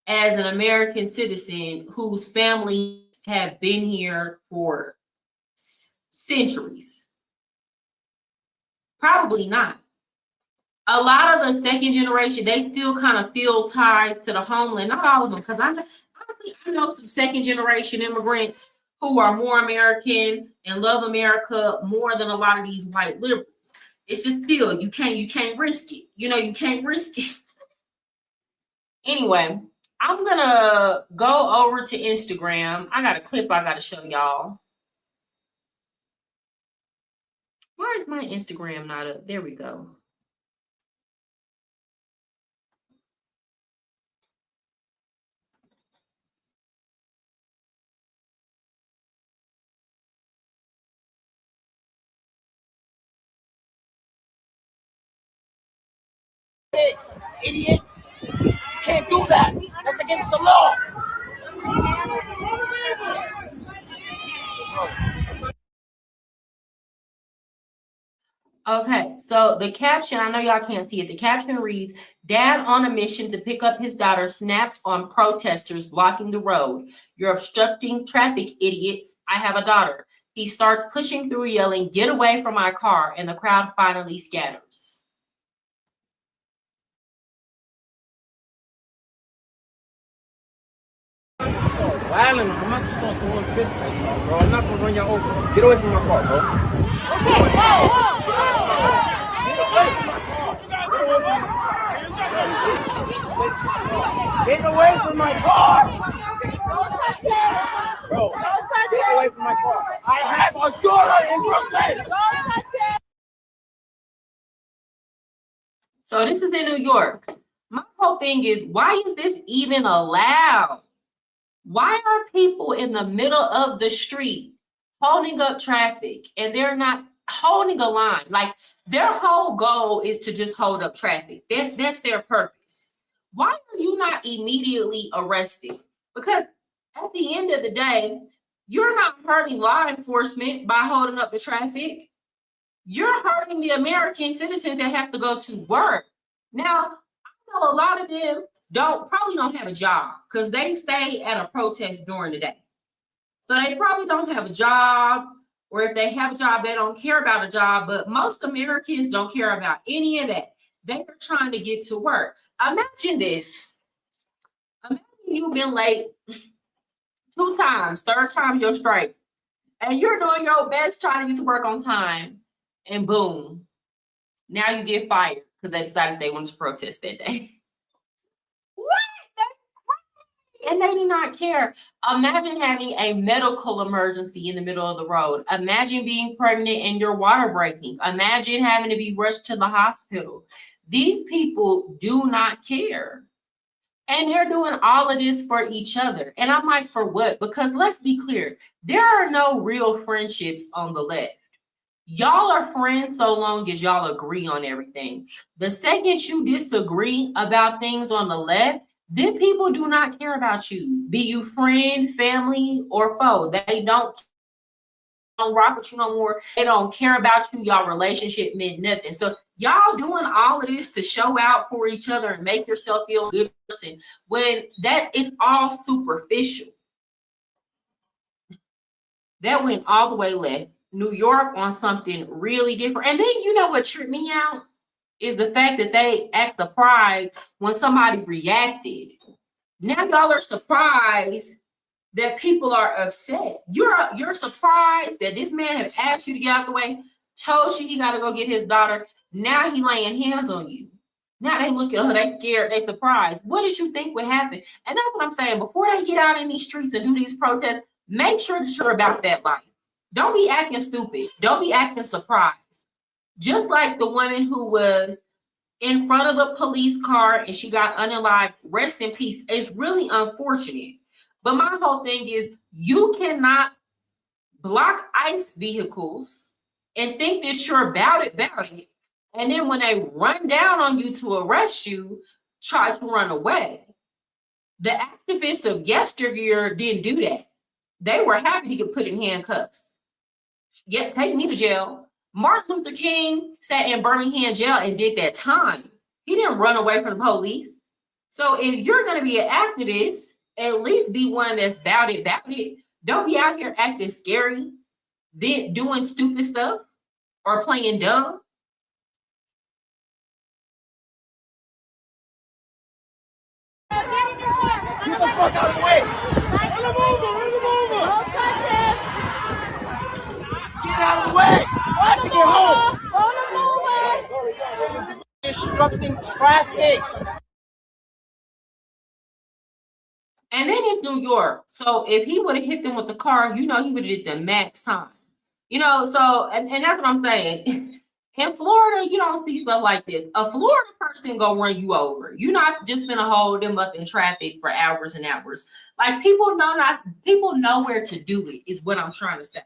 as an American citizen whose families have been here for centuries? Probably not. A lot of the second generation, they still kind of feel ties to the homeland. Not all of them, because I know some second generation immigrants who are more American and love America more than a lot of these white liberals. It's just still, you can't risk it. You know, you can't risk it. Anyway, I'm gonna go over to Instagram. I got a clip I gotta show y'all. Why is my Instagram not up? There we go. Idiots! You can't do that. That's against the law. Okay, so the caption, I know y'all can't see it. The caption reads, "Dad on a mission to pick up his daughter snaps on protesters blocking the road. You're obstructing traffic, idiots. I have a daughter." He starts pushing through, yelling, "Get away from my car," and the crowd finally scatters. Violent. I'm not just going to fist fight, bro. I'm not going to run you over. Get away from my car, bro. Okay, Get away from my car! Bro, get away from my car. I have a daughter in Brooklyn! So this is in New York. My whole thing is, why is this even allowed? Why are people in the middle of the street holding up traffic and they're not holding a line? Like, their whole goal is to just hold up traffic. That's their purpose. Why are you not immediately arrested? Because at the end of the day, you're not hurting law enforcement by holding up the traffic. You're hurting the American citizens that have to go to work. Now, I know a lot of them probably don't have a job because they stay at a protest during the day. So they probably don't have a job, or if they have a job, they don't care about a job. But most Americans don't care about any of that. They are trying to get to work. Imagine this. Imagine you've been late 2 times, 3rd time you're straight, and you're doing your best trying to get to work on time, and boom, now you get fired because they decided they wanted to protest that day. What? That's crazy. And they do not care. Imagine having a medical emergency in the middle of the road. Imagine being pregnant and your water breaking. Imagine having to be rushed to the hospital. These people do not care. And they're doing all of this for each other. And I'm like, for what? Because let's be clear, there are no real friendships on the left. Y'all are friends so long as y'all agree on everything. The second you disagree about things on the left, then people do not care about you. Be you friend, family, or foe. They don't rock with you no more. They don't care about you. Y'all relationship meant nothing. So y'all doing all of this to show out for each other and make yourself feel a good person when that it's all superficial. That went all the way left. New York on something really different. And then you know what tripped me out is the fact that they act surprised when somebody reacted. Now y'all are surprised that people are upset. You're surprised that this man has asked you to get out the way, told you he got to go get his daughter. Now he laying hands on you. Now they look at her, they scared, they surprised. What did you think would happen? And that's what I'm saying. Before they get out in these streets and do these protests, make sure that you're about that life. Don't be acting stupid. Don't be acting surprised. Just like the woman who was in front of a police car and she got unalived, rest in peace. It's really unfortunate. But my whole thing is you cannot block ICE vehicles and think that you're about it. And then when they run down on you to arrest you, try to run away. The activists of yesteryear didn't do that. They were happy to get put in handcuffs. Yeah, take me to jail. Martin Luther King sat in Birmingham jail and did that time. He didn't run away from the police. So if you're going to be an activist, at least be one that's about it. Don't be out here acting scary, then doing stupid stuff or playing dumb. Get the fuck out of the way! Run him over! Run him over! Don't touch him! Get out of the way! I have to get home! Run him over! Disrupting traffic! And then it's New York. So if he would have hit them with the car, you know, he would have did the max time. You know, so, and that's what I'm saying. In Florida, you don't see stuff like this. A Florida person gonna run you over. You're not just gonna hold them up in traffic for hours and hours. Like people know where to do it, is what I'm trying to say.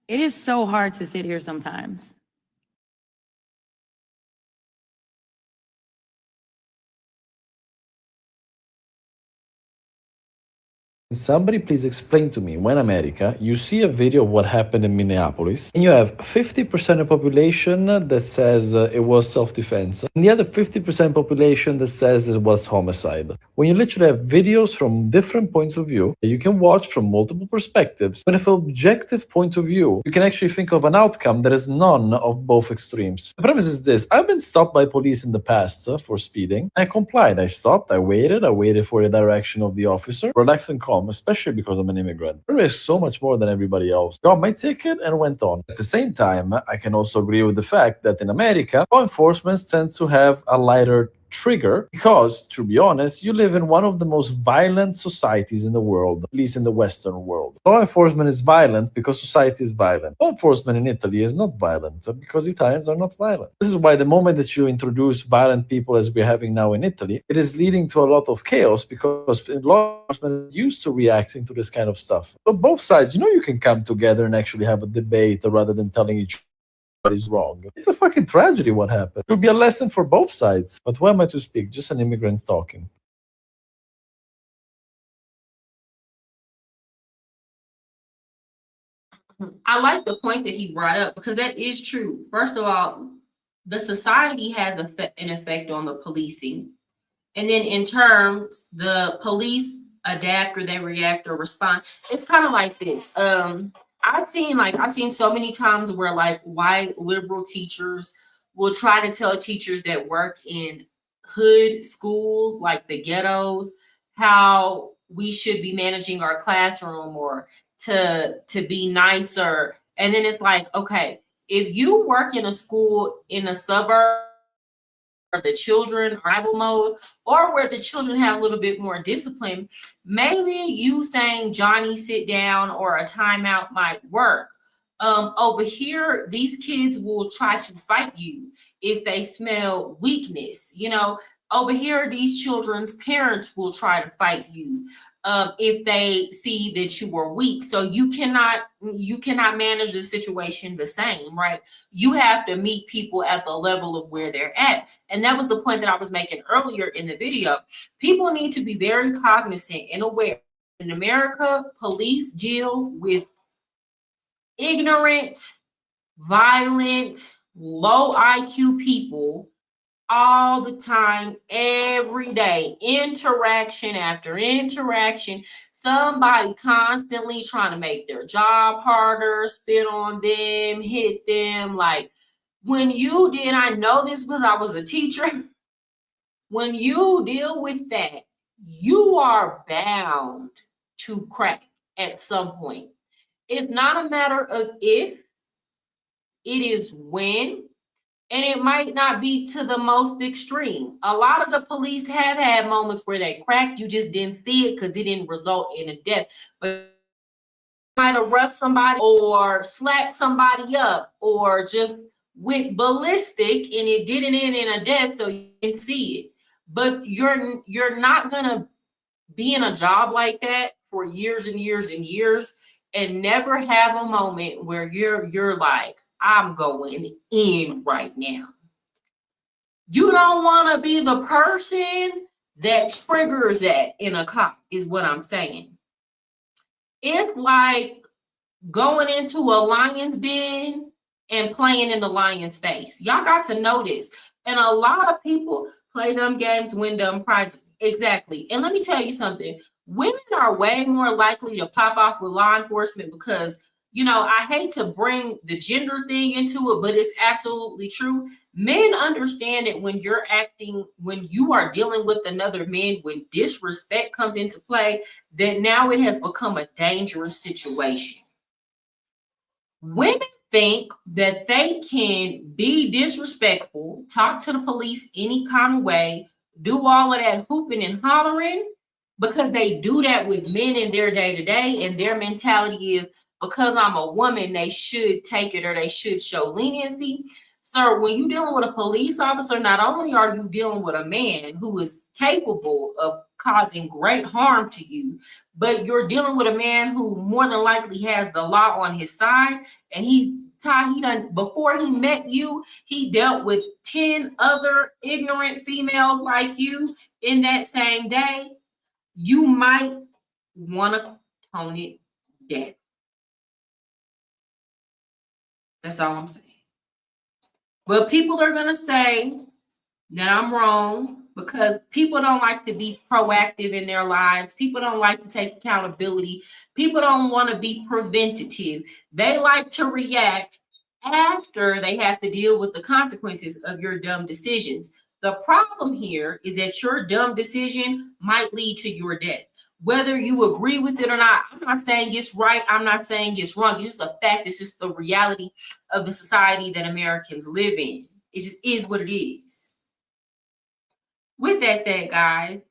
It is so hard to sit here sometimes. Somebody please explain to me, when America, you see a video of what happened in Minneapolis, and you have 50% of population that says it was self-defense, and the other 50% population that says it was homicide. When you literally have videos from different points of view that you can watch from multiple perspectives, with an objective point of view, you can actually think of an outcome that is none of both extremes. The premise is this: I've been stopped by police in the past for speeding. I complied. I stopped. I waited for the direction of the officer, relaxed and calm, especially because I'm an immigrant. I risked so much more than everybody else. Got my ticket and went on. At the same time, I can also agree with the fact that in America, law enforcement tends to have a lighter trigger because, to be honest, you live in one of the most violent societies in the world, at least in the Western world. Law enforcement is violent because society is violent. Law enforcement in Italy is not violent because Italians are not violent. This is why the moment that you introduce violent people as we're having now in Italy, it is leading to a lot of chaos because law enforcement is used to reacting to this kind of stuff. So both sides, you can come together and actually have a debate rather than telling each other is wrong. It's a fucking tragedy what happened. It would be a lesson for both sides. But who am I to speak? Just an immigrant talking. I like the point that he brought up because that is true. First of all, the society has an effect on the policing. And then in terms, the police adapt or they react or respond. It's kind of like this. I've seen so many times where like white liberal teachers will try to tell teachers that work in hood schools, like the ghettos, how we should be managing our classroom or to be nicer. And then it's like, okay, if you work in a school in a suburb, the children rival mode, or where the children have a little bit more discipline, maybe you saying Johnny sit down or a timeout might work. Over here, these kids will try to fight you if they smell weakness. Over here, these children's parents will try to fight you if they see that you are weak. So you cannot manage the situation the same, right? You have to meet people at the level of where they're at. And that was the point that I was making earlier in the video. People need to be very cognizant and aware. In America, police deal with ignorant, violent, low IQ people all the time, every day, interaction after interaction, somebody constantly trying to make their job harder, spit on them, hit them. Like when you did, I know this because I was a teacher. When you deal with that, you are bound to crack at some point. It's not a matter of if, it is when. And it might not be to the most extreme. A lot of the police have had moments where they cracked. You just didn't see it because it didn't result in a death. But might have roughed somebody or slapped somebody up or just went ballistic and it didn't end in a death, so you didn't see it. But you're not gonna be in a job like that for years and years and years and never have a moment where you're like, I'm going in right now. You don't want to be the person that triggers that in a cop, is what I'm saying. It's like going into a lion's den and playing in the lion's face. Y'all got to know this. And a lot of people play them games, win them prizes. Exactly. And let me tell you something. Women are way more likely to pop off with law enforcement because, you know, I hate to bring the gender thing into it, but it's absolutely true. Men understand that when you are dealing with another man, when disrespect comes into play, that now it has become a dangerous situation. Women think that they can be disrespectful, talk to the police any kind of way, do all of that hooping and hollering because they do that with men in their day-to-day, and their mentality is, because I'm a woman, they should take it or they should show leniency. Sir, when you're dealing with a police officer, not only are you dealing with a man who is capable of causing great harm to you, but you're dealing with a man who more than likely has the law on his side. And before he met you, he dealt with 10 other ignorant females like you in that same day. You might want to tone it down. That's all I'm saying. But people are going to say that I'm wrong because people don't like to be proactive in their lives. People don't like to take accountability. People don't want to be preventative. They like to react after they have to deal with the consequences of your dumb decisions. The problem here is that your dumb decision might lead to your death. Whether you agree with it or not, I'm not saying it's right. I'm not saying it's wrong. It's just a fact. It's just the reality of the society that Americans live in. It just is what it is. With that said, guys,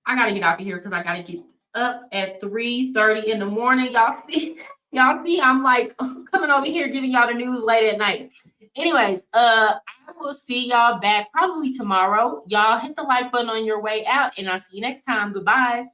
I got to get out of here because I got to get up at 3:30 in the morning. Y'all see, I'm like coming over here giving y'all the news late at night. Anyways, I will see y'all back probably tomorrow. Y'all hit the like button on your way out, and I'll see you next time. Goodbye.